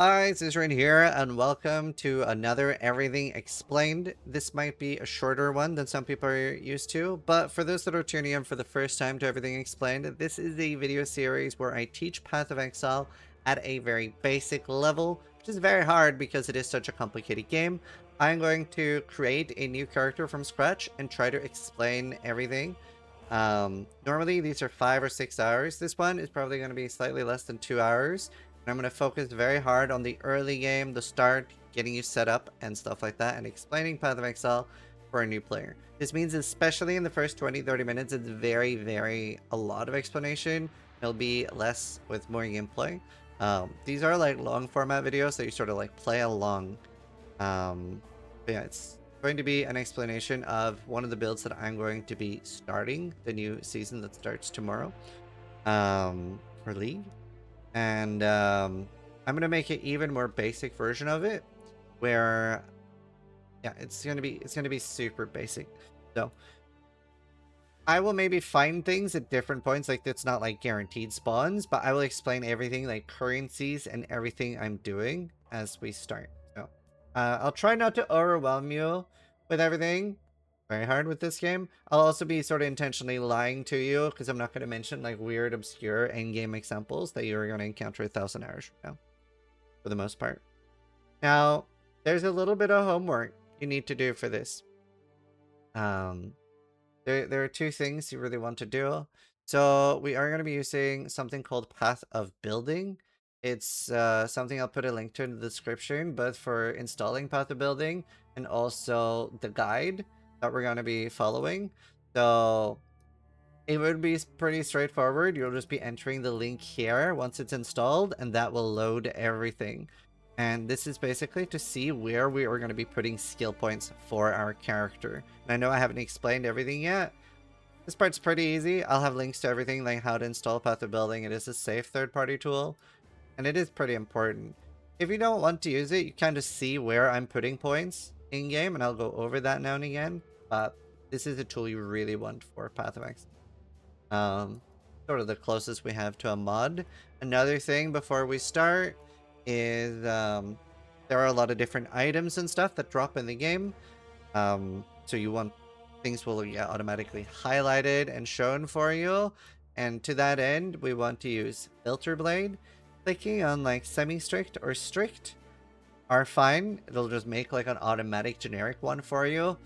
Hi, Zizaran here, and welcome to another Everything Explained. This might be a shorter one than some people are used to, but for those that are tuning in for the first time to Everything Explained, this is a video series where I teach Path of Exile at a very basic level, which is very hard because it is such a complicated game. I'm going to create a new character from scratch and try to explain everything. Normally these are 5 or 6 hours. This one is probably going to be slightly less than 2 hours. And I'm going to focus very hard on the early game, the start, getting you set up and stuff like that, and explaining Path of Exile for a new player. This means especially in the first 20-30 minutes, it's a lot of explanation. It'll be less with more gameplay. These are like long format videos that you sort of like play along. But yeah, it's going to be an explanation of one of the builds that I'm going to be starting the new season that starts tomorrow for League. And I'm gonna make it even more basic version of it, where yeah, it's gonna be super basic. So I will maybe find things at different points, like it's not like guaranteed spawns, but I will explain everything like currencies and everything I'm doing as we start. So I'll try not to overwhelm you with everything. Very hard with this game. I'll also be sort of intentionally lying to you because I'm not going to mention like weird, obscure endgame examples that you're going to encounter 1,000 hours from now, for the most part. Now, there's a little bit of homework you need to do for this. There are two things you really want to do. So we are going to be using something called Path of Building. It's something I'll put a link to in the description, both for installing Path of Building and also the guide that we're going to be following. So it would be pretty straightforward. You'll just be entering the link here once it's installed, and that will load everything. And this is basically to see where we are going to be putting skill points for our character. And I know I haven't explained everything yet. This part's pretty easy. I'll have links to everything, like how to install Path of Building. It is a safe third-party tool, and it is pretty important. If you don't want to use it, you kind of see where I'm putting points in-game, and I'll go over that now and again. But this is a tool you really want for Path of Exile. Sort of the closest we have to a mod. Another thing before we start is there are a lot of different items and stuff that drop in the game. So you want things will get automatically highlighted and shown for you. And to that end, we want to use Filter Blade. Clicking on like semi-strict or strict are fine. It'll just make like an automatic generic one for you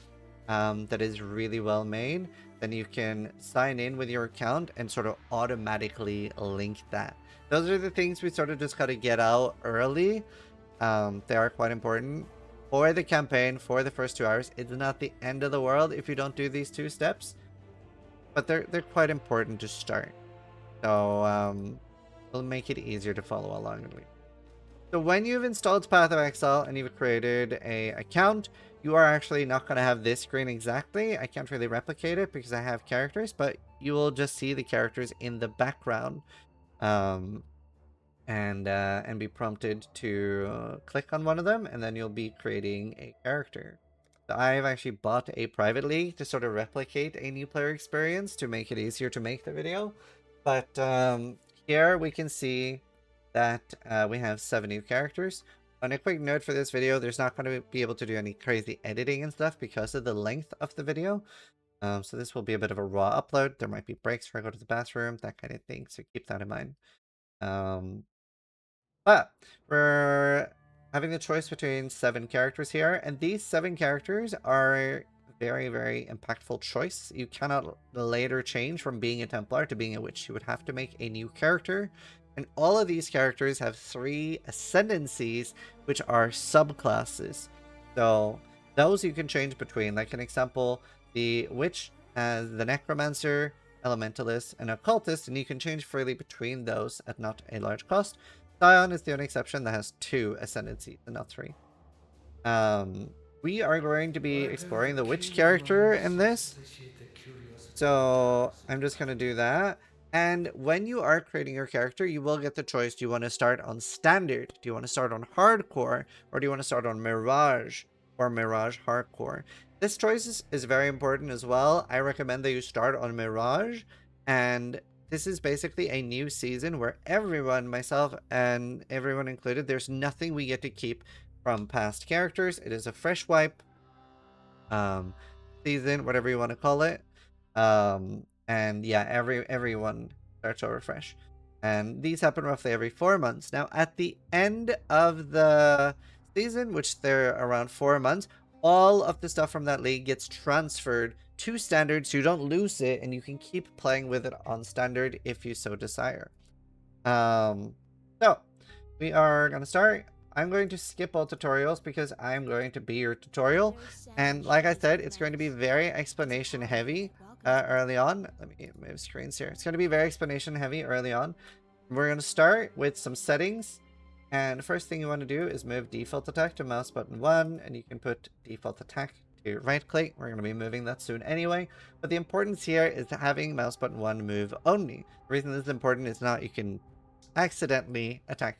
that is really well made. Then you can sign in with your account and sort of automatically link that. Those are the things we sort of just got to get out early. They are quite important for the campaign, for the first 2 hours. It's not the end of the world if you don't do these 2 steps, but they're quite important to start. So it'll make it easier to follow along. So when you've installed Path of Exile and you've created a account, you are actually not going to have this screen exactly. I can't really replicate it because I have characters, but you will just see the characters in the background. And be prompted to click on one of them, and then you'll be creating a character. So I've actually bought a private league to sort of replicate a new player experience to make it easier to make the video. But here we can see that we have 7 new characters. On a quick note for this video, there's not going to be able to do any crazy editing and stuff because of the length of the video. So this will be a bit of a raw upload. There might be breaks where I go to the bathroom, that kind of thing, so keep that in mind. But we're having the choice between 7 characters here, and these 7 characters are very impactful choice. You cannot later change from being a Templar to being a witch. You would have to make a new character, and all of these characters have 3 ascendancies, which are subclasses. So those you can change between. Like an example, the witch has the necromancer, elementalist, and occultist, and you can change freely between those at not a large cost. Scion is the only exception that has 2 ascendancies and not 3. We are going to be exploring the witch character in this, so I'm just going to do that. And when you are creating your character, you will get the choice. Do you want to start on standard? Do you want to start on hardcore? Or do you want to start on mirage or mirage hardcore? This choice is very important as well. I recommend that you start on mirage and this is basically a new season where everyone, myself and everyone included, there's nothing we get to keep from past characters. It is a fresh wipe season, whatever you want to call it. And yeah, everyone starts over fresh. And these happen roughly every 4 months. Now, at the end of the season, which they're around 4 months, all of the stuff from that league gets transferred to standard, so you don't lose it, and you can keep playing with it on standard if you so desire. So we are gonna start. I'm going to skip all tutorials because I'm going to be your tutorial, and like I said, it's going to be very explanation heavy early on. Let me move screens here. It's going to be very explanation heavy early on. We're going to start with some settings, and the first thing you want to do is move default attack to mouse button 1, and you can put default attack to right click. We're going to be moving that soon anyway, but the importance here is having mouse button 1 move only. The reason this is important is not you can accidentally attack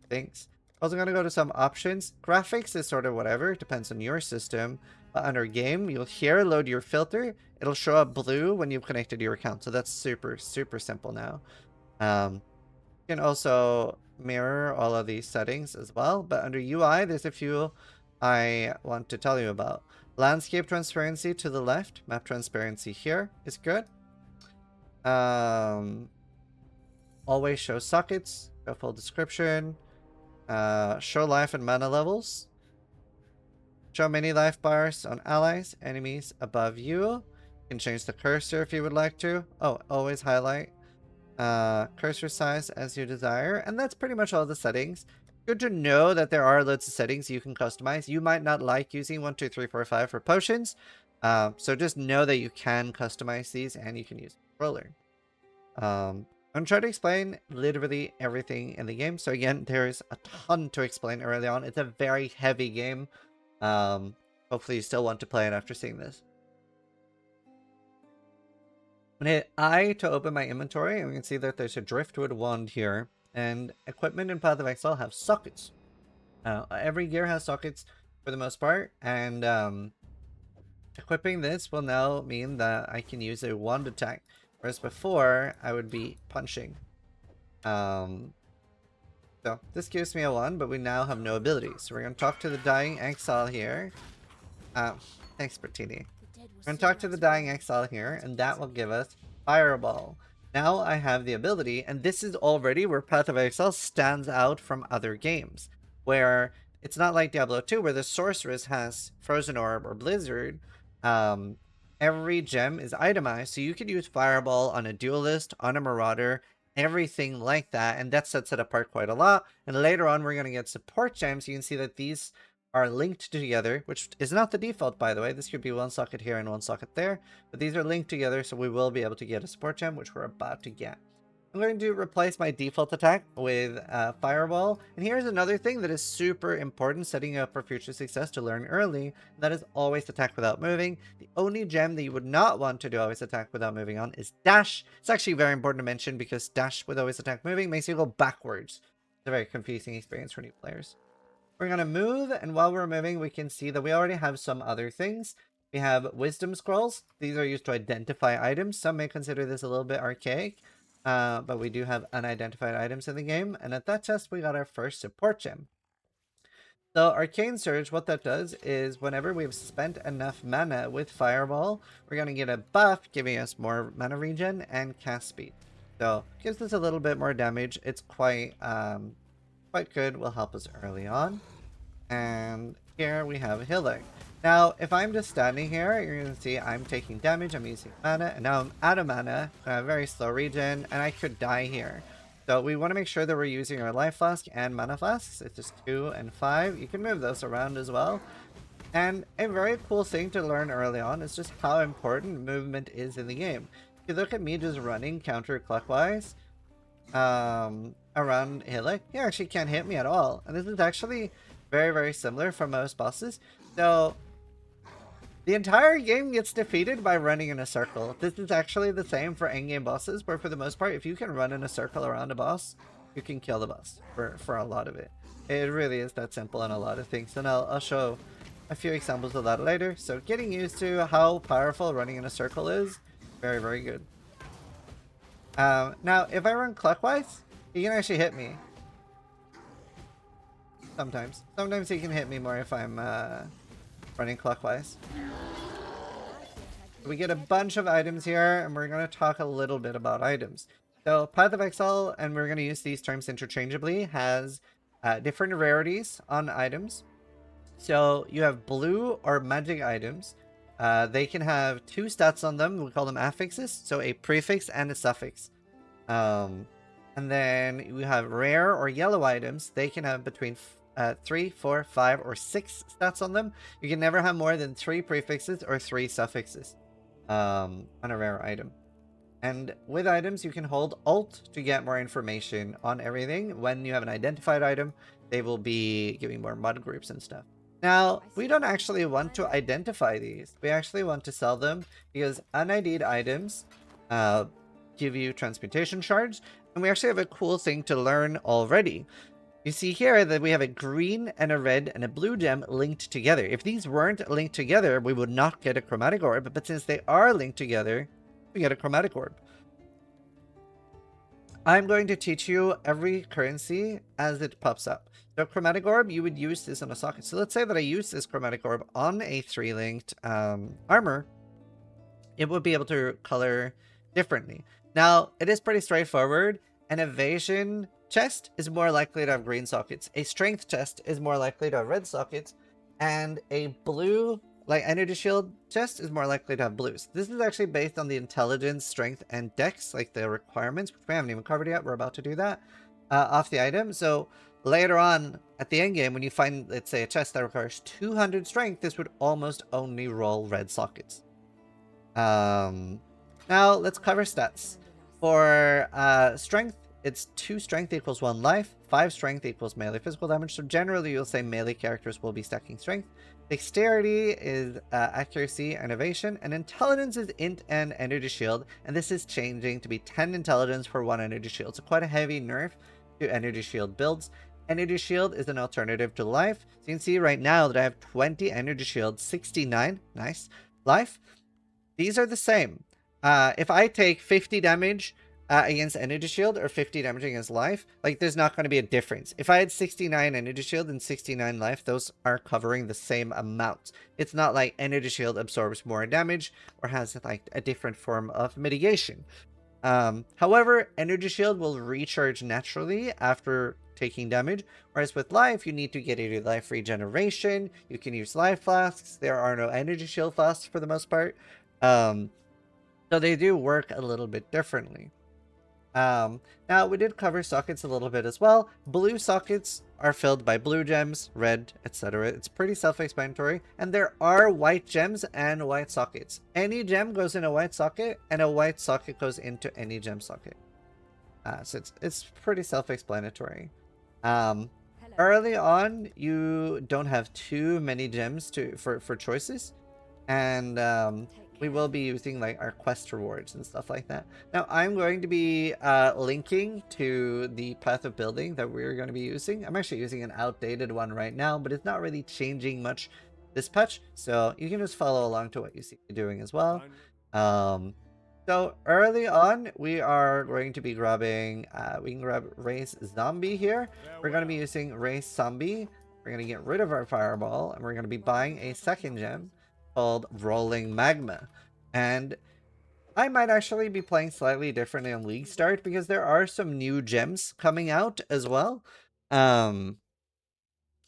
things. Also going to go to some options. Graphics is sort of whatever, it depends on your system. But under game, you'll here load your filter. It'll show up blue when you've connected your account, so that's super simple now. You can also mirror all of these settings as well, but under UI, there's a few I want to tell you about. Landscape transparency to the left, map transparency here is good. Always show sockets, show full description, show life and mana levels, show many life bars on allies, enemies above you. You can change the cursor if you would like to. Oh, always highlight cursor size as you desire, and that's pretty much all the settings. Good to know that there are loads of settings you can customize. You might not like using 1, 2, 3, 4, 5 for potions, so just know that you can customize these and you can use a controller. I'm going to try to explain literally everything in the game. So again, there's a ton to explain early on. It's a very heavy game. Hopefully you still want to play it after seeing this. I'm going to hit I to open my inventory, and we can see that there's a driftwood wand here. And equipment in Path of Exile have sockets. Every gear has sockets for the most part, and equipping this will now mean that I can use a wand attack, whereas before I would be punching. So this gives me a wand, but we now have no abilities. So we're going to talk to the Dying Exile here. Thanks, Bertini. We're going to talk to the Dying Exile here, and that will give us Fireball. Now I have the ability, and this is already where Path of Exile stands out from other games, where it's not like Diablo 2, where the Sorceress has Frozen Orb or Blizzard. Every gem is itemized, so you could use Fireball on a Duelist, on a Marauder, everything like that, and that sets it apart quite a lot. And later on, we're going to get support gems. You can see that these are linked together, which is not the default, by the way. This could be one socket here and one socket there, but these are linked together, so we will be able to get a support gem, which we're about to get. I'm going to replace my default attack with Fireball, and here's another thing that is super important, setting you up for future success to learn early, and that is always attack without moving. The only gem that you would not want to do always attack without moving on is Dash. It's actually very important to mention because Dash with always attack moving makes you go backwards. It's a very confusing experience for new players. We're going to move, and while we're moving, we can see that we already have some other things. We have Wisdom Scrolls. These are used to identify items. Some may consider this a little bit archaic, but we do have unidentified items in the game. And at that test, we got our first support gem. So Arcane Surge, what that does is whenever we've spent enough mana with Fireball, we're going to get a buff, giving us more mana regen and cast speed. So gives us a little bit more damage. It's quite good, will help us early on. And here we have healing. Now, if I'm just standing here, you're going to see I'm taking damage, I'm using mana, and now I'm out of mana, very slow regen, and I could die here. So we want to make sure that we're using our life flask and mana flasks. It's just 2 and 5. You can move those around as well. And a very cool thing to learn early on is just how important movement is in the game. If you look at me just running counterclockwise, around Hillick, you actually can't hit me at all. And this is actually very similar for most bosses. So the entire game gets defeated by running in a circle. This is actually the same for endgame bosses, where for the most part, if you can run in a circle around a boss, you can kill the boss for a lot of it. It really is that simple in a lot of things, and I'll show a few examples of that later. So getting used to how powerful running in a circle is, very good. Now, if I run clockwise, he can actually hit me. Sometimes. Sometimes he can hit me more if I'm running clockwise. We get a bunch of items here, and we're going to talk a little bit about items. So, Path of Exile, and we're going to use these terms interchangeably, has different rarities on items. So, you have blue or magic items. They can have 2 stats on them. We call them affixes. So, a prefix and a suffix. And then you have rare or yellow items. They can have between 3, 4, 5, or 6 stats on them. You can never have more than 3 prefixes or 3 suffixes on a rare item. And with items, you can hold Alt to get more information on everything. When you have an identified item, they will be giving more mod groups and stuff. Now, we don't actually want to identify these. We actually want to sell them because unID'd items give you transmutation shards. And we actually have a cool thing to learn already. You see here that we have a green and a red and a blue gem linked together. If these weren't linked together, we would not get a chromatic orb. But since they are linked together, we get a chromatic orb. I'm going to teach you every currency as it pops up. So chromatic orb, you would use this on a socket. So let's say that I use this chromatic orb on a 3-linked armor. It would be able to color differently. Now, it is pretty straightforward. An evasion chest is more likely to have green sockets. A strength chest is more likely to have red sockets. And a blue, like energy shield chest, is more likely to have blues. This is actually based on the intelligence, strength, and dex, like the requirements, which we haven't even covered yet. We're about to do that off the item. So later on at the end game, when you find, let's say, a chest that requires 200 strength, this would almost only roll red sockets. Now let's cover stats. For strength, it's 2 strength equals 1 life, 5 strength equals melee physical damage. So generally, you'll say melee characters will be stacking strength. Dexterity is accuracy and evasion, and intelligence is int and energy shield. And this is changing to be 10 intelligence for 1 energy shield. So quite a heavy nerf to energy shield builds. Energy shield is an alternative to life. So you can see right now that I have 20 energy shield, 69, nice, life. These are the same. If I take 50 damage against energy shield or 50 damage against life, like there's not going to be a difference. If I had 69 energy shield and 69 life, those are covering the same amount. It's not like energy shield absorbs more damage or has like a different form of mitigation. However, energy shield will recharge naturally after taking damage, whereas with life, you need to get into life regeneration. You can use life flasks. There are no energy shield flasks for the most part. So they do work a little bit differently. Now we did cover sockets a little bit as well. Blue sockets are filled by blue gems, red, etc. It's pretty self-explanatory. And there are white gems and white sockets. Any gem goes in a white socket, and a white socket goes into any gem socket. So it's pretty self-explanatory. Early on, you don't have too many gems for choices, and we will be using like our quest rewards and stuff like that. Now, I'm going to be linking to the path of building that we're going to be using. I'm actually using an outdated one right now, but it's not really changing much this patch, so you can just follow along to what you see me doing as well. So early on, we are going to be grabbing, we can grab Race Zombie here. We're going to be using Race Zombie. We're going to get rid of our Fireball, and we're going to be buying a second gem called Rolling Magma. And I might actually be playing slightly differently on League Start because there are some new gems coming out as well.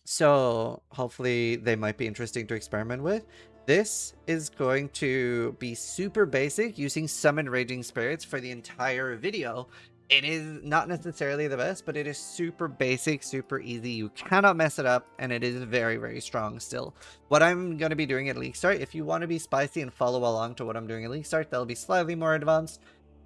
So hopefully they might be interesting to experiment with. This is going to be super basic, using Summon Raging Spirits for the entire video. It is not necessarily the best, but it is super basic, super easy. You cannot mess it up, and it is very, very strong still. What I'm going to be doing at League Start, if you want to be spicy and follow along to what I'm doing at League Start, that'll be slightly more advanced.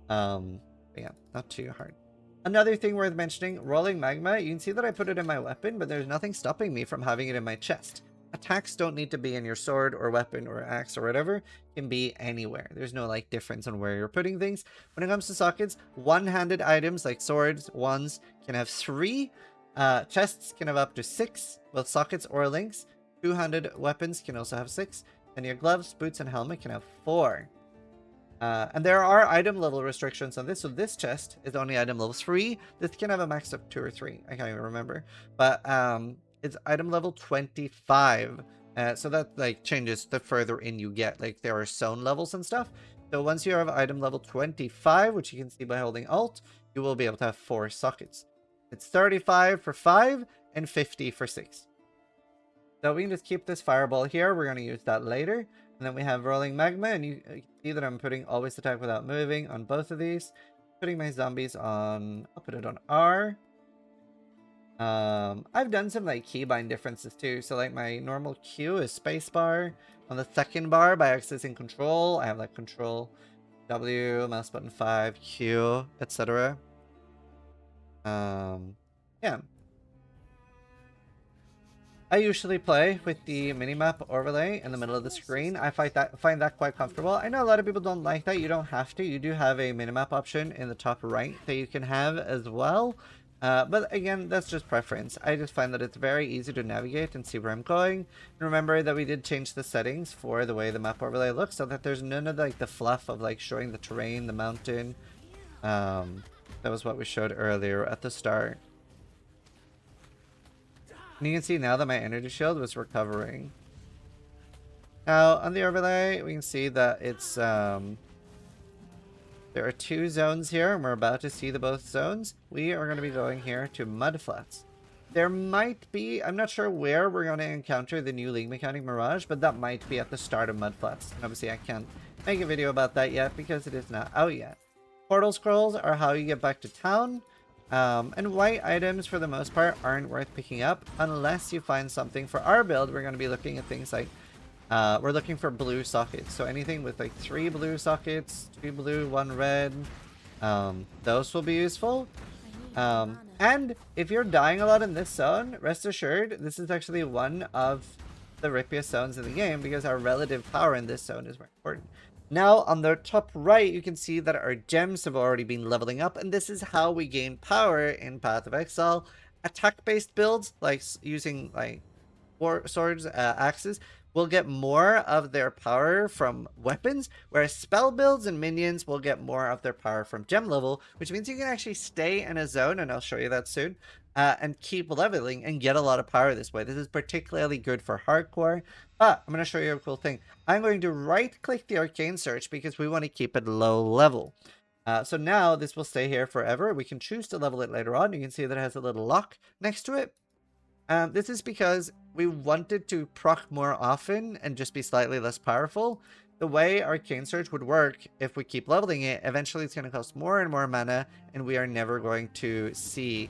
But yeah, not too hard. Another thing worth mentioning, Rolling Magma, you can see that I put it in my weapon, but there's nothing stopping me from having it in my chest. Attacks don't need to be in your sword or weapon or axe or whatever. It can be anywhere. There's no like difference on where you're putting things. When it comes to sockets, one-handed items like swords, wands can have 3. Chests can have up to 6, both sockets or links. Two-handed weapons can also have 6. And your gloves, boots, and helmet can have 4. And there are item level restrictions on this. So this chest is only item level 3. This can have a max of 2 or 3. I can't even remember. But it's item level 25. So that like changes the further in you get. Like there are zone levels and stuff. So once you have item level 25, which you can see by holding Alt, you will be able to have 4 sockets. It's 35 for 5 and 50 for 6. So we can just keep this fireball here. We're going to use that later. And then we have rolling magma, and you see that I'm putting always attack without moving on both of these. Putting my zombies on, I'll put it on R. I've done some like keybind differences too. So like my normal Q is spacebar. On the second bar by accessing control, I have like control W, mouse button 5, Q, etc. Yeah. I usually play with the minimap overlay in the middle of the screen. I find that quite comfortable. I know a lot of people don't like that. You don't have to. You do have a minimap option in the top right that you can have as well. But again, that's just preference. I just find that it's very easy to navigate and see where I'm going. And remember that we did change the settings for the way the map overlay looks so that there's none of like the fluff of like showing the terrain, the mountain. That was what we showed earlier at the start. And you can see now that my energy shield was recovering. Now, on the overlay, we can see that it's, there are 2 zones here, and we're about to see the both zones. We are going to be going here to Mudflats. There might be, I'm not sure where we're going to encounter the new League mechanic Mirage, but that might be at the start of Mudflats. And obviously, I can't make a video about that yet because it is not out yet. Portal scrolls are how you get back to town. And white items, for the most part, aren't worth picking up unless you find something. For our build, we're going to be looking at things like, we're looking for blue sockets. So anything with like 3 blue sockets, 2 blue, 1 red, those will be useful. And if you're dying a lot in this zone, rest assured, this is actually one of the rippiest zones in the game because our relative power in this zone is very important. Now, on the top right, you can see that our gems have already been leveling up, and this is how we gain power in Path of Exile. Attack-based builds, like using like swords, axes, will get more of their power from weapons, whereas spell builds and minions will get more of their power from gem level, which means you can actually stay in a zone, and I'll show you that soon, and keep leveling and get a lot of power this way. This is particularly good for hardcore. But I'm going to show you a cool thing. I'm going to right-click the Arcane Search because we want to keep it low level. So now this will stay here forever. We can choose to level it later on. You can see that it has a little lock next to it. This is because we wanted to proc more often and just be slightly less powerful. The way Arcane Search would work, if we keep leveling it, eventually it's going to cost more and more mana, and we are never going to see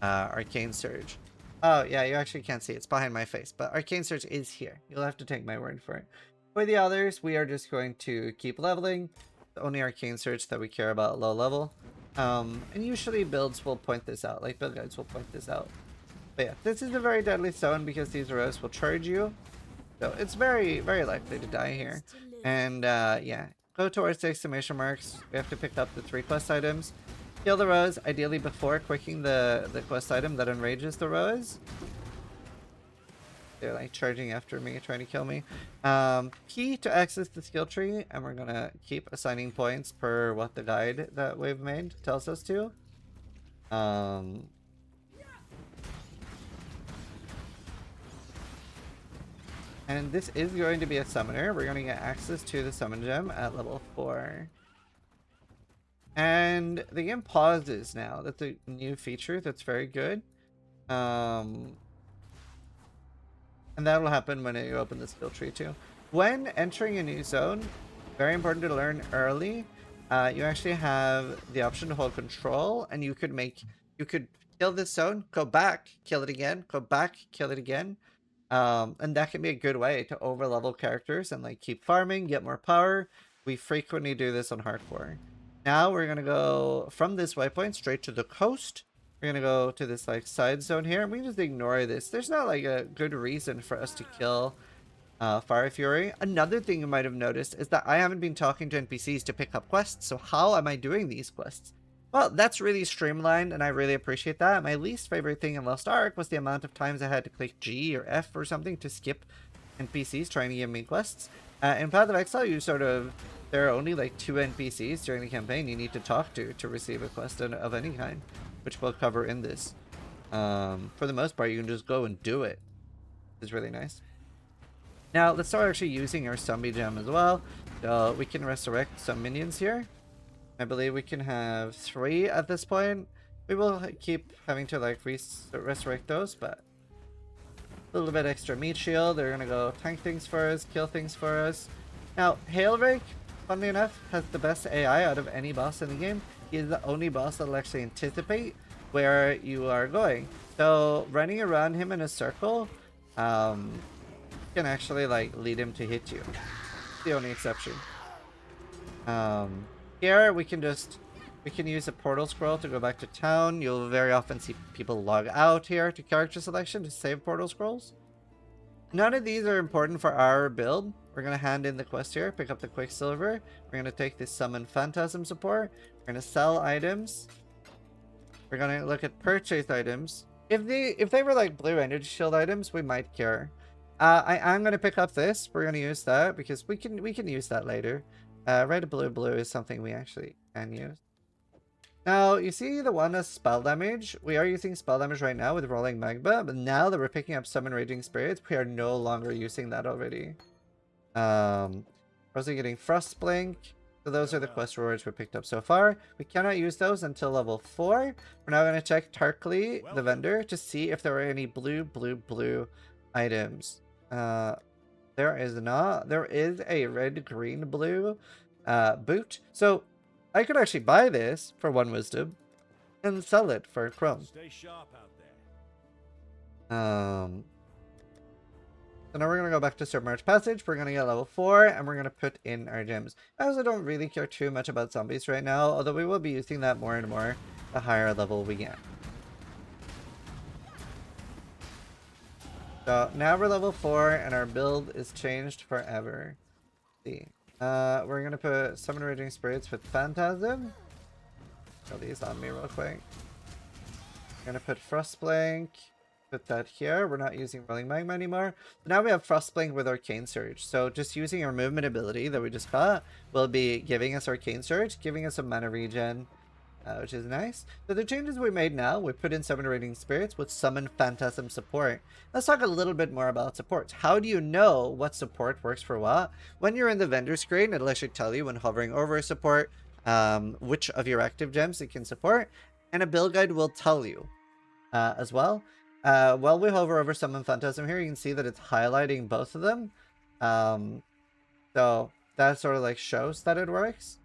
Arcane Surge. Oh, yeah, you actually can't see it. It's behind my face. But Arcane Surge is here. You'll have to take my word for it. For the others, we are just going to keep leveling. The only Arcane Surge that we care about low level. And usually builds will point this out. Like, build guides will point this out. But yeah, this is a very deadly zone because these rows will charge you. So it's very, very likely to die here. And, yeah. Go towards the exclamation marks. We have to pick up the 3 quest items. Kill the rows, ideally before quicking the quest item that enrages the rows. They're like charging after me, trying to kill me. Key to access the skill tree, and we're gonna keep assigning points per what the guide that we've made tells us to. And this is going to be a summoner. We're gonna get access to the summon gem at level 4. And the game pauses now. That's a new feature that's very good. And that'll happen when you open the skill tree too. When entering a new zone, very important to learn early. You actually have the option to hold control, and you could kill this zone, go back, kill it again, go back, kill it again. And that can be a good way to over level characters and like keep farming, get more power. We frequently do this on hardcore. Now we're gonna go from this waypoint straight to the coast. We're gonna go to this like side zone here. We can just ignore this. There's not like a good reason for us to kill Fire Fury. Another thing you might have noticed is that I haven't been talking to NPCs to pick up quests. So how am I doing these quests? Well, that's really streamlined, and I really appreciate that. My least favorite thing in Lost Ark was the amount of times I had to click G or F or something to skip NPCs trying to give me quests. In Path of Exile, there are only like 2 NPCs during the campaign you need to talk to receive a quest of any kind, which we'll cover in this. For the most part, you can just go and do it. It's really nice. Now, let's start actually using our zombie gem as well. So we can resurrect some minions here. I believe we can have 3 at this point. We will keep having to like resurrect those, but a little bit extra meat shield. They're gonna go tank things for us, kill things for us. Now, Hailrake, funnily enough, has the best AI out of any boss in the game. He is the only boss that'll actually anticipate where you are going. So running around him in a circle can actually like lead him to hit you. It's the only exception. Here we can use a portal scroll to go back to town. You'll very often see people log out here to character selection to save portal scrolls. None of these are important for our build. We're going to hand in the quest here, pick up the Quicksilver. We're going to take this Summon Phantasm support. We're going to sell items. We're going to look at purchase items. If they were like blue energy shield items, we might care. I am going to pick up this. We're going to use that because we can use that later. Red, blue is something we actually can use. Now, you see the one as spell damage? We are using spell damage right now with Rolling Magma, but now that we're picking up Summon Raging Spirits, we are no longer using that already. We're also getting Frost Blink. So those are the quest rewards we picked up so far. We cannot use those until level 4. We're now going to check Tarkly, the vendor, to see if there are any blue items. There is not. There is a red, green, blue boot. So I could actually buy this for 1 wisdom and sell it for chrome. Stay sharp out there. So now we're going to go back to Submerged Passage. We're going to get level 4 and we're going to put in our gems. I also don't really care too much about zombies right now, although we will be using that more and more the higher level we get. So now we're level 4 and our build is changed forever. Let's see. We're gonna put Summon Raging Spirits with Phantasm. Put these on me real quick. We're gonna put Frostblink. Put that here. We're not using Rolling Magma anymore. So now we have Frostblink with Arcane Surge. So just using our movement ability that we just got will be giving us Arcane Surge, giving us a mana regen, which is nice. So the changes we made now, we put in Summon Raging Spirits with Summon Phantasm support. Let's talk a little bit more about supports. How do you know what support works for what? When you're in the vendor screen, it'll actually tell you when hovering over a support, which of your active gems it can support, and a build guide will tell you as well. While we hover over Summon Phantasm here, you can see that it's highlighting both of them. So that sort of like shows that it works.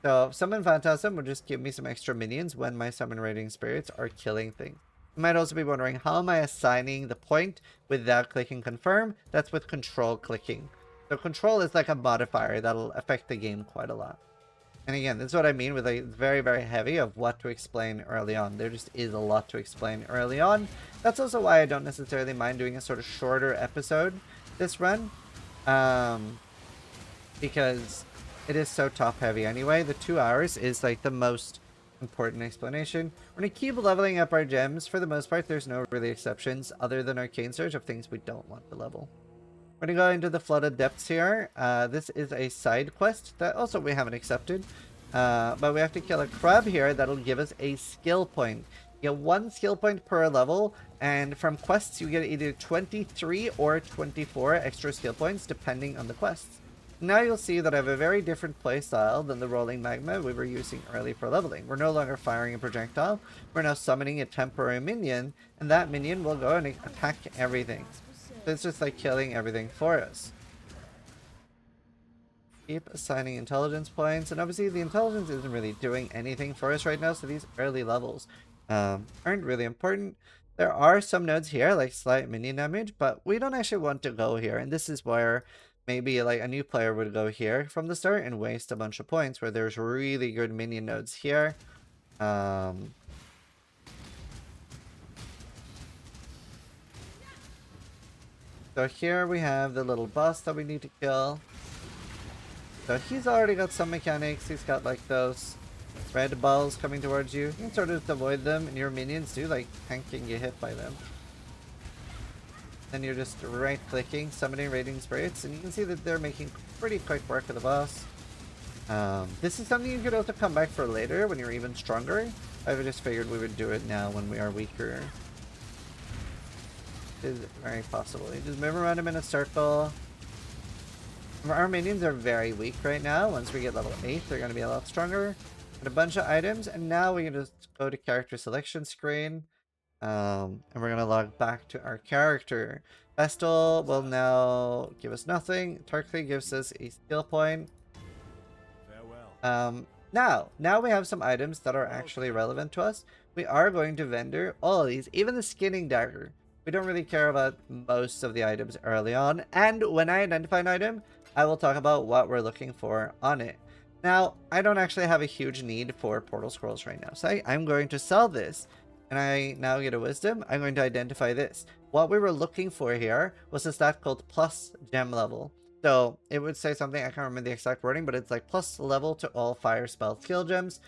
So Summon Phantasm will just give me some extra minions when my Summon Raging Spirits are killing things. You might also be wondering, how am I assigning the point without clicking confirm? That's with control clicking. So control is like a modifier that'll affect the game quite a lot. And again, this is what I mean with a very, very heavy of what to explain early on. There just is a lot to explain early on. That's also why I don't necessarily mind doing a sort of shorter episode this run. Because it is so top heavy anyway. The 2 hours is like the most important explanation. We're going to keep leveling up our gems. For the most part, there's no really exceptions other than Arcane Surge of things we don't want to level. We're going to go into the Flooded Depths here. This is a side quest that also we haven't accepted. But we have to kill a crab here that'll give us a skill point. You get 1 skill point per level, and from quests you get either 23 or 24 extra skill points depending on the quests. Now you'll see that I have a very different playstyle than the Rolling Magma we were using early for leveling. We're no longer firing a projectile. We're now summoning a temporary minion, and that minion will go and attack everything. So it's just like killing everything for us. Keep assigning intelligence points, and obviously the intelligence isn't really doing anything for us right now, so these early levels aren't really important. There are some nodes here, like slight minion damage, but we don't actually want to go here, and this is where maybe like a new player would go here from the start and waste a bunch of points, where there's really good minion nodes here. So here we have the little boss that we need to kill. So he's already got some mechanics. He's got like those red balls coming towards you. You can sort of avoid them, and your minions do like tank and get hit by them. Then you're just right-clicking, summoning Raging Spirits, and you can see that they're making pretty quick work of the boss. This is something you could also come back for later when you're even stronger. I just figured we would do it now when we are weaker. Is very possible. You just move around them in a circle. Our minions are very weak right now. Once we get level 8, they're going to be a lot stronger. Get a bunch of items, and now we can just go to character selection screen. And we're going to log back to our character. Vestal will now give us nothing. Tarkly gives us a skill point. Now we have some items that are actually relevant to us. We are going to vendor all of these, even the skinning dagger. We don't really care about most of the items early on. And when I identify an item, I will talk about what we're looking for on it. Now, I don't actually have a huge need for portal scrolls right now. So I'm going to sell this. And I now get a wisdom. I'm going to identify this. What we were looking for here was a stat called plus gem level. So it would say something, I can't remember the exact wording, but it's like plus level to all fire spell skill gems.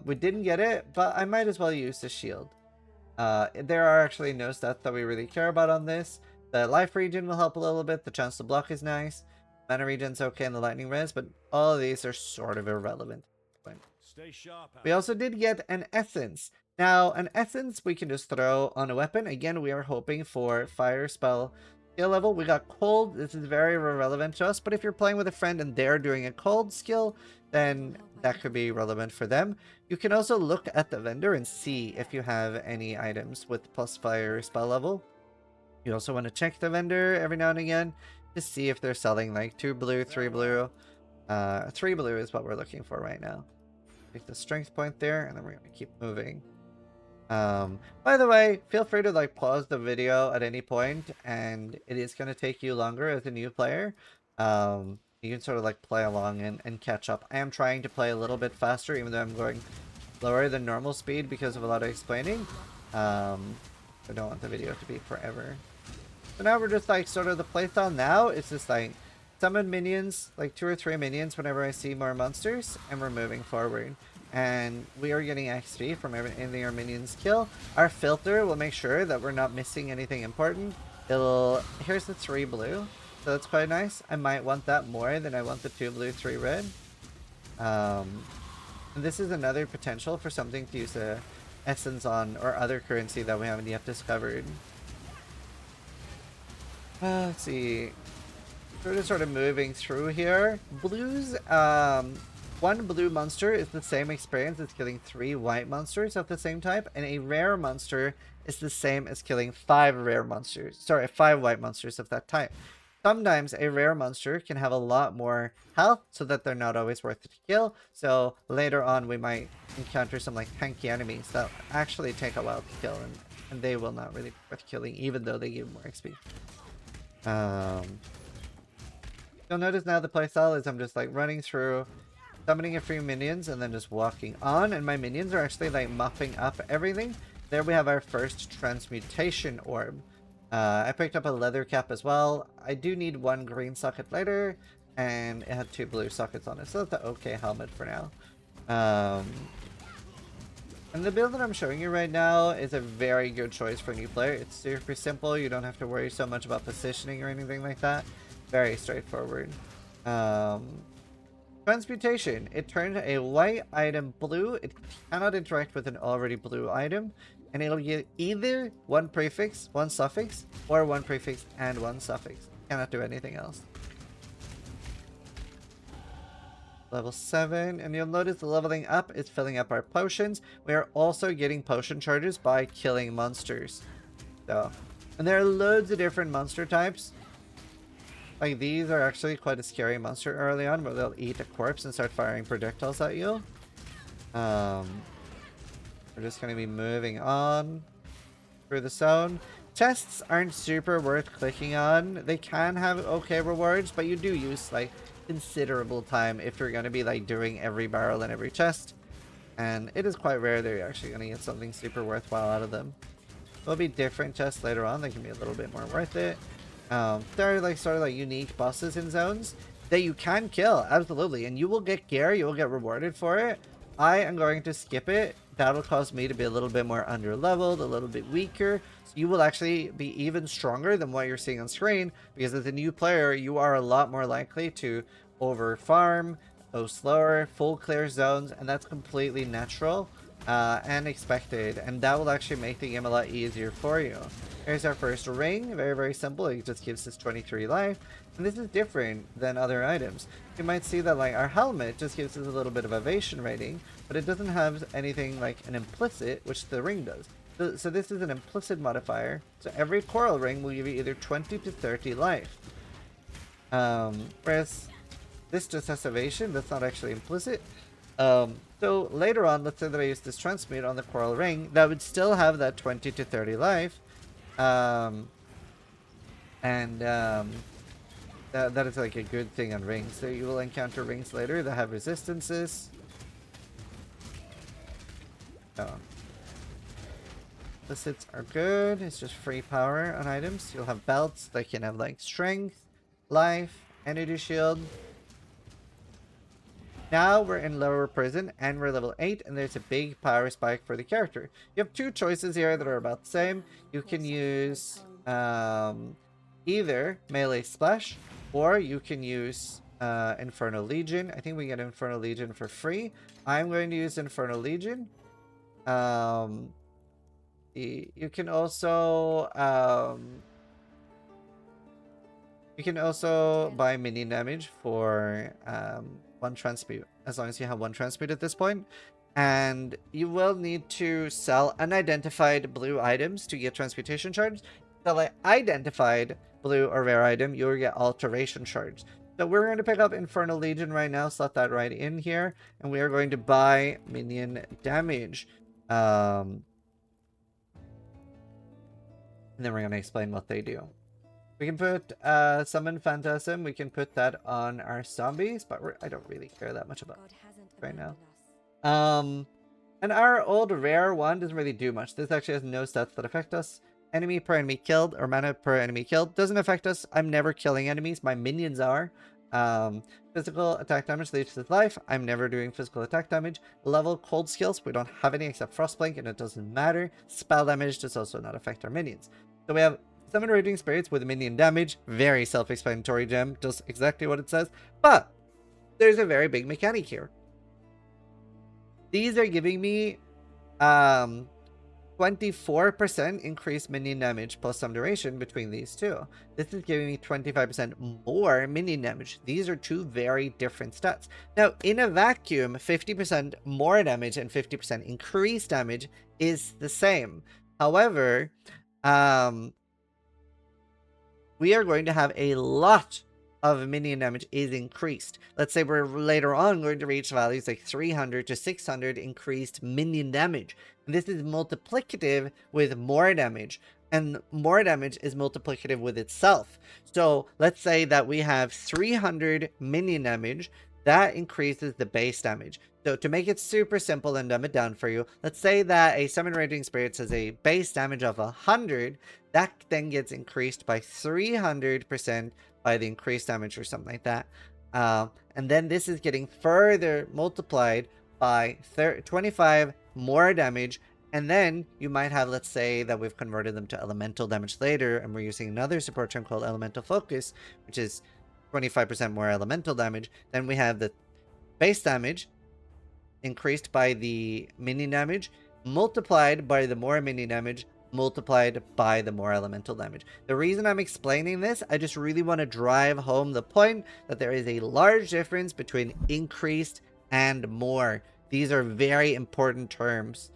We didn't get it, but I might as well use the shield. There are actually no stats that we really care about on this. The life regen will help a little bit. The chance to block is nice. Mana regen's okay in the lightning res, but all of these are sort of irrelevant. Stay sharp. We also did get an essence. Now, an essence we can just throw on a weapon. Again, we are hoping for fire spell skill level. We got cold. This is very irrelevant to us, but if you're playing with a friend and they're doing a cold skill, then that could be relevant for them. You can also look at the vendor and see if you have any items with plus fire spell level. You also want to check the vendor every now and again to see if they're selling like 2 blue, 3 blue. 3 blue is what we're looking for right now. Take the strength point there, and then we're going to keep moving. By the way, feel free to like pause the video at any point, and it is going to take you longer as a new player. You can sort of like play along and catch up. I am trying to play a little bit faster, even though I'm going lower than normal speed because of a lot of explaining. I don't want the video to be forever. So now we're just like sort of the playstyle now. It's just like summon minions, like 2 or 3 minions whenever I see more monsters, and we're moving forward. And we are getting XP from anything our minions kill. Our filter will make sure that we're not missing anything important. Here's the 3 blue. So that's quite nice. I might want that more than I want the 2 blue, 3 red. And this is another potential for something to use a essence on, or other currency that we haven't yet discovered. Let's see. We're just sort of moving through here. Blues, 1 blue monster is the same experience as killing 3 white monsters of the same type, and a rare monster is the same as killing 5 rare monsters. Sorry, 5 white monsters of that type. Sometimes a rare monster can have a lot more health, so that they're not always worth it to kill. So later on, we might encounter some like tanky enemies that actually take a while to kill, and they will not really be worth killing, even though they give more XP. You'll notice now the playstyle is I'm just like running through, summoning a few minions, and then just walking on, and my minions are actually like mopping up everything. There we have our first transmutation orb. I picked up a leather cap as well. I do need 1 green socket later, and it had 2 blue sockets on it, so that's an okay helmet for now. And the build that I'm showing you right now is a very good choice for a new player. It's super simple. You don't have to worry so much about positioning or anything like that. Very straightforward. Transmutation. It turns a white item blue. It cannot interact with an already blue item. And it'll get either 1 prefix, 1 suffix, or 1 prefix and 1 suffix. Cannot do anything else. Level 7, and you'll notice the leveling up is filling up our potions. We are also getting potion charges by killing monsters. So, and there are loads of different monster types. Like these are actually quite a scary monster early on, where they'll eat a corpse and start firing projectiles at you. We're just going to be moving on through the zone. Chests aren't super worth clicking on. They can have okay rewards, but you do use like considerable time if you're going to be like doing every barrel and every chest. And it is quite rare that you're actually going to get something super worthwhile out of them. There'll be different chests later on that can be a little bit more worth it. There are like sort of like unique bosses in zones that you can kill, absolutely, and you will get gear, you will get rewarded for it. I am going to skip it. that'll cause me to be a little bit more under leveled, a little bit weaker. So you will actually be even stronger than what you're seeing on screen, because as a new player, you are a lot more likely to over farm, go slower, full clear zones, and that's completely natural and expected, and that will actually make the game a lot easier for you. Here's our first ring, very, very simple. It just gives us 23 life, and this is different than other items. You might see that like our helmet just gives us a little bit of evasion rating, but it doesn't have anything like an implicit, which the ring does. So this is an implicit modifier. So every coral ring will give you either 20 to 30 life. Whereas this just has evasion, that's not actually implicit. So later on, let's say that I use this transmute on the coral ring, that would still have that 20 to 30 life. That is like a good thing on rings. So you will encounter rings later that have resistances. Implicits are good. It's just free power on items. You'll have belts that can have like strength, life, energy shield. Now we're in lower prison and we're level 8, and there's a big power spike for the character. You have two choices here that are about the same. You can use either melee splash, or you can use Infernal Legion. I think we get Infernal Legion for free. I'm going to use Infernal Legion. You can also buy minion damage for one transmute, as long as you have one transmute at this point. And you will need to sell unidentified blue items to get transmutation shards. Sell an identified blue or rare item, you'll get alteration shards. So we're going to pick up Infernal Legion right now, slot that right in here, and we are going to buy minion damage. And then we're going to explain what they do. We can put Summon Phantasm. We can put that on our zombies, but I don't really care that much about it right now. And our old rare one doesn't really do much. This actually has no stats that affect us. Enemy per enemy killed, or mana per enemy killed, doesn't affect us. I'm never killing enemies. My minions are. Physical attack damage leads to life. I'm never doing physical attack damage. Level cold skills. We don't have any except Frostblink, and it doesn't matter. Spell damage does also not affect our minions. So we have Summon Raging Spirits with minion damage. Very self-explanatory gem. Does exactly what it says. But there's a very big mechanic here. These are giving me 24% increased minion damage plus some duration between these two. This is giving me 25% more minion damage. These are two very different stats. Now, in a vacuum, 50% more damage and 50% increased damage is the same. However, we are going to have a lot of minion damage is increased. Let's say we're later on going to reach values like 300 to 600 increased minion damage. And this is multiplicative with more damage, and more damage is multiplicative with itself. So let's say that we have 300 minion damage. That increases the base damage. So to make it super simple and dumb it down for you, let's say that a Summon Raging Spirits has a base damage of 100. That then gets increased by 300% by the increased damage or something like that. And then this is getting further multiplied by 25 more damage. And then you might have, let's say that we've converted them to elemental damage later, and we're using another support term called Elemental Focus, which is 25% more elemental damage. Then we have the base damage increased by the minion damage, multiplied by the more minion damage, multiplied by the more elemental damage. The reason I'm explaining this, I just really want to drive home the point that there is a large difference between increased and more. These are very important terms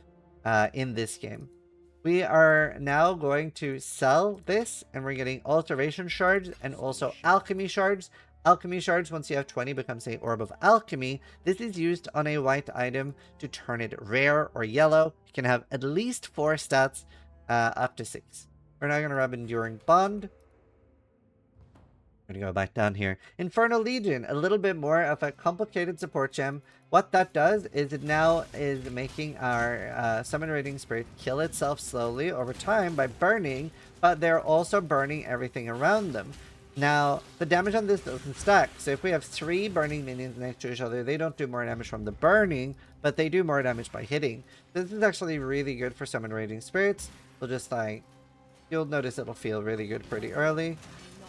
in this game. We are now going to sell this, and we're getting alteration shards and also alchemy shards. Alchemy shards, once you have 20, becomes a Orb of Alchemy. This is used on a white item to turn it rare or yellow. You can have at least 4 stats, up to 6. We're now going to rub Enduring Bond. I'm going to go back down here. Infernal Legion, a little bit more of a complicated support gem. What that does is it now is making our Summon Raging Spirit kill itself slowly over time by burning, but they're also burning everything around them. Now, the damage on this doesn't stack. So if we have 3 burning minions next to each other, they don't do more damage from the burning, but they do more damage by hitting. This is actually really good for summon Raging Spirits. We'll just like, you'll notice it'll feel really good pretty early.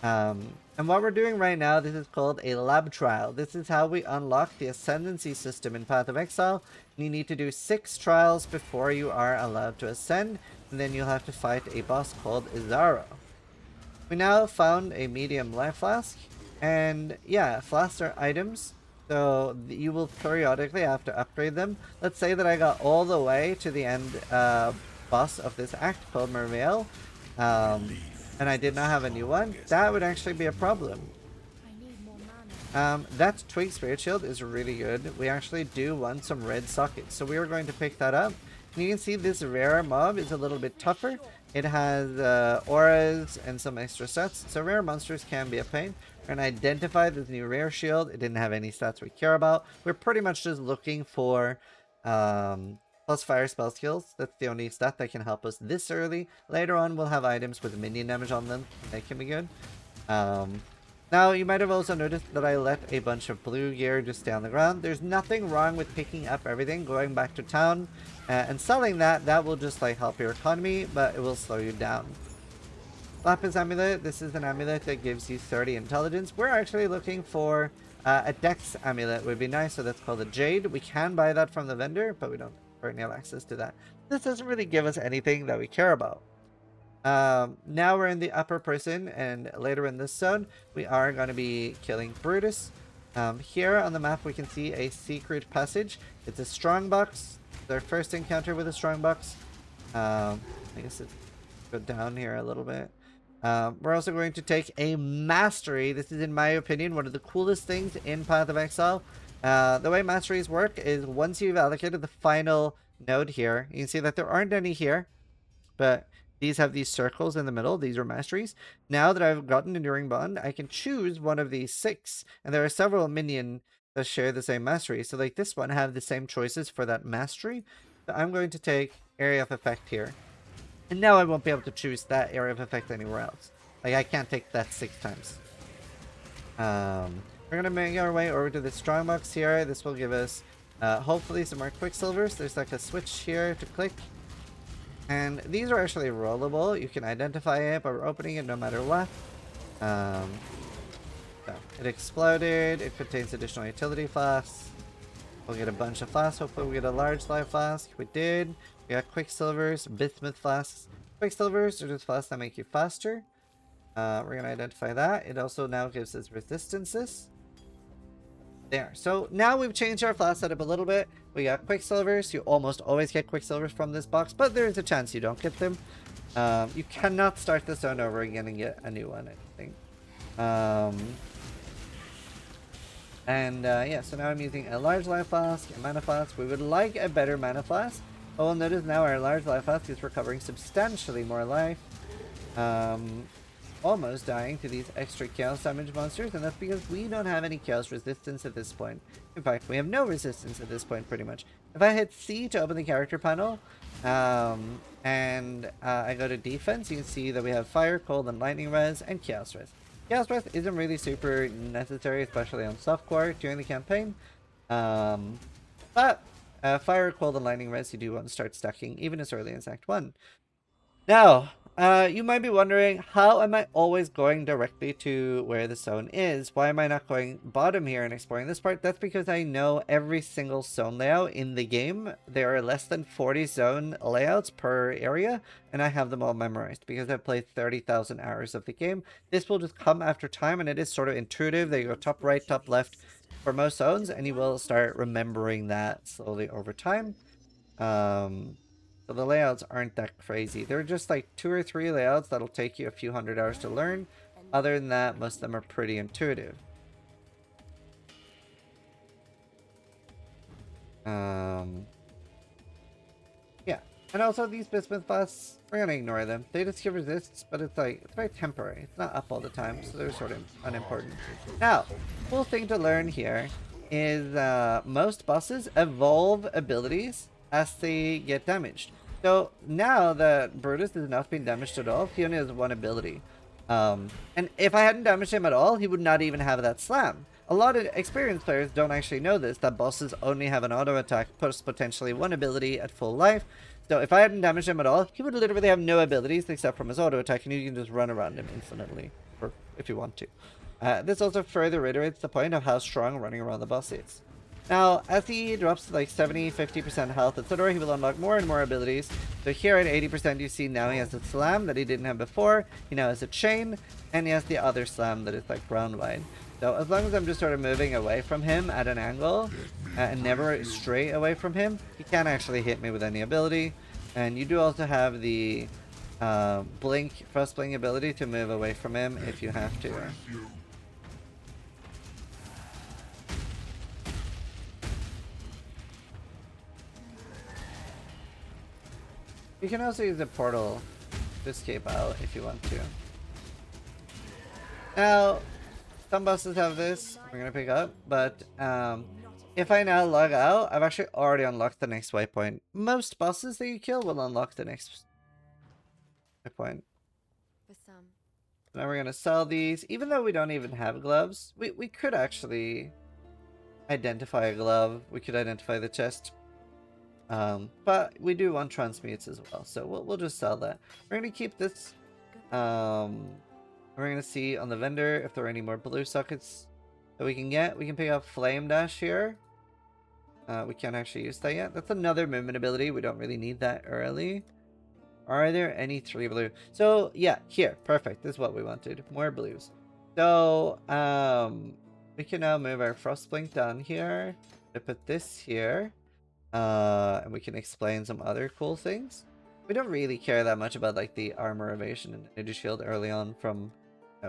And what we're doing right now, this is called a lab trial. This is how we unlock the Ascendancy system in Path of Exile. You need to do 6 trials before you are allowed to ascend, and then you'll have to fight a boss called Zizaran. We now found a medium life flask, and yeah, flasks are items, so you will periodically have to upgrade them. Let's say that I got all the way to the end boss of this act called Merveil, and I did not have a new one. That would actually be a problem. That Twig Spirit Shield is really good. We actually do want some red sockets, so we are going to pick that up. And you can see this rare mob is a little bit tougher. It has auras and some extra stats, so rare monsters can be a pain. We're going to identify this new rare shield. It didn't have any stats we care about. We're pretty much just looking for plus fire spell skills. That's the only stat that can help us this early. Later on, we'll have items with minion damage on them. That can be good. Now, you might have also noticed that I left a bunch of blue gear just stay on the ground. There's nothing wrong with picking up everything, going back to town, and selling that. That will just like help your economy, but it will slow you down. Lapis Amulet. This is an amulet that gives you 30 intelligence. We're actually looking for a Dex Amulet. Would be nice, so that's called a Jade. We can buy that from the vendor, but we don't currently have access to that. This doesn't really give us anything that we care about. Now we're in the upper prison, and later in this zone, we are going to be killing Brutus. Here on the map, we can see a secret passage. It's a strongbox. Their first encounter with a strongbox. I guess it's go down here a little bit. We're also going to take a mastery. This is, in my opinion, one of the coolest things in Path of Exile. The way masteries work is once you've allocated the final node here, you can see that there aren't any here, but these have these circles in the middle. These are masteries. Now that I've gotten Enduring Bond, I can choose one of these 6. And there are several minion that share the same mastery. So like this one have the same choices for that mastery. So I'm going to take Area of Effect here. And now I won't be able to choose that Area of Effect anywhere else. Like I can't take that 6 times. We're going to make our way over to the strongbox here. This will give us hopefully some more Quicksilvers. There's like a switch here to click. And these are actually rollable. You can identify it by opening it no matter what. So it exploded. It contains additional utility flasks. We'll get a bunch of flasks. Hopefully we get a large life flask. We did. We got Quicksilvers, Bismuth flasks. Quicksilvers are just flasks that make you faster. We're going to identify that. It also now gives us resistances. There. So now we've changed our flask setup a little bit. We got Quicksilvers. You almost always get Quicksilvers from this box, but there's a chance you don't get them. You cannot start the zone over again and get a new one, I think. Yeah, so now I'm using a large life flask, a mana flask. We would like a better mana flask. But we'll notice now our large life flask is recovering substantially more life. Almost dying to these extra chaos damage monsters, and that's because we don't have any chaos resistance at this point. In fact, we have no resistance at this point, pretty much. If I hit C to open the character panel, and I go to defense, you can see that we have fire, cold, and lightning res, and chaos res. Chaos res isn't really super necessary, especially on softcore during the campaign. But fire, cold, and lightning res you do want to start stacking even as early as Act 1. Now, you might be wondering, how am I always going directly to where the zone is? Why am I not going bottom here and exploring this part? That's because I know every single zone layout in the game. There are less than 40 zone layouts per area, and I have them all memorized because I've played 30,000 hours of the game. This will just come after time, and it is sort of intuitive. They go top right, top left for most zones, and you will start remembering that slowly over time. So the layouts aren't that crazy. They're just like 2 or 3 layouts that'll take you a few hundred hours to learn. Other than that, most of them are pretty intuitive. Yeah. And also these Bismuth Buffs, we're gonna ignore them. They just give resists, but it's very temporary. It's not up all the time, so they're sort of unimportant. Now, cool thing to learn here is most bosses evolve abilities as they get damaged. So now that Brutus is not being damaged at all, he only has 1 ability. And if I hadn't damaged him at all, he would not even have that slam. a lot of experienced players don't actually know this, that bosses only have an auto attack plus potentially one ability at full life. So if I hadn't damaged him at all, he would literally have no abilities except from his auto attack, and you can just run around him infinitely, or if you want to. This also further reiterates the point of how strong running around the boss is. Now, as he drops to like 70, 50% health, etc., he will unlock more and more abilities. So here at 80%, you see now he has a slam that he didn't have before. He now has a chain, and he has the other slam that is like ground wide. So as long as I'm just sort of moving away from him at an angle, and never straight away from him, he can't actually hit me with any ability. And you do also have the frost blink ability to move away from him if you have to. You can also use the portal to escape out if you want to. Now, some bosses have this, we're gonna pick up, but if I now log out, I've actually already unlocked the next waypoint. Most bosses that you kill will unlock the next waypoint. Now we're gonna sell these, even though we don't even have gloves. We could actually identify a glove, we could identify the chest. But we do want transmutes as well, so we'll just sell that. We're gonna keep this. We're gonna see on the vendor if there are any more blue sockets that we can get. We can pick up Flame Dash here. We can't actually use that yet. That's another movement ability. We don't really need that early. Are there any 3 blue? So yeah, here, perfect. This is what we wanted. More blues. So we can now move our Frostblink down here. To put this here. And we can explain some other cool things. We don't really care that much about like the armor evasion and energy shield early on from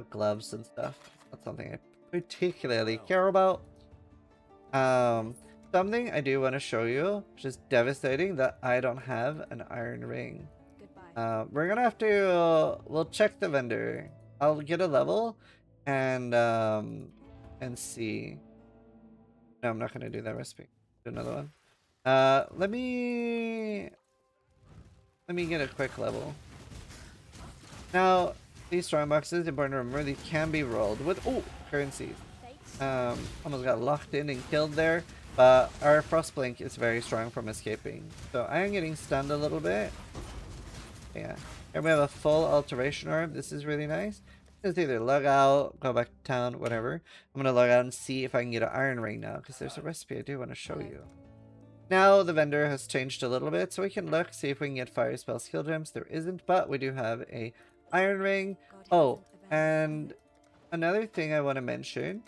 gloves and stuff. It's not something I particularly care about. Something I do want to show you, which is devastating, that I don't have an iron ring. We're gonna have to we'll check the vendor. I'll get a level and see. No, I'm not gonna do that recipe. Do another one. Let me get a quick level. Now, these strong boxes, important to remember, these can be rolled with currencies. Almost got locked in and killed there, but our Frostblink is very strong from escaping. So I am getting stunned a little bit. Yeah. Here we have a full alteration orb. This is really nice. Just either log out, go back to town, whatever. I'm gonna log out and see if I can get an iron ring now, because there's a recipe I do want to show you. Now the vendor has changed a little bit, so we can look, see if we can get fire spell skill gems. There isn't, but we do have a iron ring. Oh, and another thing I want to mention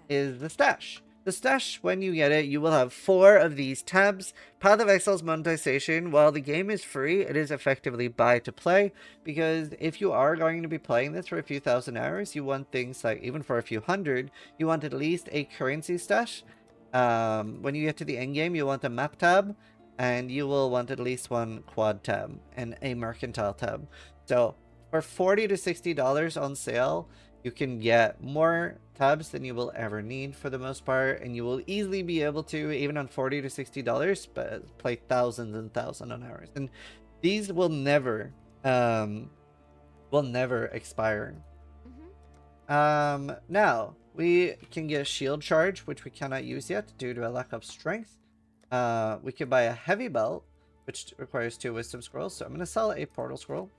is the stash. The stash, when you get it, you will have 4 of these tabs. Path of Exile's monetization, while the game is free, it is effectively buy to play, because if you are going to be playing this for a few thousand hours, you want things like, even for a few hundred, you want at least a currency stash. When you get to the end game, you want a map tab, and you will want at least 1 quad tab and a mercantile tab. So for $40 to $60 on sale, you can get more tabs than you will ever need for the most part, and you will easily be able to, even on $40 to $60, but play thousands and thousands of hours. And these will never expire. Now we can get a shield charge, which we cannot use yet due to a lack of strength. We could buy a heavy belt, which requires 2 wisdom scrolls. So I'm going to sell a portal scroll.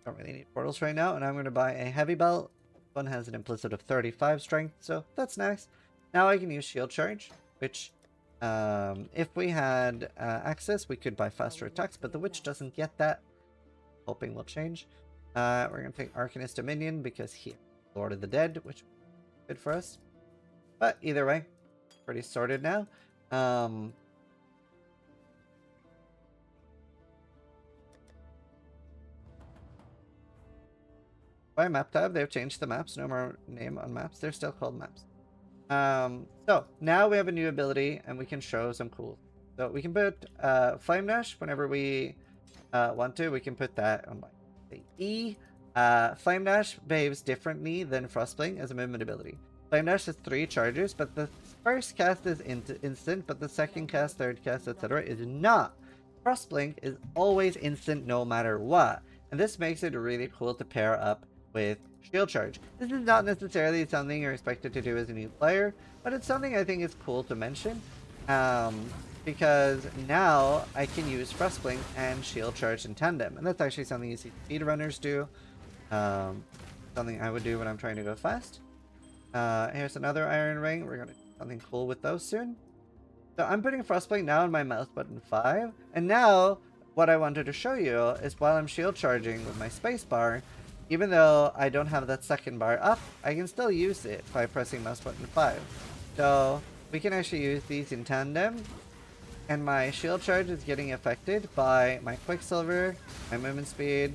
Don't really need portals right now, and I'm going to buy a heavy belt. One has an implicit of 35 strength, so that's nice. Now I can use shield charge, which if we had access, we could buy faster attacks, but the witch doesn't get that. Hoping will change. We're going to take Arcanist Dominion because he Lord of the Dead, which is good for us. But either way, pretty sorted now. By map tab, they've changed the maps. No more name on maps. They're still called maps. So now we have a new ability, and we can show some cool. So we can put Flame Dash whenever we want to. We can put that on the E. Flame Dash behaves differently than Frostblink as a movement ability. Flame Dash has 3 charges, but the first cast is instant, but the second cast, third cast, etc. is not. Frostblink is always instant no matter what, and this makes it really cool to pair up with shield charge. This is not necessarily something you're expected to do as a new player, but it's something I think is cool to mention. Because now I can use Frostblink and shield charge in tandem, and that's actually something you see speedrunners do. Something I would do when I'm trying to go fast. Here's another iron ring. We're gonna do something cool with those soon. So I'm putting Frostblink now on my mouse button 5, and now what I wanted to show you is while I'm shield charging with my spacebar, even though I don't have that second bar up, I can still use it by pressing mouse button 5. So we can actually use these in tandem, and my shield charge is getting affected by my Quicksilver, my movement speed.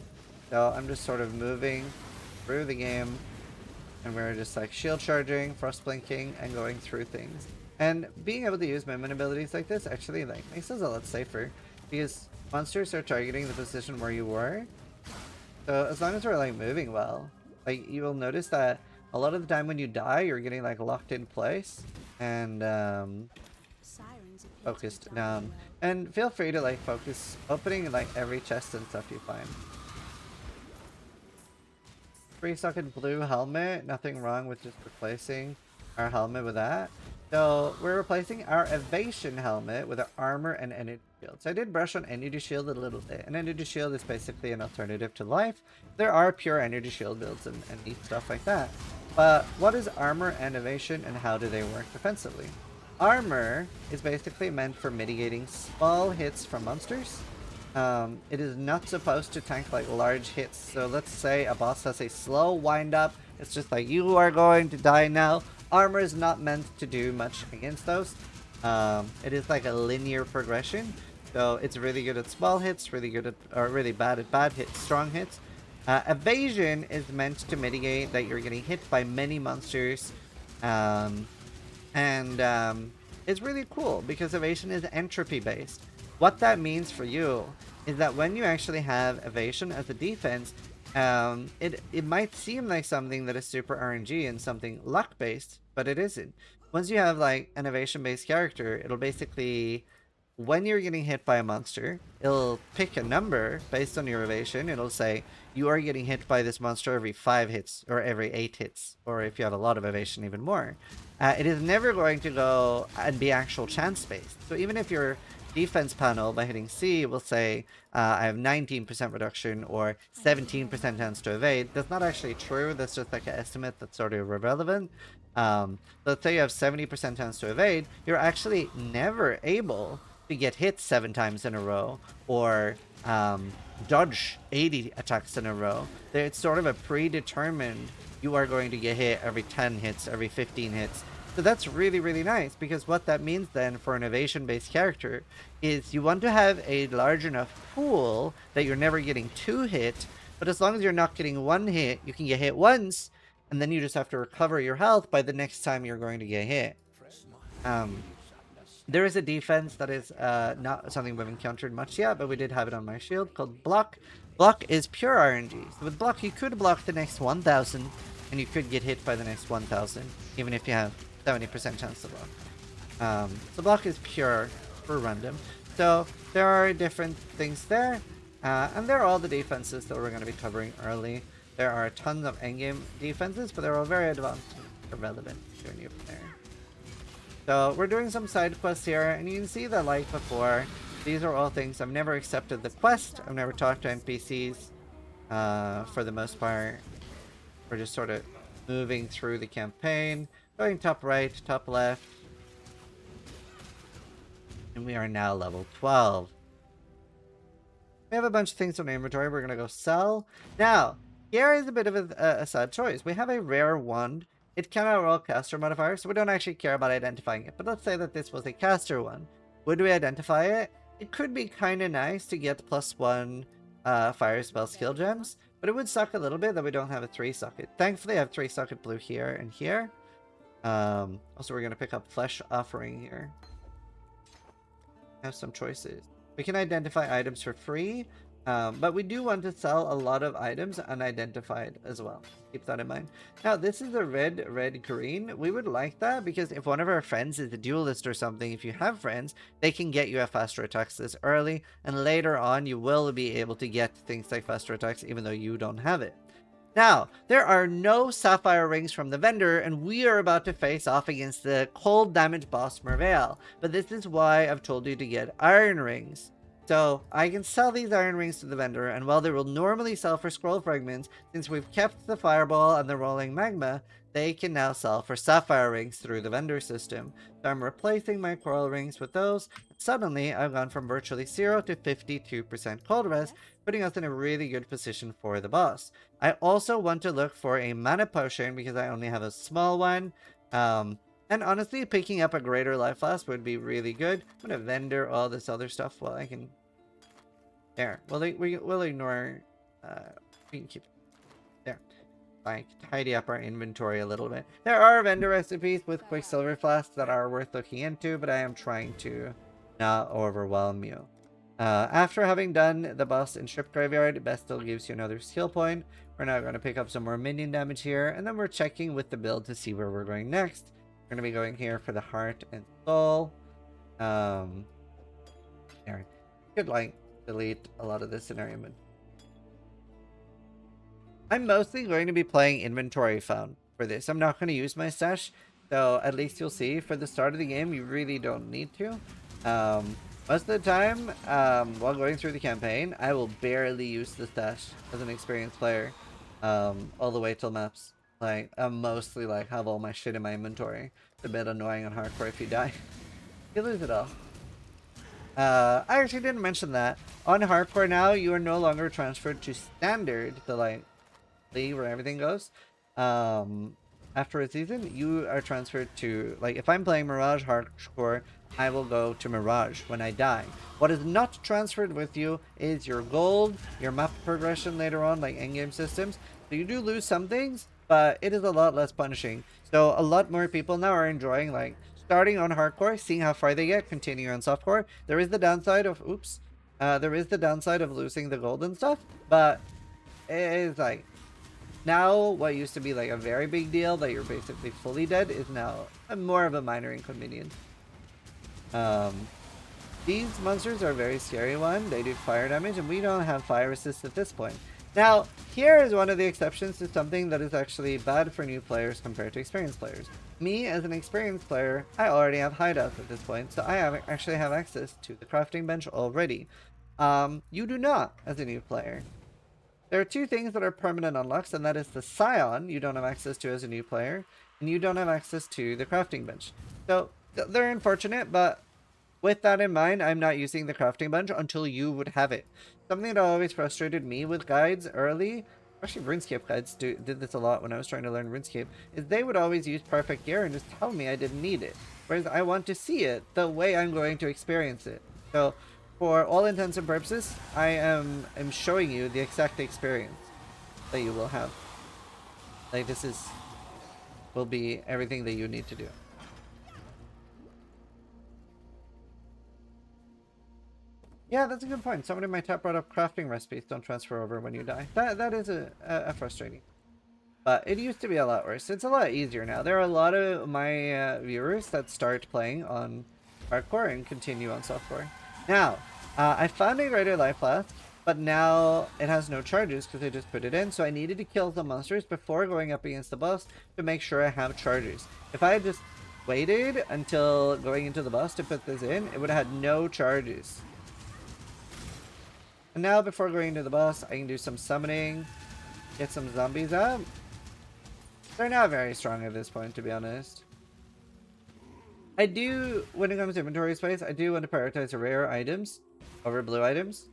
So I'm just sort of moving through the game, and we're just like shield charging, frost blinking, and going through things. And being able to use movement abilities like this actually like makes us a lot safer, because monsters are targeting the position where you were. So as long as we're like moving well, like you will notice that a lot of the time when you die, you're getting like locked in place and focused down. And feel free to like focus opening like every chest and stuff you find. 3-socket blue helmet, nothing wrong with just replacing our helmet with that. So we're replacing our evasion helmet with an armor and energy shield. So I did brush on energy shield a little bit. An energy shield is basically an alternative to life. There are pure energy shield builds and neat stuff like that. But what is armor and evasion, and how do they work defensively? Armor is basically meant for mitigating small hits from monsters. It is not supposed to tank like large hits. So let's say a boss has a slow wind up. It's just like, you are going to die now. Armor is not meant to do much against those. It is like a linear progression. So it's really good at small hits, really good at, or really bad at bad hits, strong hits. Evasion is meant to mitigate that you're getting hit by many monsters. It's really cool because evasion is entropy based. What that means for you is that when you actually have evasion as a defense, it might seem like something that is super RNG and something luck based, but it isn't. Once you have like an evasion based character, it'll basically, when you're getting hit by a monster, it'll pick a number based on your evasion. It'll say you are getting hit by this monster every 5 hits or every 8 hits, or if you have a lot of evasion, even more. It is never going to go and be actual chance based. So even if your defense panel by hitting C will say I have 19% reduction or 17% chance to evade, that's not actually true. That's just like an estimate that's sort of irrelevant. Let's say you have 70% chance to evade, you're actually never able to get hit 7 times in a row or dodge 80 attacks in a row. It's sort of a predetermined, you are going to get hit every 10 hits, every 15 hits. So that's really, really nice, because what that means then for an evasion-based character is you want to have a large enough pool that you're never getting 2 hit, but as long as you're not getting 1 hit, you can get hit once, and then you just have to recover your health by the next time you're going to get hit. There is a defense that is not something we've encountered much yet, but we did have it on my shield, called Block. Block is pure RNG. So with Block, you could block the next 1,000, and you could get hit by the next 1,000, even if you have 70% chance to block. So Block is pure for random. So there are different things there, and there are all the defenses that we're going to be covering early. There are tons of endgame defenses, but they're all very advanced and irrelevant during your player. So we're doing some side quests here, and you can see that like before, these are all things. I've never accepted the quest. I've never talked to NPCs. For the most part, we're just sort of moving through the campaign, going top right, top left, and we are now level 12. We have a bunch of things on the inventory. We're gonna go sell. Now, here is a bit of a sad choice. We have a rare wand. It cannot roll caster modifier, so we don't actually care about identifying it. But let's say that this was a caster one. Would we identify it? It could be kind of nice to get +1 fire spell skill gems, but it would suck a little bit that we don't have a 3-socket. Thankfully, I have 3-socket blue here and here. Also, we're going to pick up Flesh Offering here. Have some choices. We can identify items for free, but we do want to sell a lot of items unidentified as well. Keep that in mind. Now, this is a red, red, green. We would like that because if one of our friends is a duelist or something, if you have friends, they can get you a faster attacks this early, and later on you will be able to get things like faster attacks even though you don't have it. Now, there are no sapphire rings from the vendor, and we are about to face off against the cold damage boss Merveil. But this is why I've told you to get iron rings. So I can sell these iron rings to the vendor, and while they will normally sell for scroll fragments, since we've kept the fireball and the rolling magma, they can now sell for sapphire rings through the vendor system. So I'm replacing my coral rings with those. Suddenly, I've gone from virtually 0 to 52% cold res, putting us in a really good position for the boss. I also want to look for a mana potion because I only have a small one. And honestly, picking up a greater life flask would be really good. I'm gonna vendor all this other stuff while I can. There. We'll ignore. We can keep it there. Like tidy up our inventory a little bit. There are vendor recipes with Quicksilver flasks that are worth looking into, but I am trying to not overwhelm you. After having done the boss in Ship Graveyard, Bestial gives you another skill point. We're now going to pick up some more minion damage here, and then we're checking with the build to see where we're going next. We're going to be going here for the heart and soul. There. Could like delete a lot of this scenario. I'm mostly going to be playing inventory found for this. I'm not going to use my stash, so at least you'll see for the start of the game, you really don't need to. Most of the time, while going through the campaign, I will barely use the stash as an experienced player, all the way till maps. Like, I'm mostly like, have all my shit in my inventory. It's a bit annoying on hardcore if you die. You lose it all. I actually didn't mention that. On hardcore now, you are no longer transferred to standard, the like, league where everything goes. After a season, you are transferred to, like, if I'm playing Mirage hardcore, I will go to Mirage when I die. What is not transferred with you is your gold, your map progression later on, like endgame systems. So you do lose some things, but it is a lot less punishing. So a lot more people now are enjoying, like, starting on hardcore, seeing how far they get, continue on softcore. There is the downside of, there is the downside of losing the gold and stuff, but it is like, now what used to be like a very big deal that you're basically fully dead is now more of a minor inconvenience. These monsters are a very scary one. They do fire damage, and we don't have fire resist at this point. Now, here is one of the exceptions to something that is actually bad for new players compared to experienced players. Me, as an experienced player, I already have hideouts at this point, so I actually have access to the crafting bench already. You do not, as a new player. There are two things that are permanent unlocks, and that is the Scion you don't have access to as a new player, and you don't have access to the crafting bench. So they're unfortunate, but with that in mind, I'm not using the crafting bench until you would have it. Something that always frustrated me with guides early, especially RuneScape guides did this a lot when I was trying to learn RuneScape, is they would always use perfect gear and just tell me I didn't need it. Whereas I want to see it the way I'm going to experience it. So for all intents and purposes, I am showing you the exact experience that you will have. Like, this will be everything that you need to do. Yeah, that's a good point. Someone in my chat brought up crafting recipes don't transfer over when you die. That is a frustrating. But it used to be a lot worse. It's a lot easier now. There are a lot of my viewers that start playing on hardcore and continue on softcore. Now, I found a greater life flask, but now it has no charges because I just put it in. So I needed to kill the monsters before going up against the boss to make sure I have charges. If I had just waited until going into the boss to put this in, it would have had no charges. And now, before going into the boss, I can do some summoning, get some zombies up. They're not very strong at this point, to be honest. I do, when it comes to inventory space, I do want to prioritize rare items over blue items.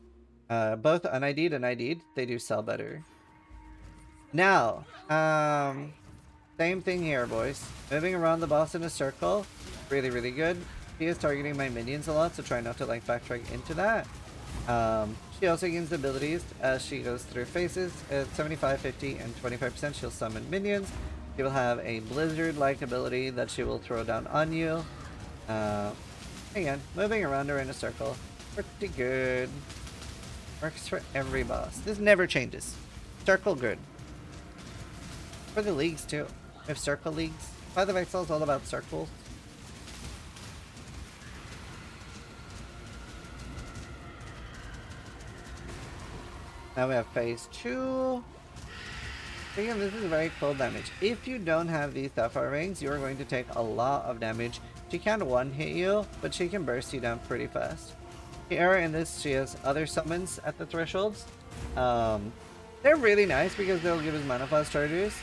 Both unID'd and ID'd, they do sell better. Now, same thing here, boys. Moving around the boss in a circle, really, really good. She is targeting my minions a lot, so try not to like backtrack into that. She also gains abilities as she goes through phases. At 75, 50, and 25%, she'll summon minions. She will have a blizzard-like ability that she will throw down on you. Again, moving around her in a circle. Pretty good. Works for every boss. This never changes. Circle good. For the leagues, too. We have circle leagues. Path of Exile is all about circles. Now we have phase 2. Again, this is very cold damage. If you don't have these Sapphire Rings, you are going to take a lot of damage. She can't one-hit you, but she can burst you down pretty fast. Here in this, she has other summons at the thresholds. They're really nice because they'll give us mana fast charges.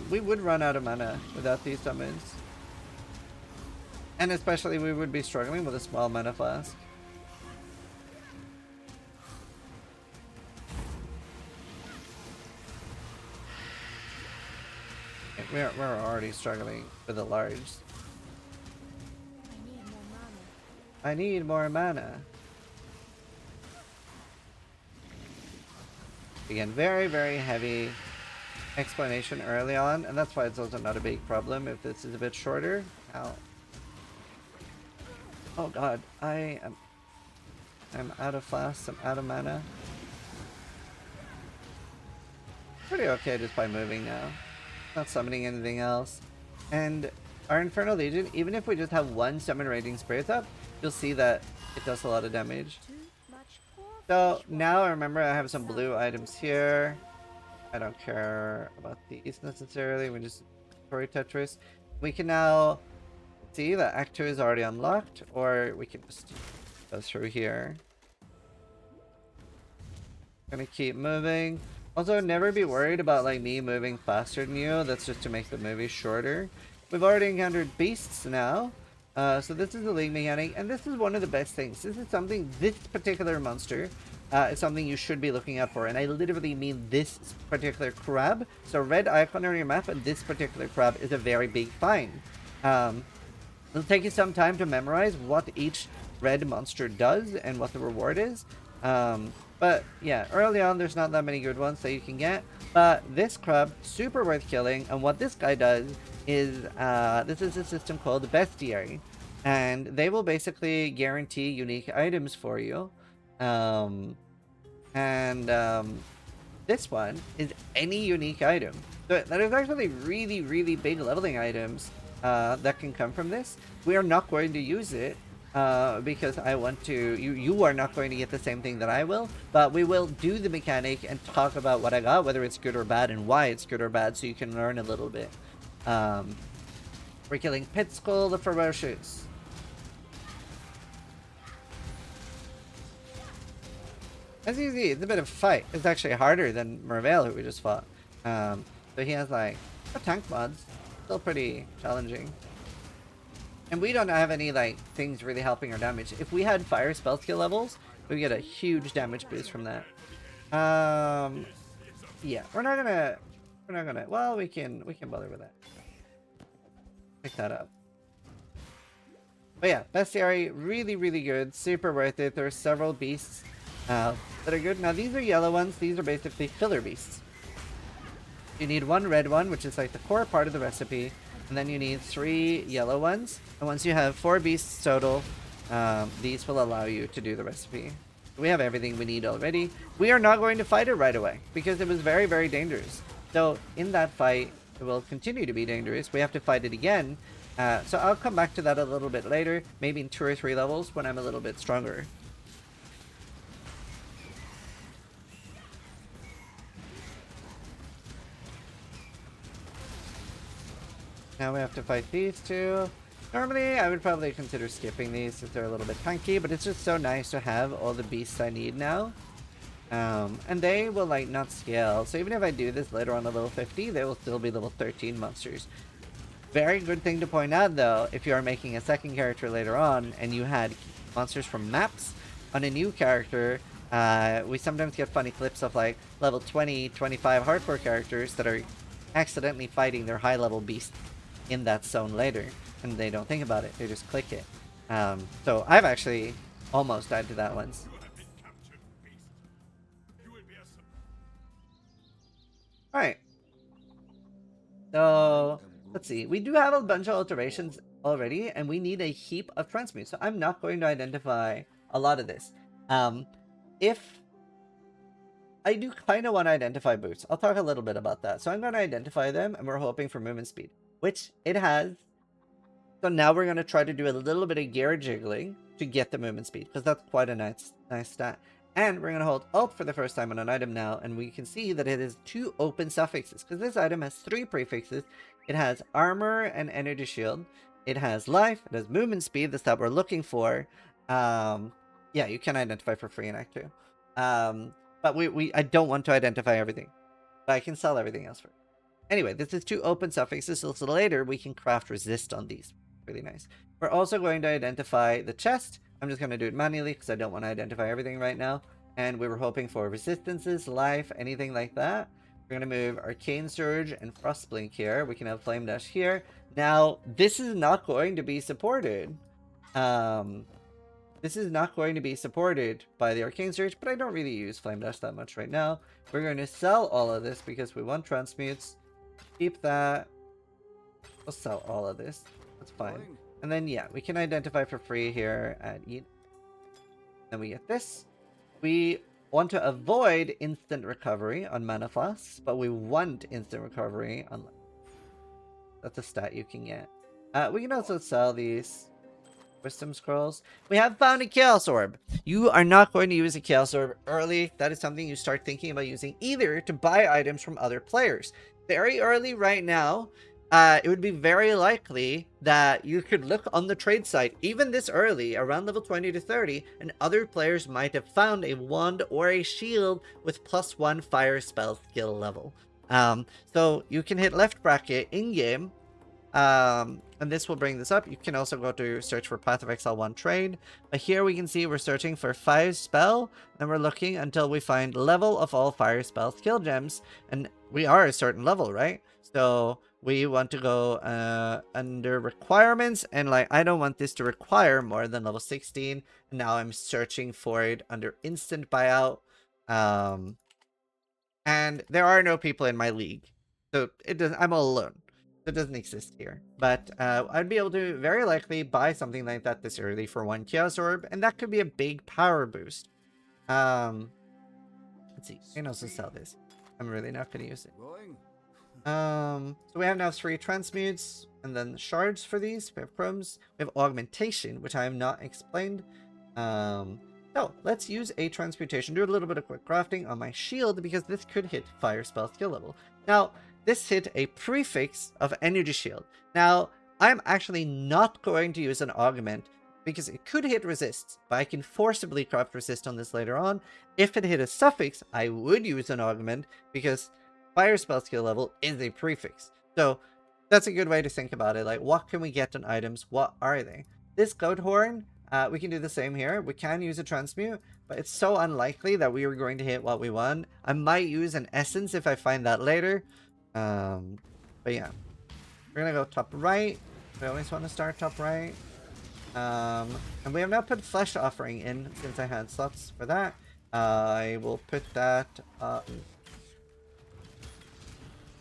We would run out of mana without these summons. And especially we would be struggling with a small mana flask. We're already struggling with the large. I need more mana. Again, very, very heavy explanation early on, and that's why it's also not a big problem if this is a bit shorter. Ow. Oh god, I'm out of flasks, I'm out of mana. Pretty okay just by moving now. Not summoning anything else. And our Infernal Legion, even if we just have one summon Raging Spirits up, you'll see that it does a lot of damage. So now remember I have some blue items here. I don't care about these necessarily. We just destroy Tetris. We can now see that Act 2 is already unlocked, or we can just go through here. Gonna keep moving. Also, never be worried about like me moving faster than you. That's just to make the movie shorter. We've already encountered beasts now. So this is the league mechanic, and this is one of the best things. This is something, this particular monster is something you should be looking out for. And I literally mean this particular crab. So red icon on your map, and this particular crab is a very big find. It'll take you some time to memorize what each red monster does and what the reward is. But yeah, early on there's not that many good ones that you can get. But this crab, super worth killing. And what this guy does is, this is a system called Bestiary. And they will basically guarantee unique items for you. This one is any unique item. So there's actually really, really big leveling items that can come from this. We are not going to use it because I want to. You are not going to get the same thing that I will, but we will do the mechanic and talk about what I got, whether it's good or bad, and why it's good or bad, so you can learn a little bit. We're killing Pit Skull the Ferocious. As you see, it's a bit of a fight. It's actually harder than Merveil, who we just fought. So he has like tank mods. Still pretty challenging. And we don't have any like things really helping our damage. If we had fire spell skill levels, we get a huge damage boost from that. Yeah, we're not gonna well, we can bother with that. Pick that up. But yeah, Bestiary, really, really good. Super worth it. There's several beasts that are good. Now these are yellow ones. These are basically filler beasts. You need one red one, which is like the core part of the recipe. And then you need 3 yellow ones. And once you have 4 beasts total, these will allow you to do the recipe. We have everything we need already. We are not going to fight it right away because it was very, very dangerous. So in that fight, it will continue to be dangerous. We have to fight it again. So I'll come back to that a little bit later, maybe in 2 or 3 levels when I'm a little bit stronger. Now we have to fight these two. Normally, I would probably consider skipping these since they're a little bit tanky, but it's just so nice to have all the beasts I need now. And they will, like, not scale. So even if I do this later on a level 50, they will still be level 13 monsters. Very good thing to point out, though, if you are making a second character later on, and you had monsters from maps on a new character, we sometimes get funny clips of, like, level 20, 25 hardcore characters that are accidentally fighting their high-level beasts in that zone later, and they don't think about it, they just click it. So I've actually almost died to that once. Alright, so let's see, we do have a bunch of alterations already, and we need a heap of transmute, so I'm not going to identify a lot of this. If I do kind of want to identify boots, I'll talk a little bit about that. So I'm going to identify them, and we're hoping for movement speed, which it has. So now we're going to try to do a little bit of gear jiggling to get the movement speed, because that's quite a nice stat. And we're going to hold Alt for the first time on an item now, and we can see that it has 2 open suffixes, because this item has 3 prefixes. It has armor and energy shield. It has life. It has movement speed. That's that we're looking for. Yeah, you can identify for free in Act 2. But I don't want to identify everything. But I can sell everything else for. Anyway, this is 2 open suffixes, so later we can craft resist on these. Really nice. We're also going to identify the chest. I'm just going to do it manually because I don't want to identify everything right now. And we were hoping for resistances, life, anything like that. We're going to move Arcane Surge and Frostblink here. We can have Flame Dash here. Now, this is not going to be supported. This is not going to be supported by the Arcane Surge, but I don't really use Flame Dash that much right now. We're going to sell all of this because we want transmutes. Keep that. We'll sell all of this. That's fine. And then, yeah, we can identify for free here at Eat. Then we get this. We want to avoid instant recovery on mana flasks, but we want instant recovery on... That's a stat you can get. We can also sell these Wisdom Scrolls. We have found a Chaos Orb. You are not going to use a Chaos Orb early. That is something you start thinking about using either to buy items from other players. Very early right now, it would be very likely that you could look on the trade site, even this early, around level 20 to 30, and other players might have found a wand or a shield with +1 fire spell skill level. So you can hit left bracket in-game, and this will bring this up. You can also go to search for Path of Exile 1 trade. But here we can see we're searching for 5 spell, and we're looking until we find level of all fire spell skill gems. And we are a certain level, right? So we want to go under requirements, and like I don't want this to require more than level 16. And now I'm searching for it under instant buyout. And there are no people in my league. So I'm all alone. It doesn't exist here, but I'd be able to very likely buy something like that this early for 1 Chaos Orb, and that could be a big power boost. Let's see, I can also sell this. I'm really not going to use it. So we have now 3 transmutes, and then shards for these. We have chromes. We have augmentation, which I have not explained. So let's use a transmutation. Do a little bit of quick crafting on my shield because this could hit fire spell skill level. Now, this hit a prefix of energy shield. Now, I'm actually not going to use an augment because it could hit resist, but I can forcibly craft resist on this later on. If it hit a suffix, I would use an augment because fire spell skill level is a prefix. So that's a good way to think about it. Like, what can we get on items? What are they? This goat horn, we can do the same here. We can use a transmute, but it's so unlikely that we are going to hit what we want. I might use an essence if I find that later. But yeah, we're gonna go top right. We always want to start top right. And we have now put flesh offering in since I had slots for that. I will put that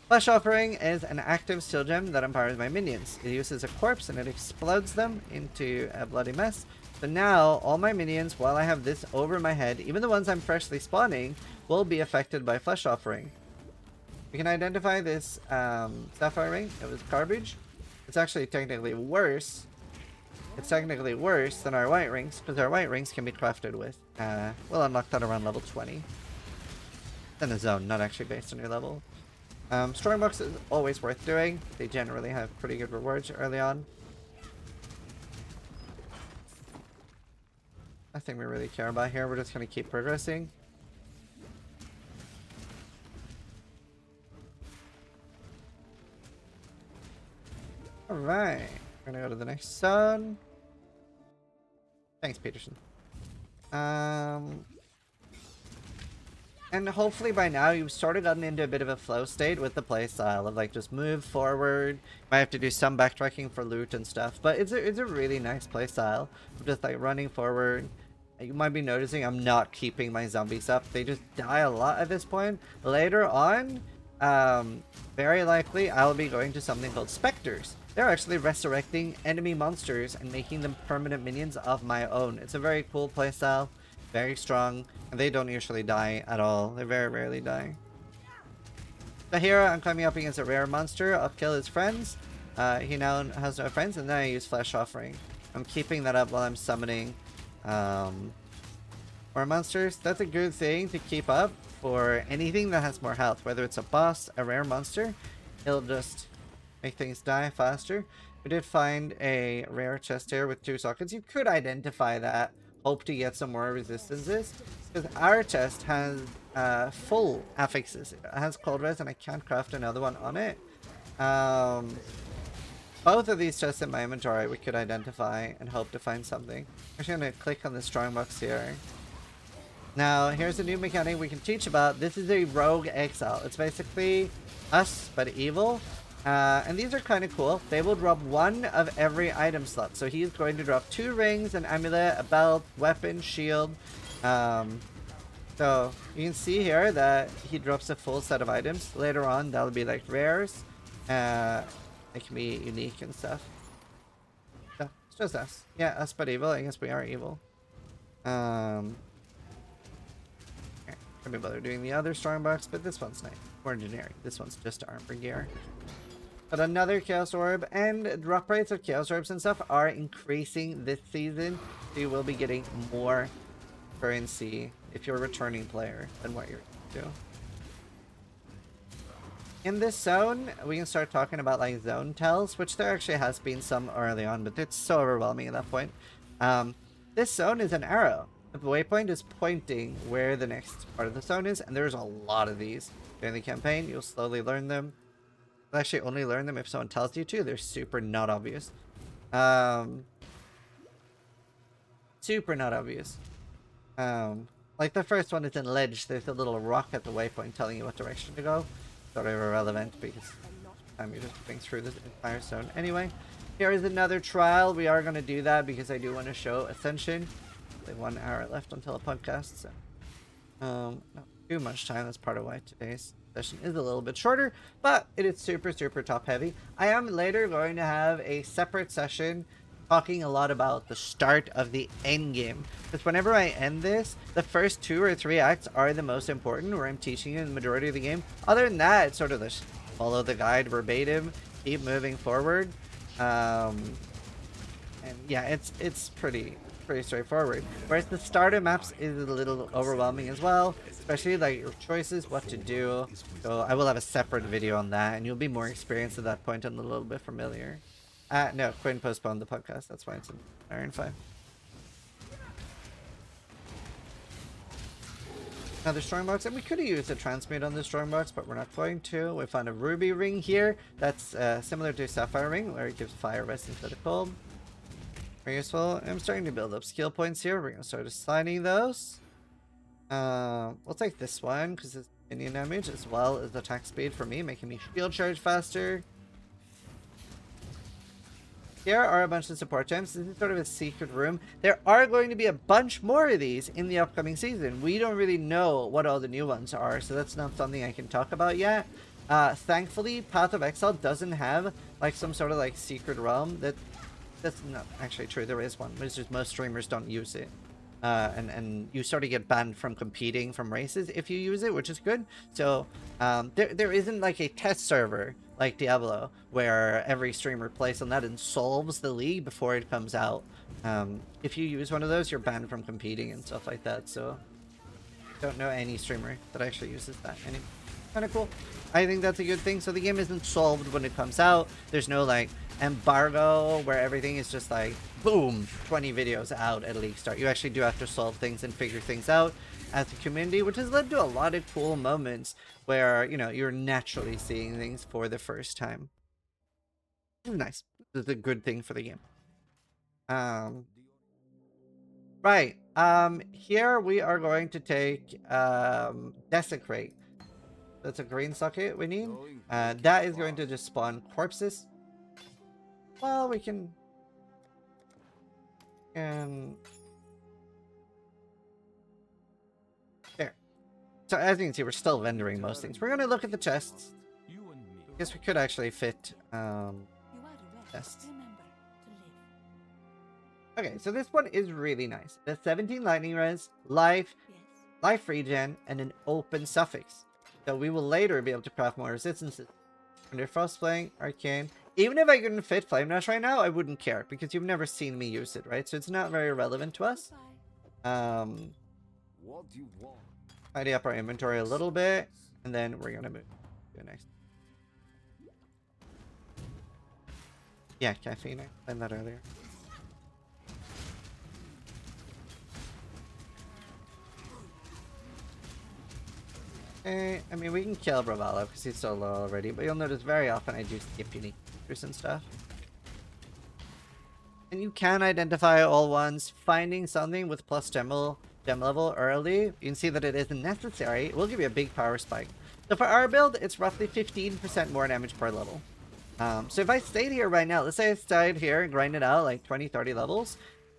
flesh offering is an active steel gem that empowers my minions. It uses a corpse and it explodes them into a bloody mess. So now all my minions, while I have this over my head, even the ones I'm freshly spawning, will be affected by flesh offering. We can identify this sapphire ring. It was garbage. It's actually technically worse. It's technically worse than our white rings because our white rings can be crafted with. We'll unlock that around level 20. It's in a zone, not actually based on your level. Stormbooks is always worth doing. They generally have pretty good rewards early on. Nothing we really care about here. We're just going to keep progressing. Alright, we're gonna go to the next zone. Thanks, Peterson. And hopefully by now you've sort of gotten into a bit of a flow state with the playstyle of like just move forward. Might have to do some backtracking for loot and stuff, but it's a really nice playstyle of just like running forward. You might be noticing I'm not keeping my zombies up. They just die a lot at this point. Later on, very likely I'll be going to something called Spectres. They're actually resurrecting enemy monsters and making them permanent minions of my own. It's a very cool playstyle, very strong, and they don't usually die at all. They very rarely die. So here I'm coming up against a rare monster. I'll kill his friends. He now has no friends, and then I use Flesh Offering. I'm keeping that up while I'm summoning. Or more monsters. That's a good thing to keep up for anything that has more health, whether it's a boss, a rare monster. It'll just make things die faster. We did find a rare chest here with 2 sockets. You could identify that, hope to get some more resistances, because our chest has full affixes. It has cold res and I can't craft another one on it. Both of these chests in my inventory we could identify and hope to find something. I'm actually going to click on the strongbox here. Now, here's a new mechanic we can teach about. This is a rogue exile. It's basically us, but evil. And these are kind of cool. They will drop 1 of every item slot. So he's going to drop 2 rings, an amulet, a belt, weapon, shield. So you can see here that he drops a full set of items. Later on, that'll be like rares. It can be unique and stuff. So it's just us. Yeah, us but evil. I guess we are evil. Can't be bothered doing the other strongbox, but this one's nice. More generic. This one's just armor gear. But another Chaos Orb, and drop rates of Chaos Orbs and stuff are increasing this season. So you will be getting more currency if you're a returning player than what you're used to. In this zone, we can start talking about like zone tells, which there actually has been some early on, but it's so overwhelming at that point. This zone is an arrow. The waypoint is pointing where the next part of the zone is, and there's a lot of these. During the campaign, you'll slowly learn them. You'll actually only learn them if someone tells you to. They're super not obvious. Super not obvious. Like the first one is in Ledge. There's a little rock at the waypoint telling you what direction to go. Sort of irrelevant because you're just moving through this entire zone. Anyway, here is another trial. We are going to do that because I do want to show Ascension. Like 1 hour left until a podcast, so not too much time. That's part of why today's session is a little bit shorter, but it is super top heavy. I am later going to have a separate session talking a lot about the start of the end game, because whenever I end this, the first 2 or 3 acts are the most important, where I'm teaching you the majority of the game. Other than that, it's sort of just follow the guide verbatim, keep moving forward, and yeah, it's pretty straightforward. Whereas the starter maps is a little overwhelming as well, especially like your choices, what to do. So I will have a separate video on that, and you'll be more experienced at that point and a little bit familiar. No, Quinn postponed the podcast. That's why it's in Iron 5. Another strongbox, and we could have used a transmute on this strongbox, but we're not going to. We found a ruby ring here that's similar to a sapphire ring, where it gives fire rest instead of cold. Very useful. I'm starting to build up skill points here. We're going to start assigning those. We'll take this one because it's minion damage as well as attack speed for me, making me shield charge faster. Here are a bunch of support gems. This is sort of a secret room. There are going to be a bunch more of these in the upcoming season. We don't really know what all the new ones are, so that's not something I can talk about yet. Thankfully, Path of Exile doesn't have like some sort of like secret realm. That's not actually true. There is one. It's just most streamers don't use it. And you sort of get banned from competing from races if you use it, which is good. So there isn't like a test server like Diablo where every streamer plays on that and solves the league before it comes out. If you use one of those, you're banned from competing and stuff like that. So don't know any streamer that actually uses that anymore. Kind of cool. I think that's a good thing. So the game isn't solved when it comes out. There's no like embargo where everything is just like boom, 20 videos out at league start. You actually do have to solve things and figure things out as a community, which has led to a lot of cool moments where, you know, you're naturally seeing things for the first time. Nice. This is a good thing for the game. Right. Here we are going to take Desecrate. That's a green socket we need. That is going to just spawn corpses. Well, we can... There. So as you can see, we're still vendoring most things. We're going to look at the chests. I guess we could actually fit chests. Okay, so this one is really nice. The 17 lightning res, life regen, and an open suffix. So we will later be able to craft more resistances. Under Frostplane, Arcane. Even if I couldn't fit Flame Dash right now, I wouldn't care, because you've never seen me use it, right? So it's not very relevant to us. What do you want? Tidy up our inventory a little bit, and then we're gonna move to the next. Yeah, caffeine. I explained that earlier. Okay, I mean, we can kill Bravalo because he's so low already, but you'll notice very often I do skip unique features and stuff. And you can identify all ones. Finding something with plus gem level early, you can see that it isn't necessary. It will give you a big power spike. So for our build, it's roughly 15% more damage per level. So if I stayed here right now, let's say I stayed here and grinded out like 20-30 levels,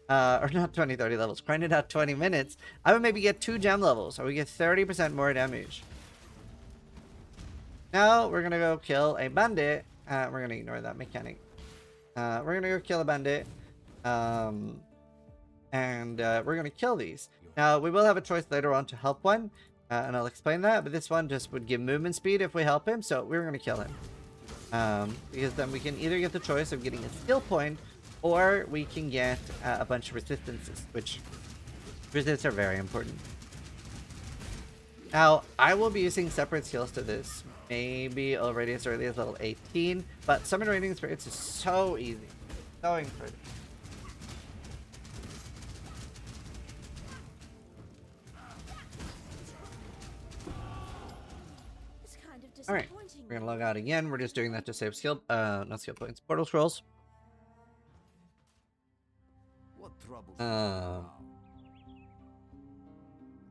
or not 20-30 levels, grinded out 20 minutes, I would maybe get 2 gem levels, or we get 30% more damage. Now we're gonna go kill a bandit. We're gonna ignore that mechanic. We're gonna go kill a bandit. And we're gonna kill these. Now we will have a choice later on to help one, and I'll explain that, but this one just would give movement speed if we help him, so we're gonna kill him. Because then we can either get the choice of getting a skill point, or we can get a bunch of resistances, which resists are very important. Now, I will be using separate skills to this, maybe already as early as level 18, but summon raiding spirits is so easy, so incredible. Alright, we're gonna log out again. We're just doing that to save skill, not skill points, portal scrolls. What trouble?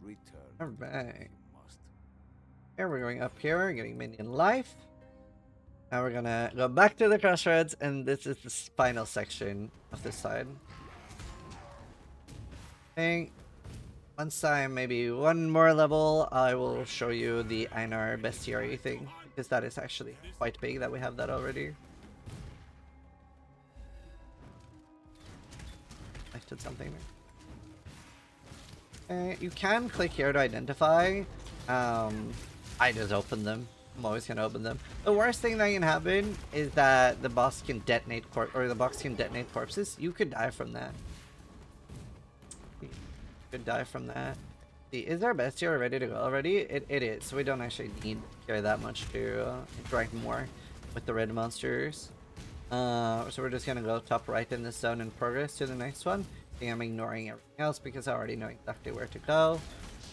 Return. Alright. Here we're going up here, getting minion life. Now we're gonna go back to the crossroads, and this is the final section of this side. I think once I'm maybe one more level, I will show you the Einar Bestiary thing, because that is actually quite big that we have that already. I did something there. You can click here to identify. I just open them. I'm always gonna open them. The worst thing that can happen is that the boss can detonate the box can detonate corpses. You could die from that. You could die from that. See, is our Bestiary ready to go already? It is. So we don't actually need to carry that much to interact more with the red monsters. So we're just gonna go top right in this zone and progress to the next one. I think I'm ignoring everything else because I already know exactly where to go.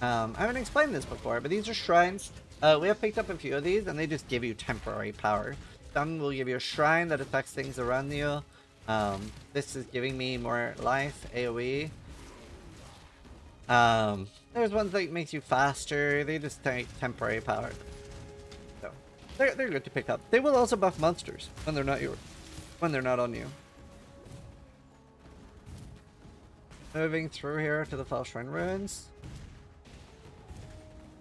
I haven't explained this before, but these are shrines. We have picked up a few of these, and they just give you temporary power. Some will give you a shrine that affects things around you. This is giving me more life, AoE. There's ones that makes you faster. They just take temporary power. So they're good to pick up. They will also buff monsters when they're not on you. Moving through here to the Fell Shrine Ruins.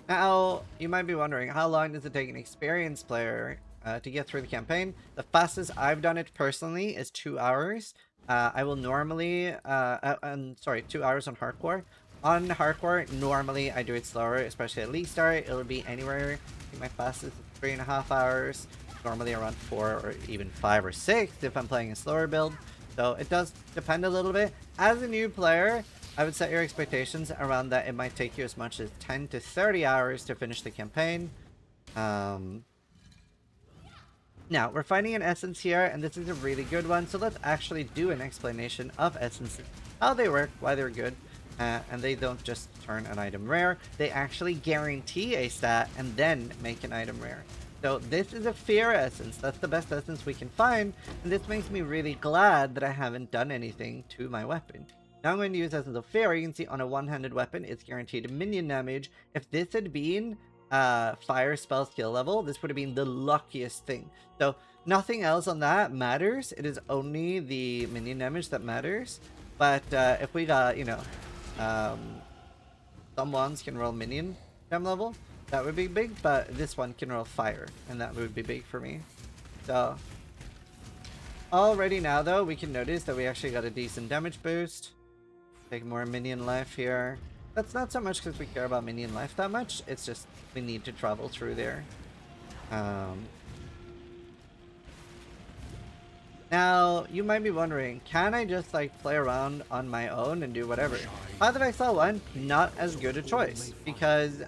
Now, you might be wondering, how long does it take an experienced player to get through the campaign? The fastest I've done it personally is 2 hours. I will normally, 2 hours on hardcore. On hardcore, normally I do it slower, especially at League Start. It'll be anywhere. I think my fastest is 3.5 hours. Normally around 4 or even 5 or 6 if I'm playing a slower build. So it does depend a little bit. As a new player, I would set your expectations around that it might take you as much as 10 to 30 hours to finish the campaign. Now, we're finding an essence here, and this is a really good one, so let's actually do an explanation of essences, how they work, why they're good, and they don't just turn an item rare, they actually guarantee a stat and then make an item rare. So this is a fear essence, that's the best essence we can find, and this makes me really glad that I haven't done anything to my weapon. Now I'm going to use Essence of Fear. You can see on a one-handed weapon, it's guaranteed minion damage. If this had been fire spell skill level, this would have been the luckiest thing. So nothing else on that matters. It is only the minion damage that matters. But if we got, you know, some ones can roll minion gem level, that would be big. But this one can roll fire, and that would be big for me. So already now, though, we can notice that we actually got a decent damage boost. Take more minion life here. That's not so much because we care about minion life that much. It's just we need to travel through there. Now, you might be wondering, can I just like play around on my own and do whatever? Path of Exile 1, not as good a choice because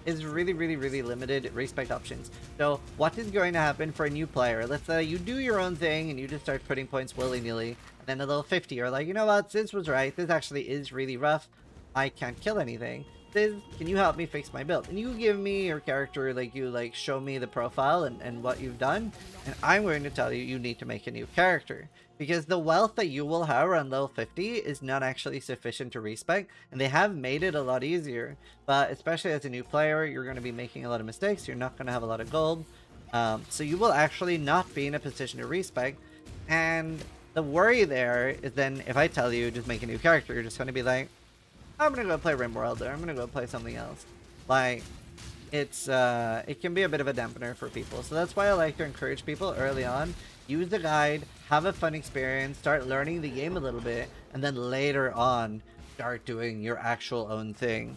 it's really limited respect options. So what is going to happen for a new player? Let's say you do your own thing and you just start putting points willy-nilly, and then a level 50 you're like, you know what, this was right, this actually is really rough, I can't kill anything. This, can you help me fix my build? And you give me your character, like you like show me the profile and what you've done, and I'm going to tell you you need to make a new character. Because the wealth that you will have around level 50 is not actually sufficient to respec, and they have made it a lot easier. But especially as a new player, you're going to be making a lot of mistakes, you're not going to have a lot of gold. So you will actually not be in a position to respec. And the worry there is then if I tell you just make a new character, you're just going to be like, I'm going to go play RimWorld, or I'm going to go play something else. Like, it's it can be a bit of a dampener for people. So that's why I like to encourage people early on. Use the guide, have a fun experience, start learning the game a little bit, and then later on, start doing your actual own thing.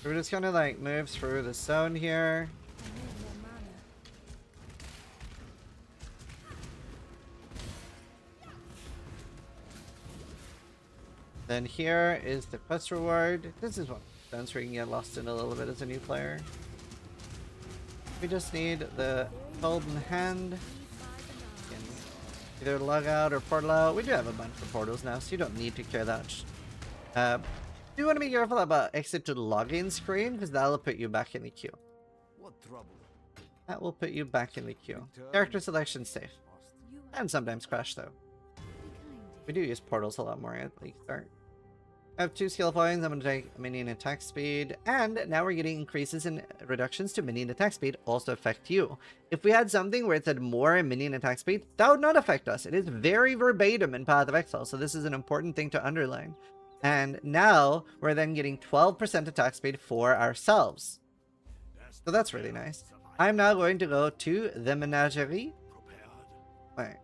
We're just gonna like move through the zone here. Then here is the quest reward. This is one sense where you can get lost in a little bit as a new player. We just need the golden hand. You can either log out or portal out. We do have a bunch of portals now, so you don't need to care that much. You want to be careful about exit to login screen, because that'll put you back in the queue. What trouble? That will put you back in the queue. Character selection safe. And sometimes crash though. We do use portals a lot more at the start. I have 2 skill points. I'm going to take minion attack speed, and now we're getting increases in reductions to minion attack speed also affect you. If we had something where it said more minion attack speed, that would not affect us. It is very verbatim in Path of Exile, so this is an important thing to underline. And now we're then getting 12% attack speed for ourselves. So that's really nice. I'm now going to go to the Menagerie. Alright.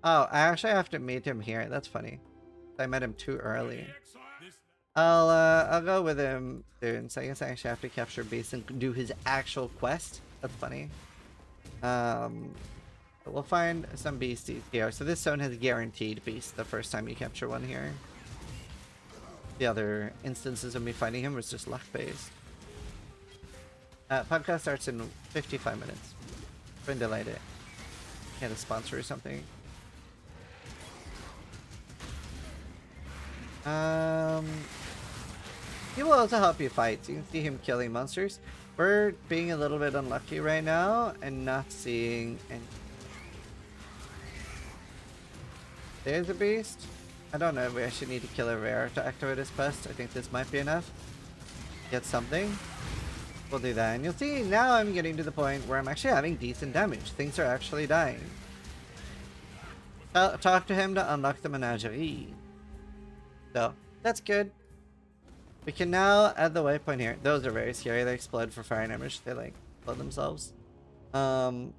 Oh, I actually have to meet him here. That's funny. I met him too early. I'll go with him soon. So I guess I actually have to capture Beast and do his actual quest. That's funny. But we'll find some beasties here. So this zone has guaranteed beast the first time you capture one here. The other instances of me fighting him was just luck based. Podcast starts in 55 minutes. Been delayed it. Get a sponsor or something. He will also help you fight. So you can see him killing monsters. We're being a little bit unlucky right now and not seeing any. There's a beast. I don't know if we actually need to kill a rare to activate his quest. I think this might be enough. Get something. We'll do that. And you'll see now I'm getting to the point where I'm actually having decent damage. Things are actually dying. Talk to him to unlock the Menagerie. So, that's good. We can now add the waypoint here. Those are very scary. They explode for fire damage. They like blow themselves. So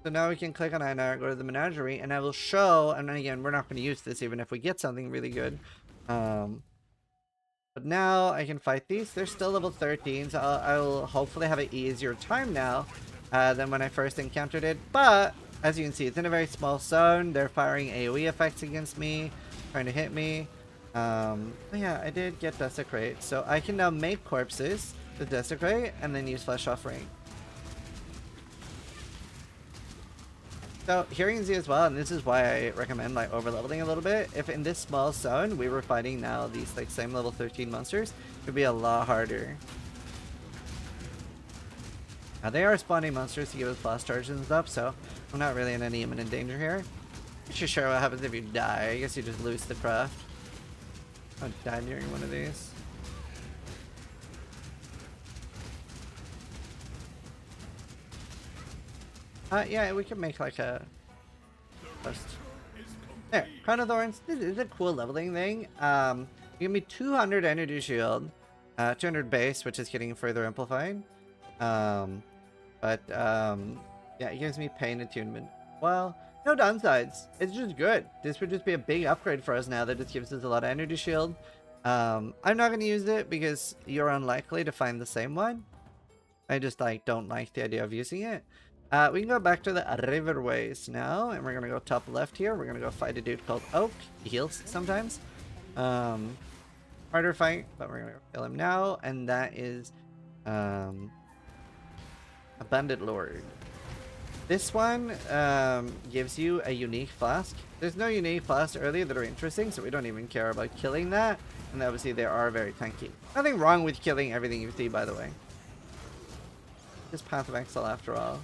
now we can click on Einar, go to the Menagerie, and I will show, and then again, we're not going to use this even if we get something really good. But now I can fight these. They're still level 13, so I will hopefully have an easier time now than when I first encountered it. But as you can see, it's in a very small zone. They're firing AoE effects against me, trying to hit me. But yeah, I did get Desecrate, so I can now make corpses with Desecrate and then use Flesh Offering. So here you can see as well, and this is why I recommend like over leveling a little bit. If in this small zone we were fighting now these like same level 13 monsters, it would be a lot harder. Now they are spawning monsters to give us blast charges and stuff, so I'm not really in any imminent danger here. Not too sure what happens if you die. I guess you just lose the craft. I'll die during one of these. Yeah, we can make like a post. There, Crown of Thorns. This is a cool leveling thing. Give me 200 energy shield, 200 base, which is getting further amplified. Yeah, it gives me pain attunement. Well, no downsides. It's just good. This would just be a big upgrade for us now that just gives us a lot of energy shield. I'm not going to use it because you're unlikely to find the same one. I just like don't like the idea of using it. We can go back to the riverways now, and we're gonna go top left here. We're gonna go fight a dude called Oak. He heals sometimes. Harder fight, but we're gonna go kill him now, and that is a Bandit Lord. This one gives you a unique flask. There's no unique flasks earlier that are interesting, so we don't even care about killing that. And obviously they are very tanky. Nothing wrong with killing everything you see, by the way. Just Path of Exile after all.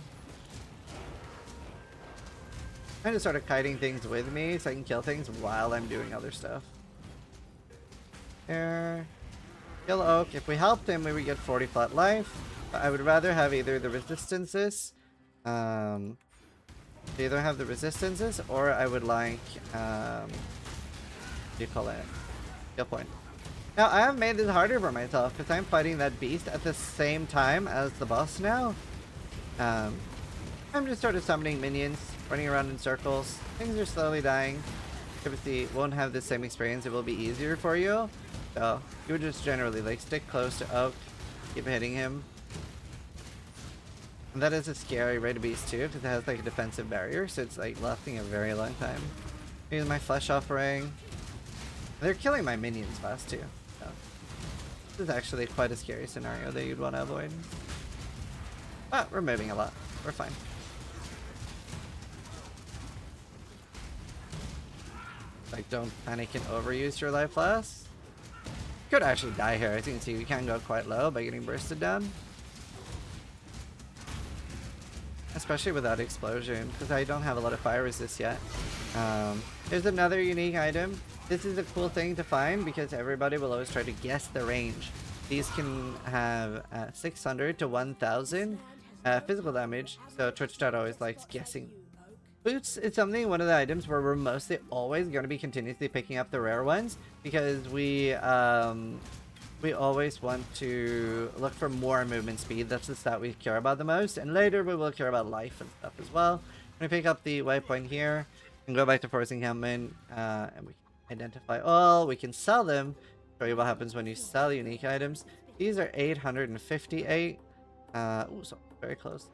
I just started kiting things with me so I can kill things while I'm doing other stuff. There. Kill Oak. If we helped him, we would get 40 flat life. But I would rather have either the resistances. Either have the resistances, or I would like, what do you call it? Skill point. Now, I have made this harder for myself because I'm fighting that beast at the same time as the boss now. I'm just sort of summoning minions, running around in circles. Things are slowly dying. Obviously, won't have the same experience. It will be easier for you. So, you would just generally like stick close to Oak, keep hitting him. And that is a scary rate of beast too, because it has like a defensive barrier, so it's like lasting a very long time. Here's my flesh offering. They're killing my minions fast too. So this is actually quite a scary scenario that you'd want to avoid. But we're moving a lot. We're fine. Like, don't panic and overuse your life flasks. Could actually die here. As you can see, we can go quite low by getting bursted down. Especially without explosion, because I don't have a lot of fire resist yet. There's another unique item. This is a cool thing to find because everybody will always try to guess the range. These can have 600 to 1000 physical damage, so Twitch.chat always likes guessing. Boots is something, one of the items where we're mostly always going to be continuously picking up the rare ones because we always want to look for more movement speed. That's the stat we care about the most, and later we will care about life and stuff as well. When we pick up the waypoint here and go back to Force Encampment, and we can identify all, we can sell them. Show you what happens when you sell unique items. These are 858. Ooh, so very close.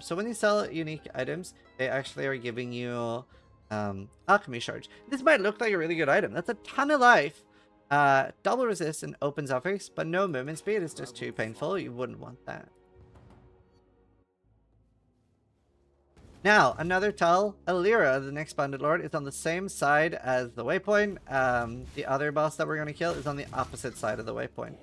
So when you sell unique items, they actually are giving you alchemy charge. This might look like a really good item. That's a ton of life. Double resist and open suffix, but no movement speed. It's just too painful. You wouldn't want that. Now, another tell. Alira, the next Bandit Lord, is on the same side as the waypoint. The other boss that we're going to kill is on the opposite side of the waypoint.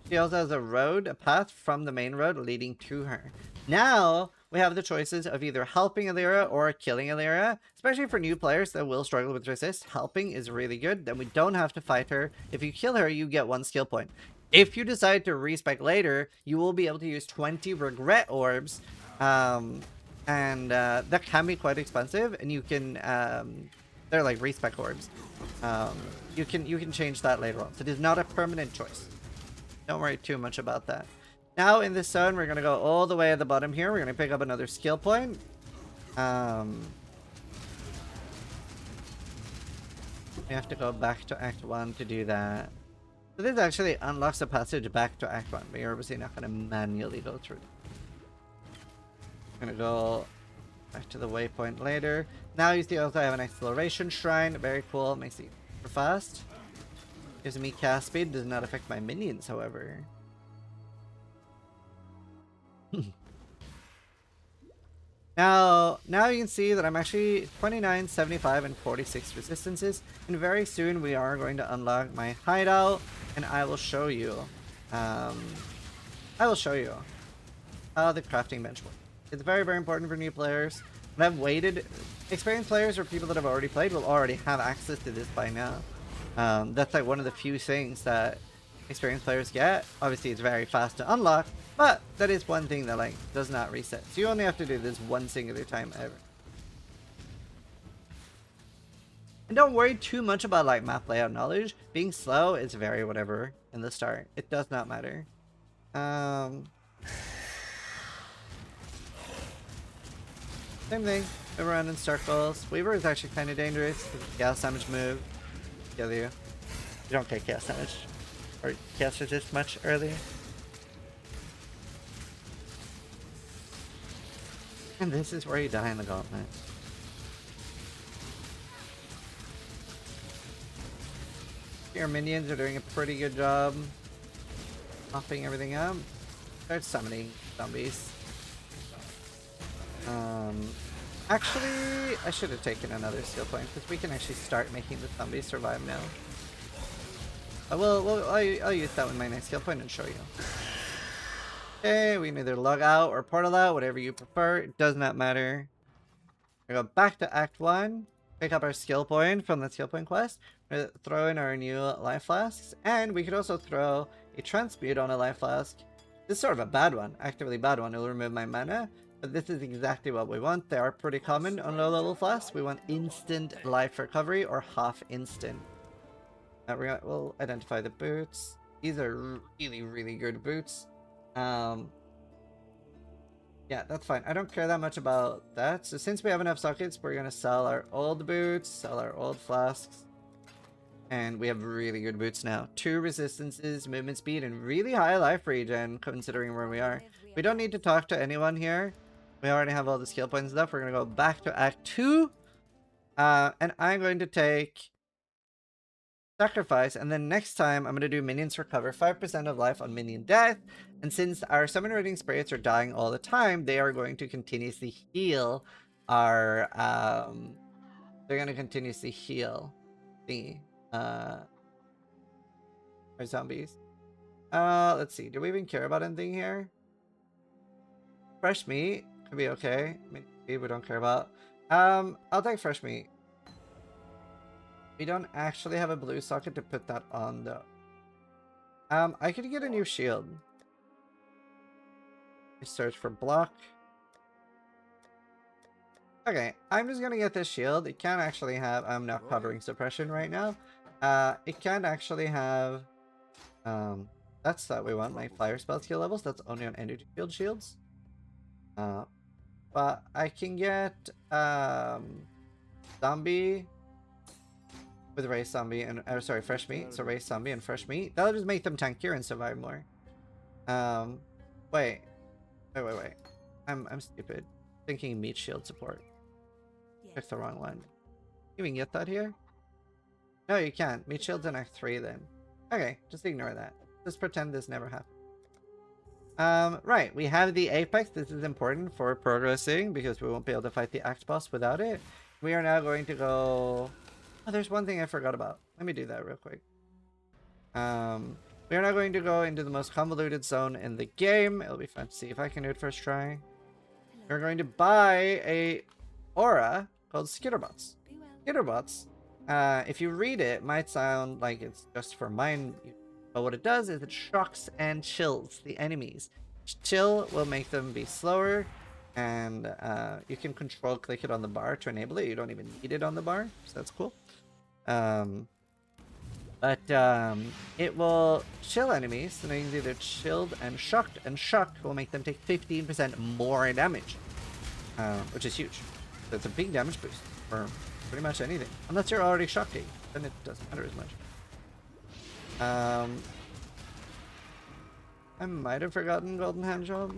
She also has a road, a path from the main road leading to her. Now, we have the choices of either helping Alira or killing Alira. Especially for new players that will struggle with resist, helping is really good. Then we don't have to fight her. If you kill her, you get 1 skill point. If you decide to respec later, you will be able to use 20 regret orbs. And that can be quite expensive. And you can, they're like respec orbs. You can change that later on. So it is not a permanent choice. Don't worry too much about that. Now in this zone, we're going to go all the way at the bottom here. We're going to pick up another skill point. We have to go back to Act 1 to do that. So this actually unlocks the passage back to Act 1, but you're obviously not going to manually go through. I'm going to go back to the waypoint later. Now you see also I have an acceleration shrine. Very cool. Makes it super fast. Gives me cast speed. Does not affect my minions, however. Now you can see that I'm actually 29, 75, and 46 resistances. And very soon we are going to unlock my hideout. And I will show you. How the crafting bench works. It's very, very important for new players. And I've waited. Experienced players or people that have already played will already have access to this by now. That's like one of the few things that experienced players get. Obviously, it's very fast to unlock, but that is one thing that like does not reset. So you only have to do this one singular time ever. And don't worry too much about like map layout knowledge. Being slow is very whatever in the start. It does not matter. Same thing. Move around in circles. Weaver is actually kind of dangerous. Chaos damage move. Kill you. You don't get chaos damage or chaos resist much earlier. And this is where you die in the gauntlet. Your minions are doing a pretty good job mopping everything up. Start summoning zombies. Actually, I should have taken another skill point because we can actually start making the zombies survive now. I'll use that with my next skill point and show you. Okay, we can either log out or portal out, whatever you prefer. It does not matter. We go back to Act 1, pick up our skill point from the skill point quest, throw in our new life flasks, and we could also throw a transmute on a life flask. This is sort of a bad one, actively bad one. It'll remove my mana, but this is exactly what we want. They are pretty common on low level flasks. We want instant life recovery or half instant. We'll identify the boots. These are really, really good boots. Yeah, that's fine. I don't care that much about that. So since we have enough sockets, we're gonna sell our old boots, sell our old flasks. And we have really good boots now. 2 resistances, movement speed, and really high life regen considering where we are. We don't need to talk to anyone here. We already have all the skill points and stuff. We're gonna go back to Act 2. And I'm going to take sacrifice, and then next time I'm going to do minions recover 5% of life on minion death, and since our summon rating spirits are dying all the time, they are going to continuously heal our they're going to continuously heal the our zombies. Let's see, do we even care about anything here? Fresh meat could be okay. I mean, we don't care about. I'll take fresh meat. We don't actually have a blue socket to put that on though. I could get a new shield. I search for block. Okay, I'm just gonna get this shield. It can actually have, I'm not covering suppression right now. It can actually have, that's that we want, like flyer spell skill levels. That's only on energy field shields. But I can get, zombie with race zombie and sorry, fresh meat. So race zombie and fresh meat. That'll just make them tankier and survive more. Wait. I'm stupid. Thinking meat shield support. Picked the wrong one. You can get that here? No, you can't. Meat shield's in Act 3 then. Okay, just ignore that. Just pretend this never happened. Right, we have the apex. This is important for progressing because we won't be able to fight the act boss without it. We are now going to go... Oh, there's one thing I forgot about. Let me do that real quick. We are now going to go into the most convoluted zone in the game. It'll be fun to see if I can do it first try. We're going to buy a aura called Skitterbots. Skitterbots, if you read it, might sound like it's just for mine, but what it does is it shocks and chills the enemies. Chill will make them be slower, and you can control click it on the bar to enable it. You don't even need it on the bar, so that's cool. It will chill enemies, so things either chilled and shocked will make them take 15% more damage, which is huge. So it's a big damage boost for pretty much anything, unless you're already shocking, then it doesn't matter as much. I might have forgotten Golden Hand Job.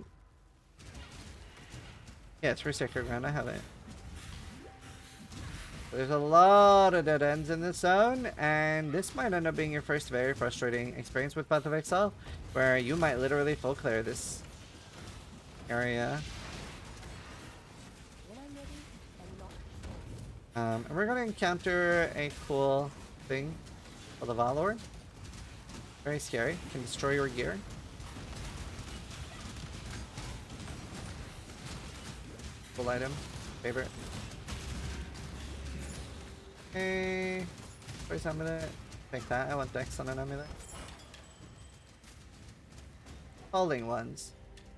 Yeah, it's for Sacred Ground, I have it. There's a lot of dead ends in this zone, and this might end up being your first very frustrating experience with Path of Exile, where you might literally full clear this area. And we're going to encounter a cool thing called the Valor. Very scary, can destroy your gear. Cool item, favorite. Okay, where's amulet? Take that. I want Dex on an amulet. Calling ones,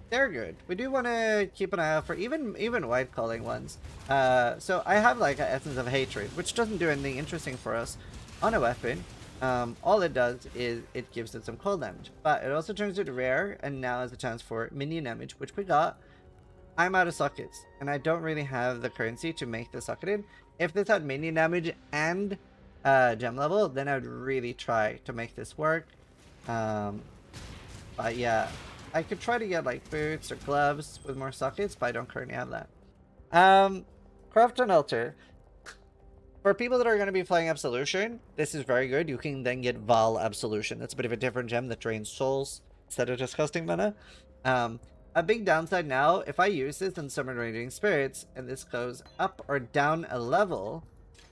they're good. We do want to keep an eye out for even white calling ones. So I have like an Essence of Hatred, which doesn't do anything interesting for us on a weapon. All it does is it gives it some cold damage, but it also turns it rare, and now has a chance for minion damage, which we got. I'm out of sockets, and I don't really have the currency to make the socket in. If this had minion damage and gem level, then I would really try to make this work. But yeah, I could try to get like boots or gloves with more sockets, but I don't currently have that. Craft an altar. For people that are going to be playing Absolution, this is very good. You can then get Val Absolution. That's a bit of a different gem that drains souls instead of just costing mana. A big downside now, if I use this in Summon Raging Spirits, and this goes up or down a level,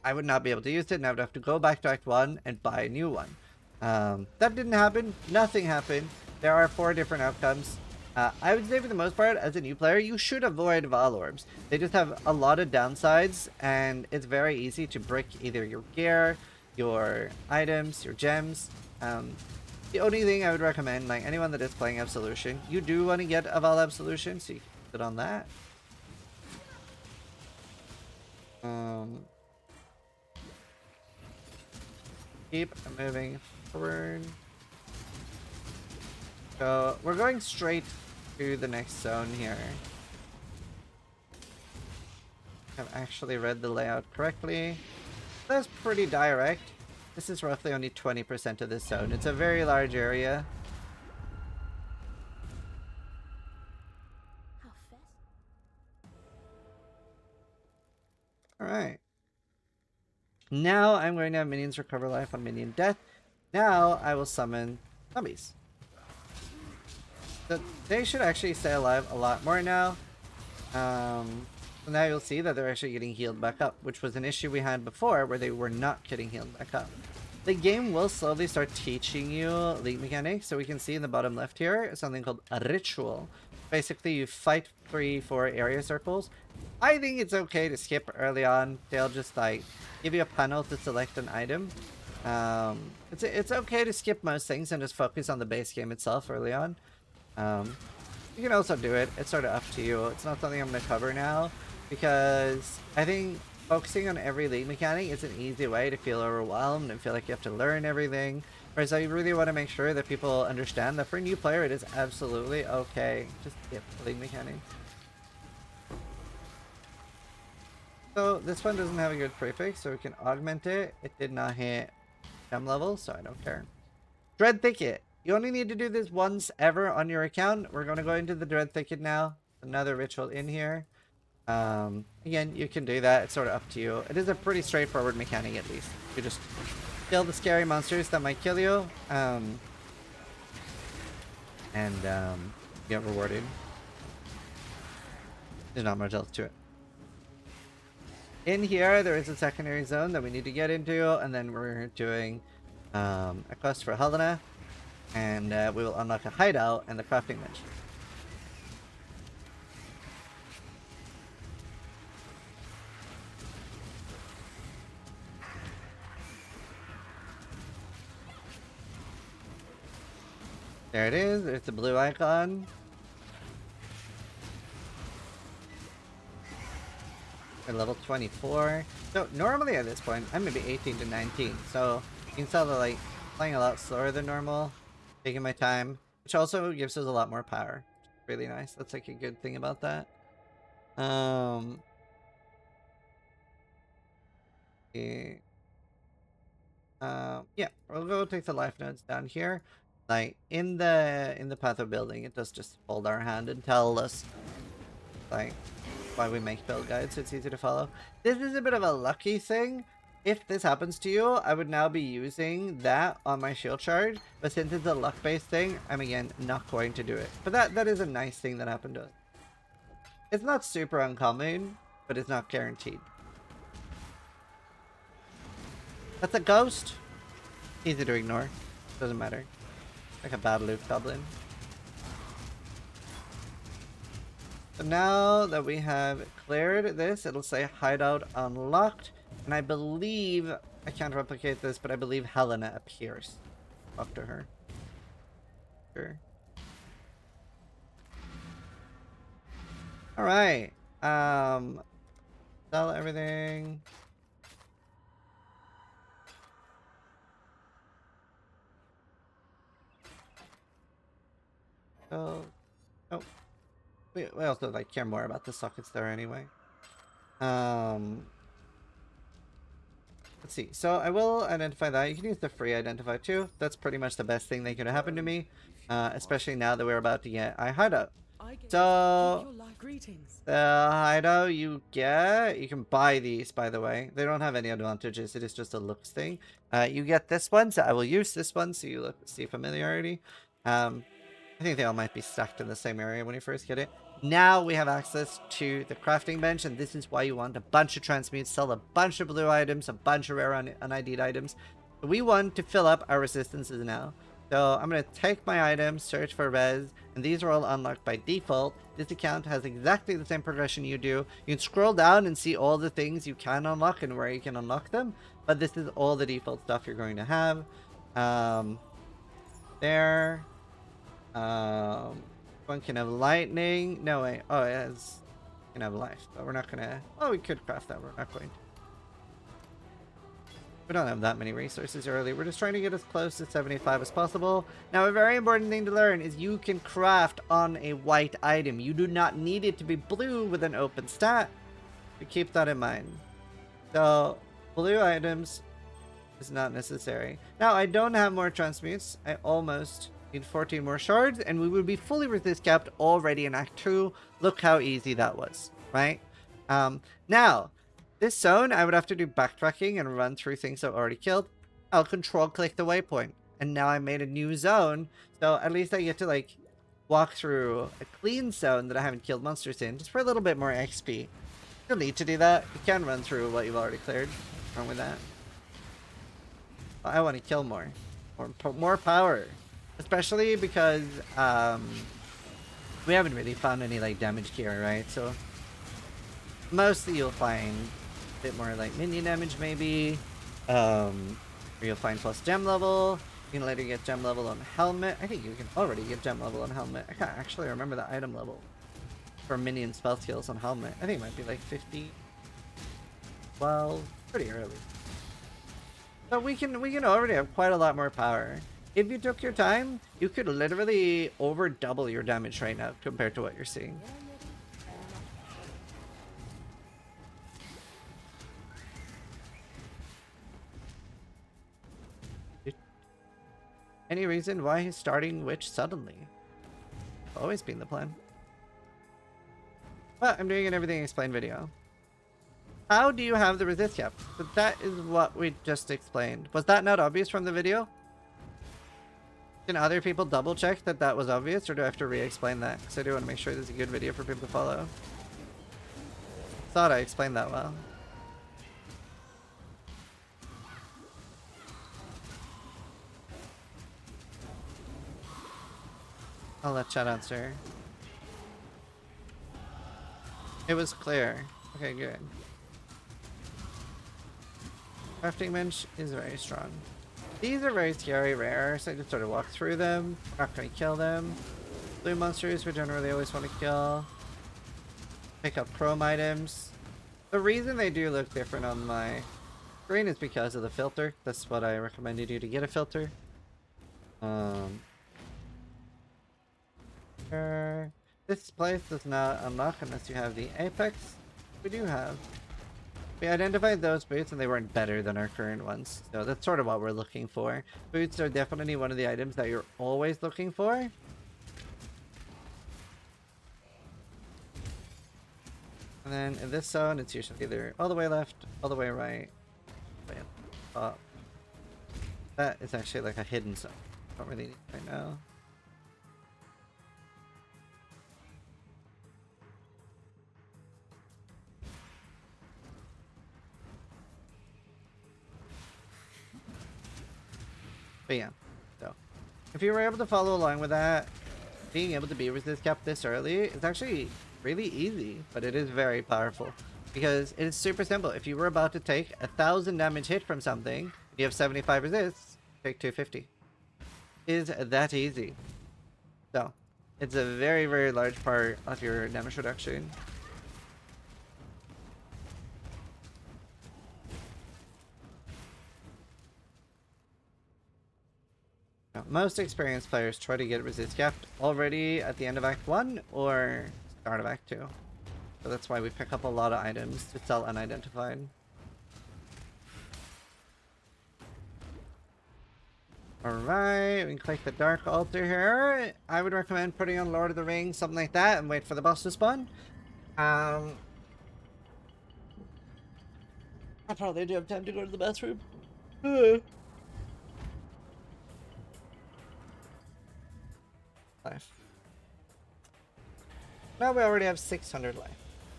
I would not be able to use it, and I would have to go back to Act 1 and buy a new one. That didn't happen. Nothing happened. There are 4 different outcomes. I would say for the most part, as a new player, you should avoid Val Orbs. They just have a lot of downsides, and it's very easy to brick either your gear, your items, your gems. The only thing I would recommend, like anyone that is playing Absolution, you do want to get a Val Absolution, so you can put on that. Keep moving forward. So we're going straight to the next zone here. I've actually read the layout correctly. That's pretty direct. This is roughly only 20% of this zone. It's a very large area. Alright. Now I'm going to have minions recover life on minion death. Now I will summon zombies. So they should actually stay alive a lot more now. So now you'll see that they're actually getting healed back up, which was an issue we had before where they were not getting healed back up. The game will slowly start teaching you league mechanics. So we can see in the bottom left here something called a ritual. Basically, you fight 3-4 area circles. I think it's okay to skip early on. They'll just like give you a panel to select an item. It's okay to skip most things and just focus on the base game itself early on. You can also do it. It's sort of up to you. It's not something I'm going to cover now because I think focusing on every league mechanic is an easy way to feel overwhelmed and feel like you have to learn everything. Whereas I really want to make sure that people understand that for a new player, it is absolutely okay. Just skip the league mechanics. So this one doesn't have a good prefix, so we can augment it. It did not hit gem level, so I don't care. Dread Thicket. You only need to do this once ever on your account. We're going to go into the Dread Thicket now. Another ritual in here. Again, you can do that. It's sort of up to you. It is a pretty straightforward mechanic, at least. You just kill the scary monsters that might kill you. Get rewarded. There's not much else to it. In here, there is a secondary zone that we need to get into, and then we're doing a quest for Helena. And we will unlock a hideout and the crafting bench. There it is. There's the blue icon. At level 24. So normally at this point, I'm maybe 18 to 19. So you can tell that like playing a lot slower than normal. Taking my time, which also gives us a lot more power. Really nice. That's like a good thing about that. Yeah, we'll go take the life nodes down here. Like in the path of building, it does just hold our hand and tell us like why we make build guides, so it's easy to follow. This is a bit of a lucky thing. If this happens to you, I would now be using that on my shield charge, but since it's a luck-based thing, I'm again not going to do it. But that is a nice thing that happened to us. It's not super uncommon, but it's not guaranteed. That's a ghost. Easy to ignore. Doesn't matter. Like a bad loot goblin. So now that we have cleared this, it'll say hideout unlocked. And I believe, I can't replicate this, but I believe Helena appears. Talk to her. Sure. Alright. Sell everything. Oh. Oh. We also like care more about the sockets there anyway. Let's see. So I will identify that. You can use the free identify too. That's pretty much the best thing that could have happened to me. Especially now that we're about to get a hideout. So Greetings. the hideout you get, you can buy these, by the way. They don't have any advantages. It is just a looks thing. You get this one, so I will use this one so you see familiarity. I think they all might be stacked in the same area when you first get it. Now we have access to the crafting bench, and this is why you want a bunch of transmutes, sell a bunch of blue items, a bunch of rare unID'd items. We want to fill up our resistances now. So I'm going to take my items, search for res, and these are all unlocked by default. This account has exactly the same progression you do. You can scroll down and see all the things you can unlock and where you can unlock them, but this is all the default stuff you're going to have. There. One can have lightning. No, wait. Oh, it has... can have life, but we're not gonna... oh, we could craft that. We're not going to. We don't have that many resources early. We're just trying to get as close to 75 as possible. Now, a very important thing to learn is you can craft on a white item. You do not need it to be blue with an open stat. So keep that in mind. So, blue items is not necessary. Now, I don't have more transmutes. I almost need 14 more shards, and we would be fully resist capped already in Act 2. Look how easy that was, right? Now, this zone, I would have to do backtracking and run through things I've already killed. I'll control click the waypoint, and now I made a new zone, so at least I get to, like, walk through a clean zone that I haven't killed monsters in, just for a little bit more XP. You don't need to do that. You can run through what you've already cleared. What's wrong with that? I want to kill more. More power. Especially because we haven't really found any like damage gear, right? So mostly you'll find a bit more like minion damage maybe. Or you'll find plus gem level. You can later get gem level on helmet. I think you can already get gem level on helmet. I can't actually remember the item level for minion spell skills on helmet. I think it might be like 50. Well, pretty early. So we can already have quite a lot more power. If you took your time, you could literally over double your damage right now compared to what you're seeing. Any reason why he's starting Witch suddenly? Always been the plan. But I'm doing an everything explained video. How do you have the resist cap? But that is what we just explained. Was that not obvious from the video? Can other people double check that that was obvious, or do I have to re-explain that? Because I do want to make sure this is a good video for people to follow. Thought I explained that well. I'll let chat answer. It was clear. Okay, good. Crafting bench is very strong. These are very scary rare, so I just sort of walk through them. We're not going to kill them. Blue monsters we generally always want to kill. Pick up chrome items. The reason they do look different on my screen is because of the filter. That's what I recommended you to get a filter. This place does not unlock unless you have the apex. We do have. We identified those boots and they weren't better than our current ones. So that's sort of what we're looking for. Boots are definitely one of the items that you're always looking for. And then in this zone, it's usually either all the way left, all the way right, way up. That is actually like a hidden zone. Don't really need it right now. But yeah, so if you were able to follow along with that, being able to be resist cap this early is actually really easy, but it is very powerful because it is super simple. If you were about to take 1,000 damage hit from something, you have 75 resists, take 250. It is that easy. So it's a very, very large part of your damage reduction. Most experienced players try to get resist capped already at the end of Act 1 or start of Act 2. So that's why we pick up a lot of items to sell unidentified. Alright, we can click the Dark Altar here. I would recommend putting on Lord of the Rings, something like that, and wait for the boss to spawn. I probably do have time to go to the bathroom. Life. Now we already have 600 life.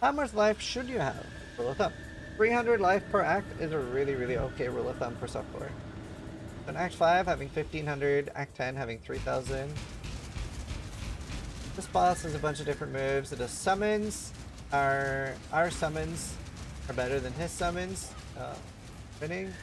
How much life should you have? Rule of thumb. 300 life per act is a really, really okay rule of thumb for software. So in Act 5, having 1500, Act 10 having 3000. This boss has a bunch of different moves. It does summons. Our summons are better than his summons. Winning.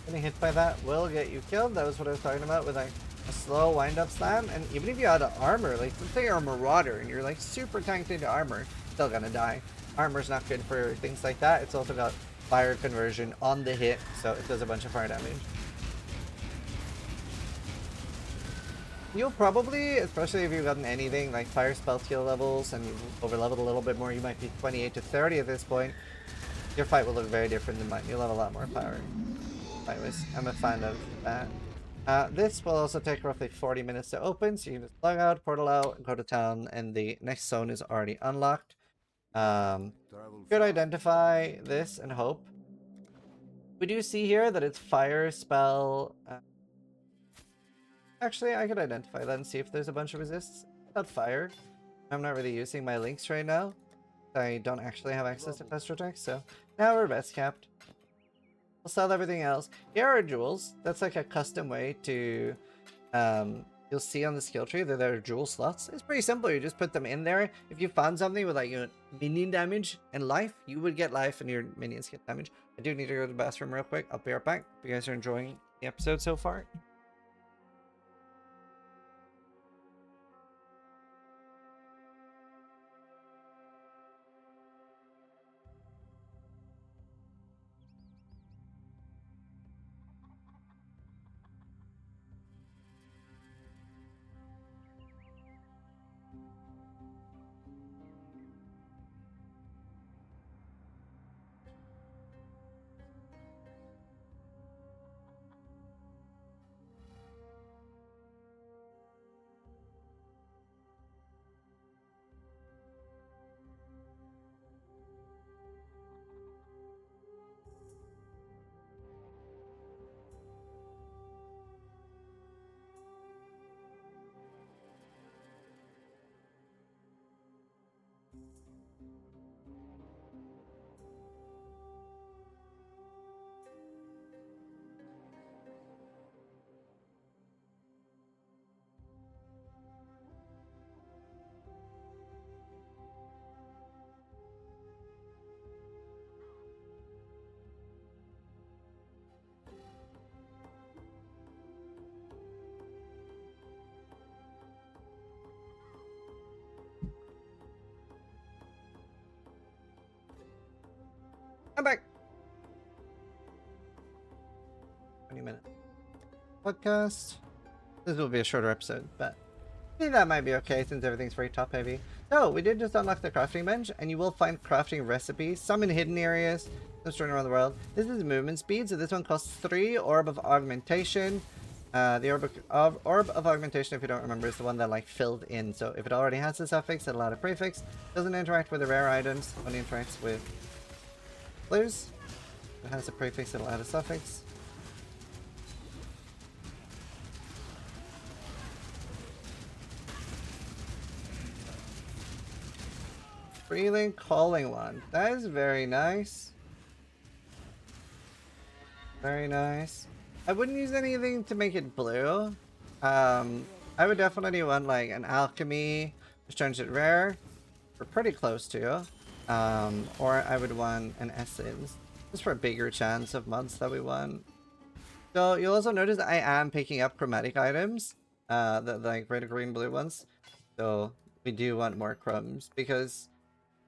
Getting hit by that will get you killed. That was what I was talking about with like a slow wind-up slam. And even if you had armor, like let's say you're a marauder and you're like super tanked into armor, still gonna die. Armor's not good for things like that. It's also got fire conversion on the hit, so it does a bunch of fire damage. You'll probably, especially if you've gotten anything like fire spell skill levels and you've over leveled a little bit more, you might be 28 to 30 at this point. Your fight will look very different than mine. You'll have a lot more power. Anyways, I'm a fan of that. This will also take roughly 40 minutes to open, so you can just log out, portal out, and go to town, and the next zone is already unlocked. Could identify this and hope. We do see here that it's fire spell. Actually, I could identify that and see if there's a bunch of resists. Not fire. I'm not really using my links right now. I don't actually have access to Fester text, so now we're best capped. We'll sell everything else. Here are jewels. That's like a custom way to, you'll see on the skill tree that there are jewel slots. It's pretty simple. You just put them in there. If you found something with like minion damage and life, you would get life and your minions get damage. I do need to go to the bathroom real quick. I'll be right back. If you guys are enjoying the episode so far. I'm back. 20-minute podcast. This will be a shorter episode, but I think that might be okay since everything's very top heavy. So we did just unlock the crafting bench, and you will find crafting recipes, some in hidden areas, some strewn around the world. This is movement speed, so this one costs 3 Orb of Augmentation. The Orb of Augmentation, if you don't remember, is the one that like filled in. So if it already has a suffix, it'll add a prefix. Doesn't interact with the rare items, only interacts with players. If it has a prefix, it'll add a suffix. Freeling Calling Wand. That is very nice. Very nice. I wouldn't use anything to make it blue. I would definitely want like an alchemy, which turns it rare. We're pretty close to. Or I would want an essence, just for a bigger chance of mods that we want. So you'll also notice I am picking up chromatic items, the like red, green, blue ones. So we do want more crumbs because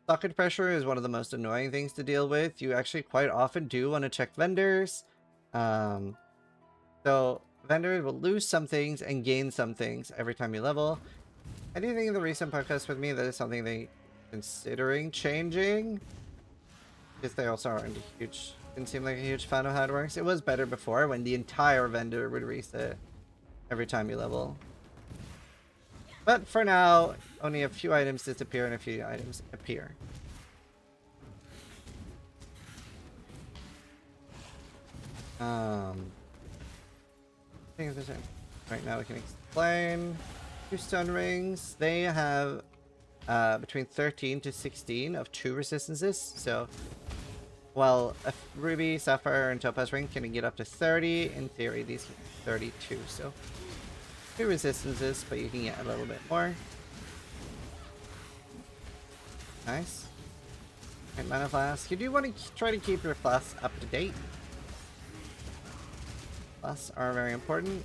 socket pressure is one of the most annoying things to deal with. You actually quite often do want to check vendors. So vendors will lose some things and gain some things every time you level. I do think in the recent podcast with me that is something they considering changing. Because they also aren't a huge, didn't seem like a huge fan of how it works. It was better before when the entire vendor would reset every time you level. But for now, only a few items disappear and a few items appear. I think there's right now we can explain. 2 stone rings. They have between 13 to 16 of 2 resistances. So, while a ruby, sapphire, and topaz ring can get up to 30, in theory these can be 32. So, 2 resistances, but you can get a little bit more. Nice. And mana flask. You do want to try to keep your flasks up to date. Flasks are very important.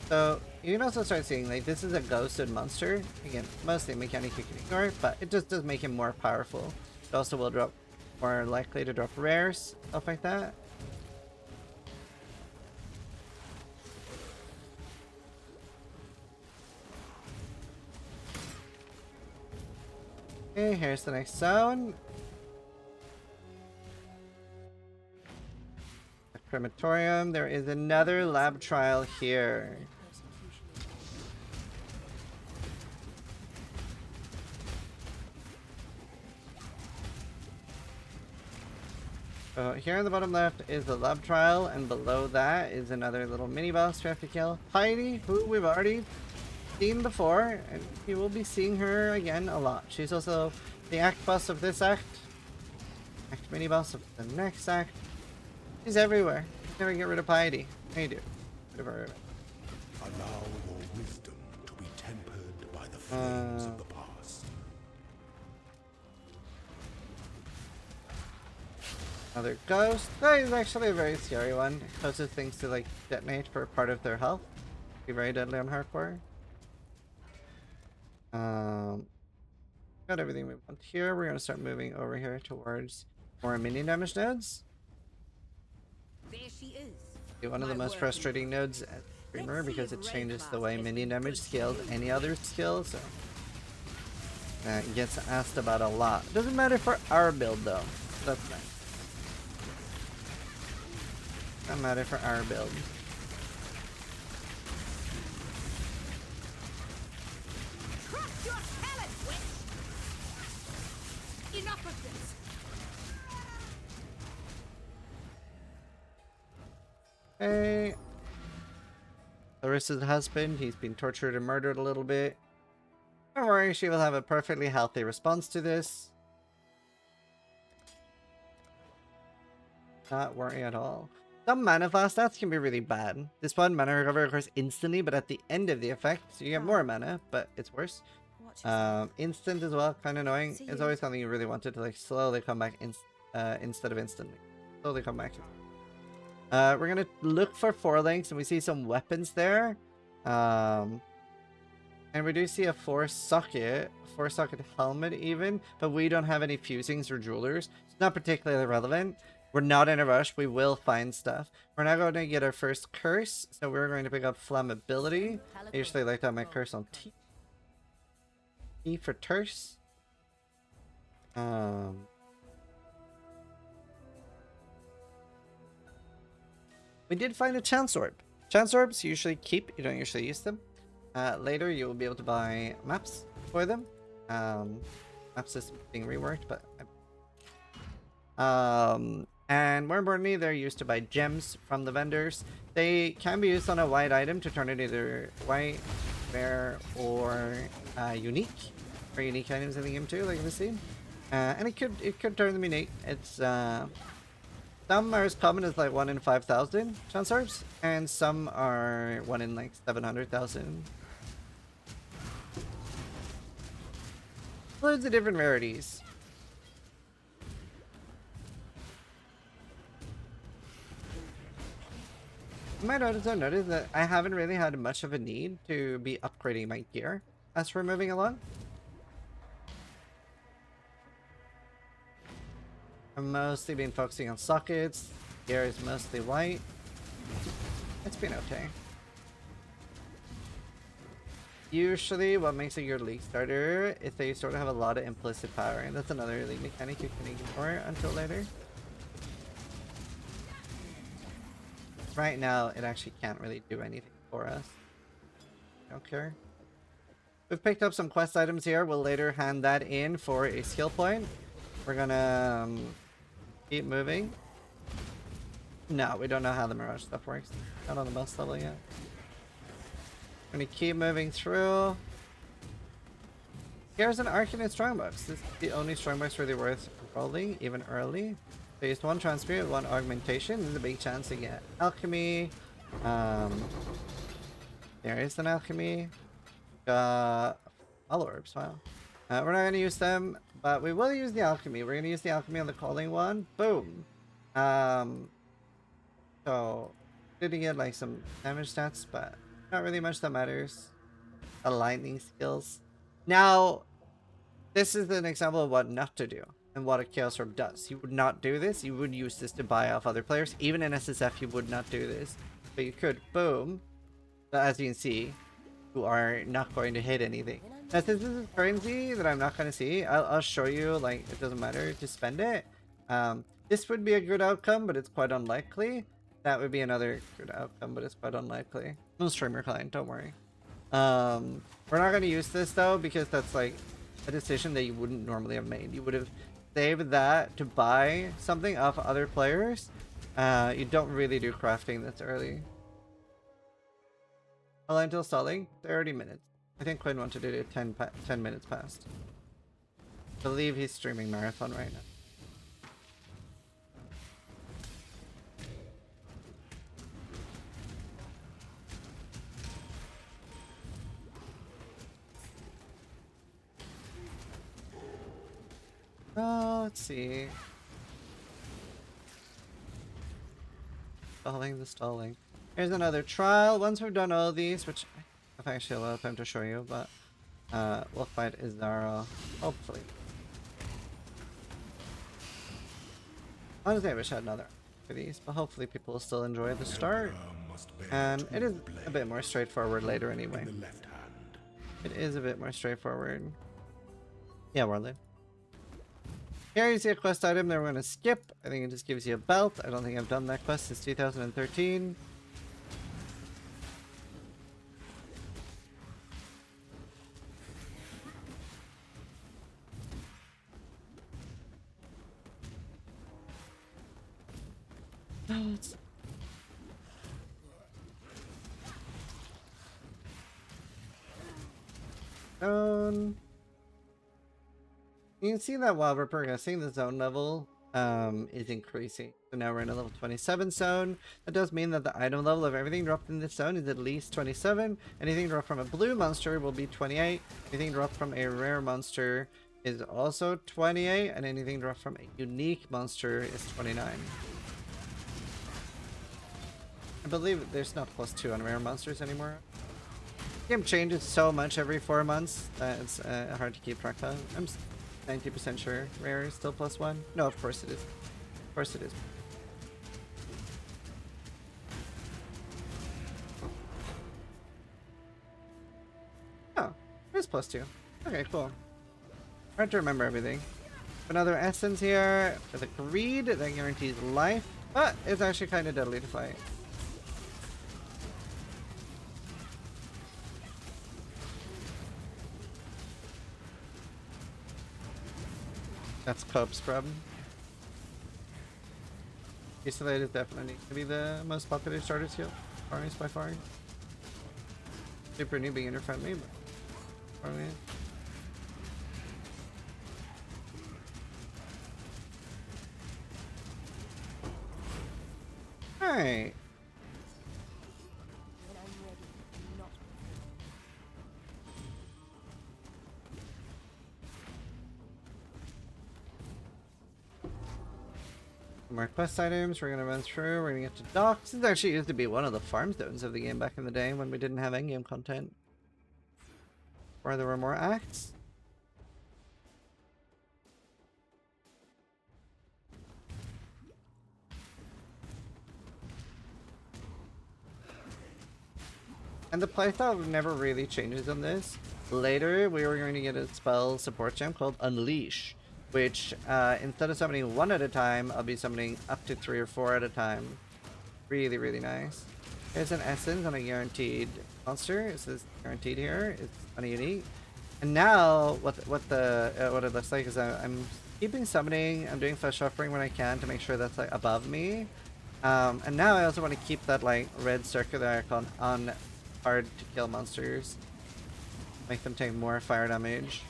So you can also start seeing like this is a ghosted monster. Again, mostly a mechanic you can ignore, but it just does make him more powerful. It also will drop more likely to drop rares, stuff like that. Okay, here's the next zone. The crematorium. There is another lab trial here. So here on the bottom left is the lab trial, and below that is another little mini boss we have to kill. Heidi, who we've already seen before, and you will be seeing her again a lot. She's also the act boss of this act, act mini boss of the next act. She's everywhere. You never get rid of Piety. No, you do. Rid of her. Allow your wisdom to be tempered by the flames of the past. Another ghost. That is actually a very scary one. It causes things to like detonate for part of their health. Be very deadly on hardcore. Got everything we want here. We're gonna start moving over here towards more minion damage nodes. There she is. One of the most frustrating nodes at Streamer because it changes the way minion damage scales any other skill, so it gets asked about a lot. Doesn't matter for our build though. That's nice. Doesn't matter for our build. Craft your palate, witch! Enough of this! Hey. Larissa's husband, he's been tortured and murdered a little bit. Don't worry, she will have a perfectly healthy response to this. Not worry at all. Some mana flask stats can be really bad. This one, mana recovery occurs instantly, but at the end of the effect, so you get more mana, but it's worse. Instant as well, kind of annoying. It's always something you really wanted to like slowly come back instead of instantly. Slowly come back. We're gonna look for 4 links, and we see some weapons there. And we do see a 4-socket helmet even, but we don't have any fusings or jewelers. It's not particularly relevant. We're not in a rush. We will find stuff. We're now going to get our first curse, so we're going to pick up flammability. I usually like to have my curse on T. T for terse. We did find a chance orb. Chance orbs you usually keep. You don't usually use them. Later you will be able to buy maps for them. Map system being reworked, but and more importantly, they're used to buy gems from the vendors. They can be used on a white item to turn it either white, rare, or unique. For unique items in the game too, like we see. And it could turn them unique. It's some are as common as like 1 in 5,000 chance orbs, and some are 1 in like 700,000. Loads of different rarities. You might also notice that I haven't really had much of a need to be upgrading my gear as we're moving along. I've mostly been focusing on sockets. Gear is mostly white. It's been okay. Usually what makes a good league starter is that you sort of have a lot of implicit power, and that's another league mechanic you can ignore until later. Right now, it actually can't really do anything for us. Don't care. We've picked up some quest items here. We'll later hand that in for a skill point. We're gonna keep moving. No, we don't know how the Mirage stuff works. Not on the boss level yet. We're gonna keep moving through. Here's an Arcanine Strongbox. This is the only Strongbox really worth rolling, even early. So used one Transmute, one Augmentation. There's a big chance to get Alchemy. There is an Alchemy. All Orbs, wow. We're not gonna use them, but we will use the Alchemy. We're gonna use the Alchemy on the Calling one. Boom. So didn't get like some damage stats, but not really much that matters. Lightning skills. Now, this is an example of what not to do and what a Chaos Orb does. You would not do this. You would use this to buy off other players. Even in SSF, you would not do this. But you could. Boom. But as you can see, you are not going to hit anything. Now, since this is currency that I'm not going to see, I'll show you, like, it doesn't matter to spend it. This would be a good outcome, but it's quite unlikely. That would be another good outcome, but it's quite unlikely. No streamer client, don't worry. We're not going to use this though, because that's like a decision that you wouldn't normally have made. You would have saved that to buy something off other players. You don't really do crafting this early. How long until stalling? 30 minutes. I think Quinn wanted to do it 10 minutes past. I believe he's streaming Marathon right now. Oh, let's see. Stalling. Here's another trial. Once we've done all of these, which I've actually a lot of time to show you, but we'll fight Izara, hopefully. Honestly, I wish I had another for these, but hopefully people will still enjoy the start. And it is a bit more straightforward later anyway. It is a bit more straightforward. Yeah, Warlord. Here you see a quest item that we're going to skip. I think it just gives you a belt. I don't think I've done that quest since 2013. Belts. You can see that while we're progressing, the zone level is increasing. So now we're in a level 27 zone. That does mean that the item level of everything dropped in this zone is at least 27. Anything dropped from a blue monster will be 28. Anything dropped from a rare monster is also 28. And anything dropped from a unique monster is 29. I believe there's not +2 on rare monsters anymore. The game changes so much every 4 months that it's hard to keep track of. I'm 90% sure rare is still +1. No, of course it is. Of course it is. Oh, there's +2. Okay, cool. Hard to remember everything. Another essence here with a greed that guarantees life, but it's actually kind of deadly to fight. That's Cope Scrub. Isolate is definitely going to be the most popular starter skill. Farming by far. Super new beginner friendly, but farming. Alright. More quest items, we're gonna run through, we're gonna get to docks. This actually used to be one of the farm zones of the game back in the day when we didn't have endgame content. Or there were more acts. And the playstyle never really changes on this. Later, we were going to get a spell support gem called Unleash, which instead of summoning one at a time, I'll be summoning up to 3 or 4 at a time. Really, really nice. Here's an essence on a guaranteed monster. It says guaranteed here. It's on a unique. And now, what it looks like is I'm keeping summoning. I'm doing flesh offering when I can to make sure that's like above me. And now I also want to keep that like red circular icon on hard to kill monsters. Make them take more fire damage.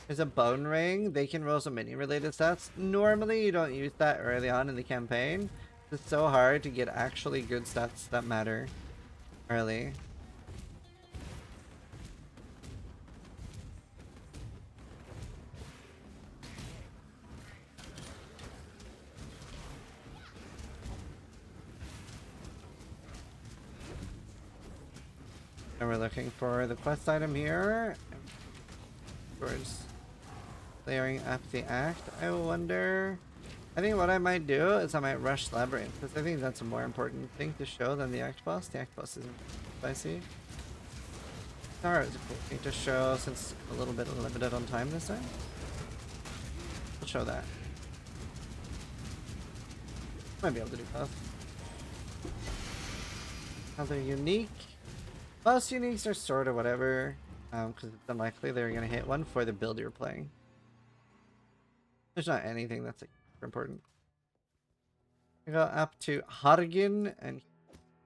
There's a bone ring. They can roll some minion related stats. Normally you don't use that early on in the campaign. It's so hard to get actually good stats that matter early. And we're looking for the quest item here. Towards layering up the act, I wonder. I think what I might do is I might rush Labyrinth, because I think that's a more important thing to show than the act boss. The act boss isn't spicy. Star is a cool thing to show since it's a little bit limited on time this time. We'll show that. Might be able to do both. Another unique. Most uniques are sort of whatever, because it's unlikely they're going to hit one for the build you're playing. There's not anything that's like, super important. We go up to Hargin and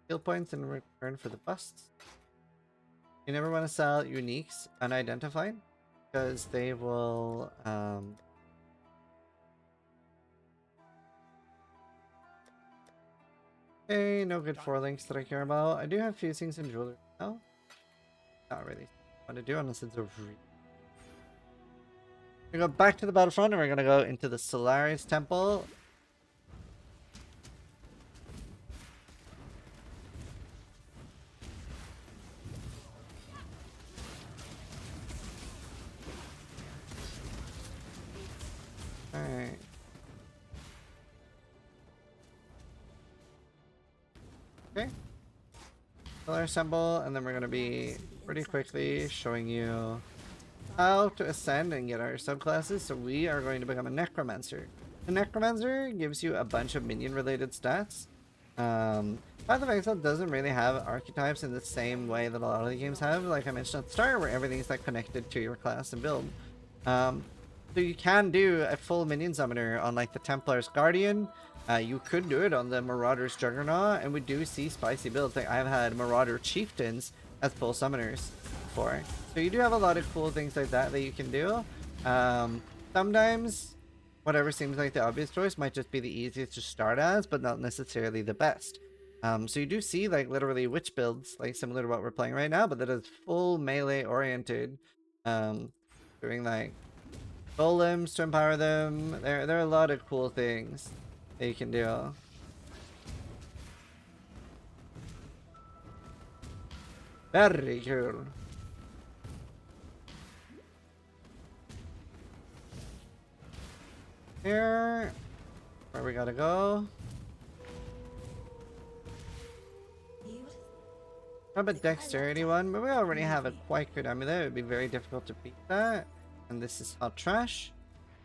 heal points in return for the busts. You never want to sell uniques unidentified, because they will... Okay, no good 4 links that I care about. I do have few things in jewelry now. Not really want to do unless it's a we go back to the battlefront and we're gonna go into the Solaris Temple. Alright. Okay. Solaris Temple, and then we're gonna be pretty quickly showing you how to ascend and get our subclasses. So we are going to become a Necromancer. The Necromancer gives you a bunch of minion related stats. Path of Exile doesn't really have archetypes in the same way that a lot of the games have, like I mentioned at the start, where everything's like connected to your class and build. So you can do a full minion summoner on like the Templar's Guardian. You could do it on the Marauder's Juggernaut, and we do see spicy builds. Like I've had Marauder Chieftains as full summoners before. So you do have a lot of cool things like that that you can do. Sometimes whatever seems like the obvious choice might just be the easiest to start as, but not necessarily the best. So you do see like literally witch builds, like similar to what we're playing right now, but that is full melee oriented. Doing like golems to empower them. There are a lot of cool things that you can do. Very cool. Here, where we gotta go. How about Dexterity one? But we already have a quite good amulet. It would be very difficult to beat that. And this is hot trash.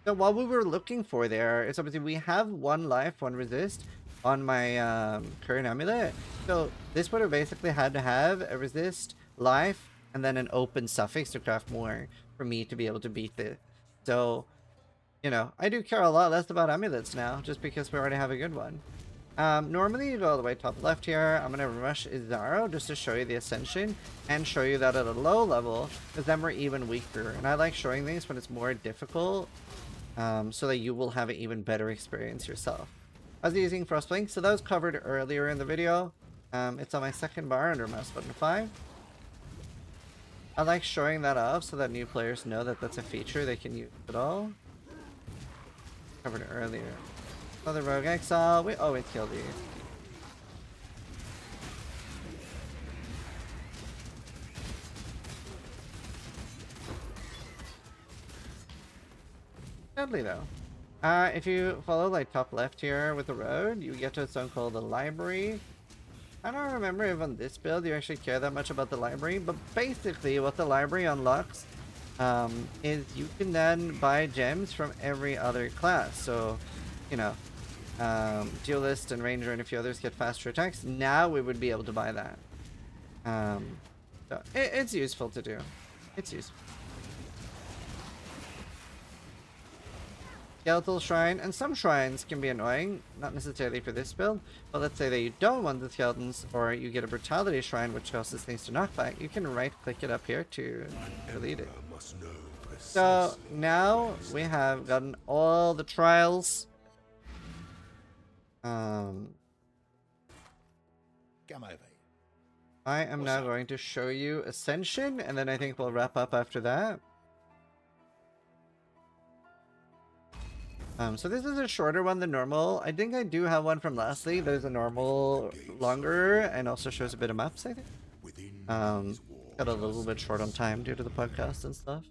So while we were looking for there, it's obviously we have 1 life, 1 resist on my current amulet. So this would have basically had to have a resist, life, and then an open suffix to craft more for me to be able to beat it. So, you know, I do care a lot less about amulets now, just because we already have a good one. Normally you go all the way top left here. I'm gonna rush Izaro just to show you the Ascension and show you that at a low level, because then we're even weaker. And I like showing things when it's more difficult, so that you will have an even better experience yourself. I was using Frostblink, so that was covered earlier in the video. It's on my second bar under mouse button 5. I like showing that off so that new players know that that's a feature they can use at all. Covered earlier. Another Rogue Exile. We always kill these. Deadly though. If you follow like top left here with the road, you get to a zone called the Library. I don't remember if on this build you actually care that much about the library, but basically what the library unlocks is you can then buy gems from every other class. So, you know, Duelist and Ranger and a few others get faster attacks. Now we would be able to buy that. So it's useful to do. It's useful. Skeletal Shrine, and some shrines can be annoying, not necessarily for this build, but let's say that you don't want the skeletons, or you get a Brutality Shrine which causes things to knock back, you can right click it up here to delete it. So now we have gotten all the trials. I am now going to show you Ascension, and then I think we'll wrap up after that. So this is a shorter one than normal. I think I do have one from last league. There's a normal longer and also shows a bit of maps, I think. Got a little bit short on time due to the podcast and stuff.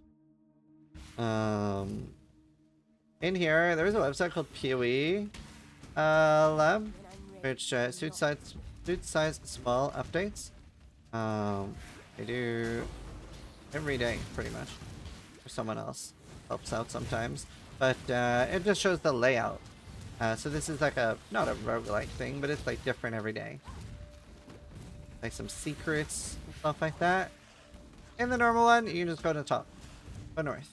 In here, there's a website called PoE Lab, which suit size small updates. They do every day, pretty much. Or someone else helps out sometimes. But it just shows the layout. So this is like not a roguelike thing, but it's like different every day. Like some secrets and stuff like that. In the normal one, you can just go to the top. Go north.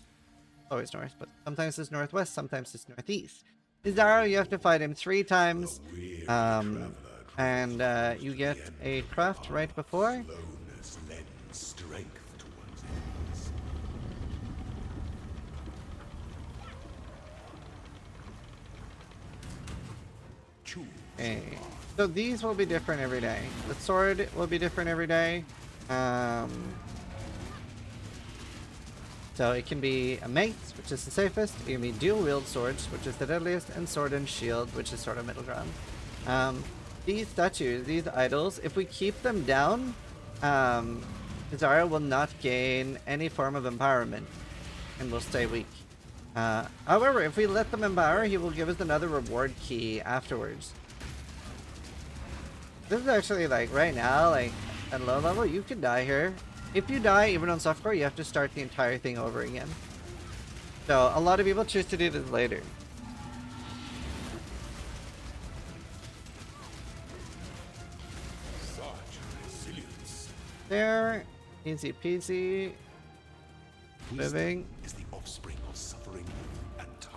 Always north, but sometimes it's northwest, sometimes it's northeast. Zizaran, you have to fight him 3 times. And you get a craft right before. Okay. So these will be different every day. The sword will be different every day. So it can be a mace, which is the safest. It can be dual wield swords, which is the deadliest, and sword and shield, which is sort of middle ground. These statues, these idols, if we keep them down, Zara will not gain any form of empowerment and will stay weak. However, if we let them empower, he will give us another reward key afterwards. This is actually like right now, like at low level, you could die here. If you die, even on softcore, you have to start the entire thing over again. So a lot of people choose to do this later. There, easy peasy. Living is the offspring of suffering and time.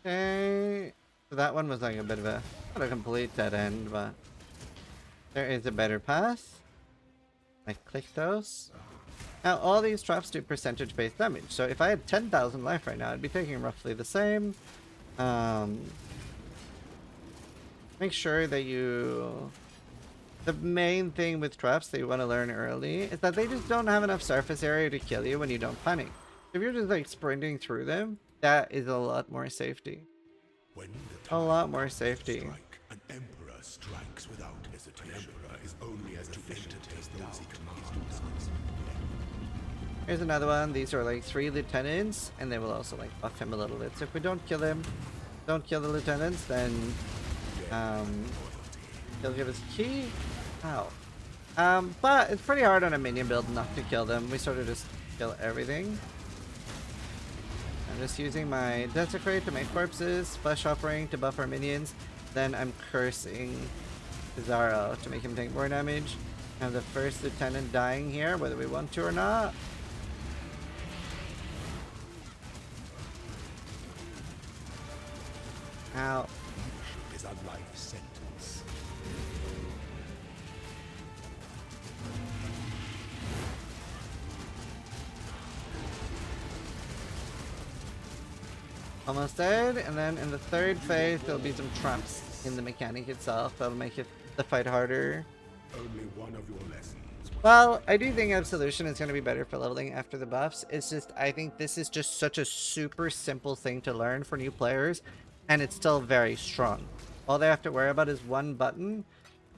Okay, so that one was like a bit of a, not a complete dead end, but there is a better path. I click those. Now all these traps do percentage-based damage, so if I had 10,000 life right now, I'd be taking roughly the same. Make sure that you... The main thing with traps that you want to learn early is that they just don't have enough surface area to kill you when you don't panic. If you're just like sprinting through them, that is a lot more safety. A lot more safety. An emperor strikes without hesitation. An emperor is only as efficient as those he commands. Here's another one. These are like 3 lieutenants, and they will also like buff him a little bit. So if we don't kill him, don't kill the lieutenants, then he'll give us a key. Ow. But it's pretty hard on a minion build not to kill them. We sort of just kill everything. I'm just using my Desecrate to make corpses, Flesh Offering to buff our minions, then I'm cursing Zara to make him take more damage. I have the first lieutenant dying here, whether we want to or not. Ow. Is a life sentence. Almost dead, and then in the 3rd phase there'll be some traps in the mechanic itself that'll make it the fight harder. Only one of your lessons. Well, I do think Absolution is going to be better for leveling after the buffs. It's just, I think this is just such a super simple thing to learn for new players, and it's still very strong. All they have to worry about is one button.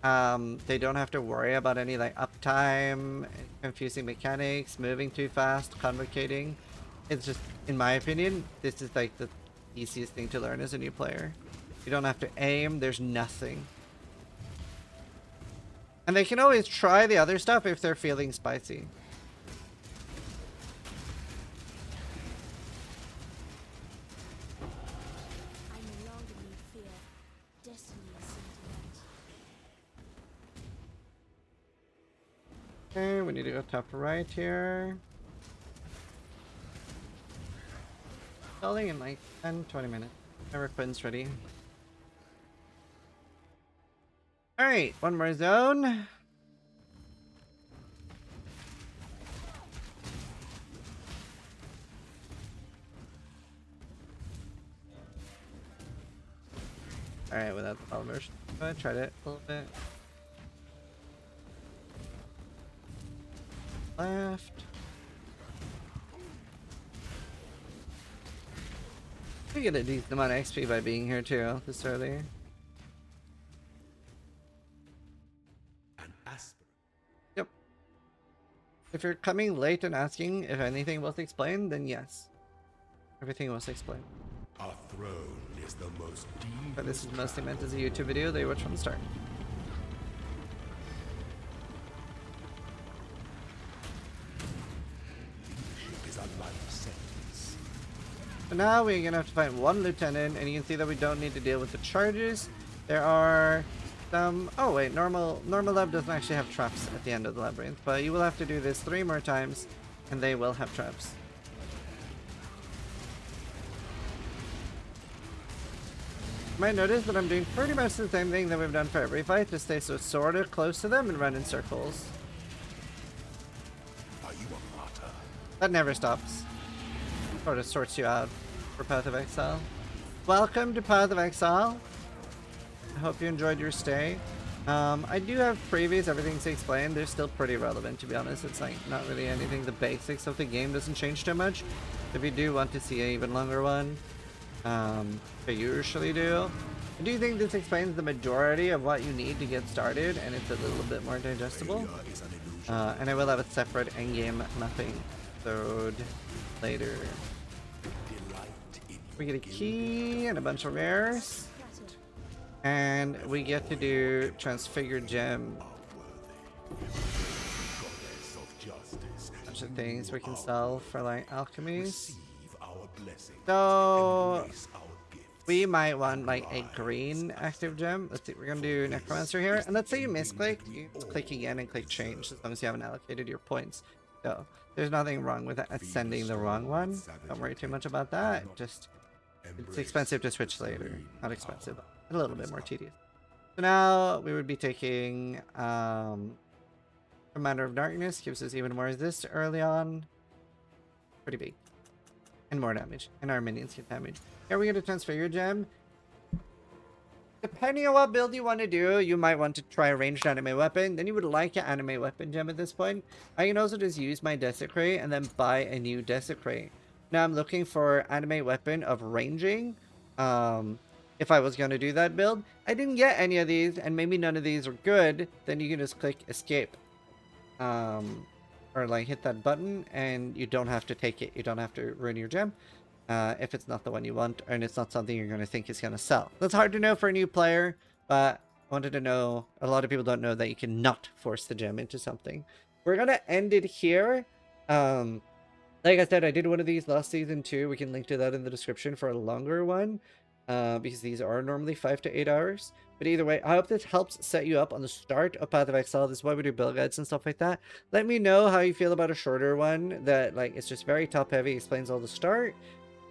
They don't have to worry about any like uptime, confusing mechanics, moving too fast, convocating. It's just, in my opinion, this is like the easiest thing to learn as a new player. You don't have to aim, there's nothing. And they can always try the other stuff if they're feeling spicy. I no longer need fear. Destiny is sentient. Okay, we need to go top right here. Installing in like 10-20 minutes. Our equipment's ready. Alright, one more zone. Alright, without the polymers. I tried it a little bit. Left. We get a decent amount of XP by being here too, this early. An aspirant. Yep. If you're coming late and asking if anything was explained, then yes. Everything was explained. Our throne is the most deep. But this is mostly meant as a YouTube video that you watch from the start. Leadership is a life sentence. So now we're gonna have to find one lieutenant, and you can see that we don't need to deal with the charges. There are some. Oh wait, normal lab doesn't actually have traps at the end of the labyrinth, but you will have to do this 3 more times, and they will have traps. You might notice that I'm doing pretty much the same thing that we've done for every fight, to stay so sort of close to them and run in circles. Are you a martyr? That never stops. Sort of sorts you out for Path of Exile. Welcome to Path of Exile. I hope you enjoyed your stay. I do have previews, everything's explained. They're still pretty relevant, to be honest. It's like not really anything. The basics of the game doesn't change too much. If you do want to see an even longer one, I usually do. I do think this explains the majority of what you need to get started, and it's a little bit more digestible. Failure is an illusion. And I will have a separate endgame mapping episode later. Delight in We get a your key and a bunch of rares. Scattered. And we get to do Transfigured Gem. goddess of justice. Bunch of things we can sell for like alchemies. Receive our blessing. So Embrace our gifts. we might want like a green active gem. Let's see, we're gonna do Necromancer here. And let's say you misclick, you just click again and click change as long as you haven't allocated your points. So there's nothing wrong with sending the wrong one. Don't worry too much about that. Just it's expensive to switch later. Not expensive, a little bit more tedious. So now we would be taking Commander of Darkness, gives us even more resist early on. Pretty big. And more damage. And our minions get damage. Here we get a Transfigure Gem. Depending on what build you want to do, you might want to try a ranged anime weapon. Then you would like an anime weapon gem at this point. I can also just use my Desecrate and then buy a new Desecrate. Now I'm looking for anime weapon of ranging. If I was going to do that build. I didn't get any of these, and maybe none of these are good. Then you can just click escape. Or like hit that button, and you don't have to take it. You don't have to ruin your gem. If it's not the one you want, and it's not something you're going to think is going to sell. That's hard to know for a new player, but I wanted to know, a lot of people don't know that you cannot force the gem into something. We're going to end it here. Like I said, I did one of these last season too. We can link to that in the description for a longer one, because these are normally 5 to 8 hours. But either way, I hope this helps set you up on the start of Path of Exile. This is why we do build guides and stuff like that. Let me know how you feel about a shorter one that like it's just very top heavy, explains all the start.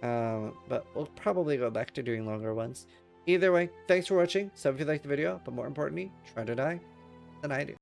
But we'll probably go back to doing longer ones. Either way, thanks for watching. Sub if you liked the video, but more importantly, try to die than I do.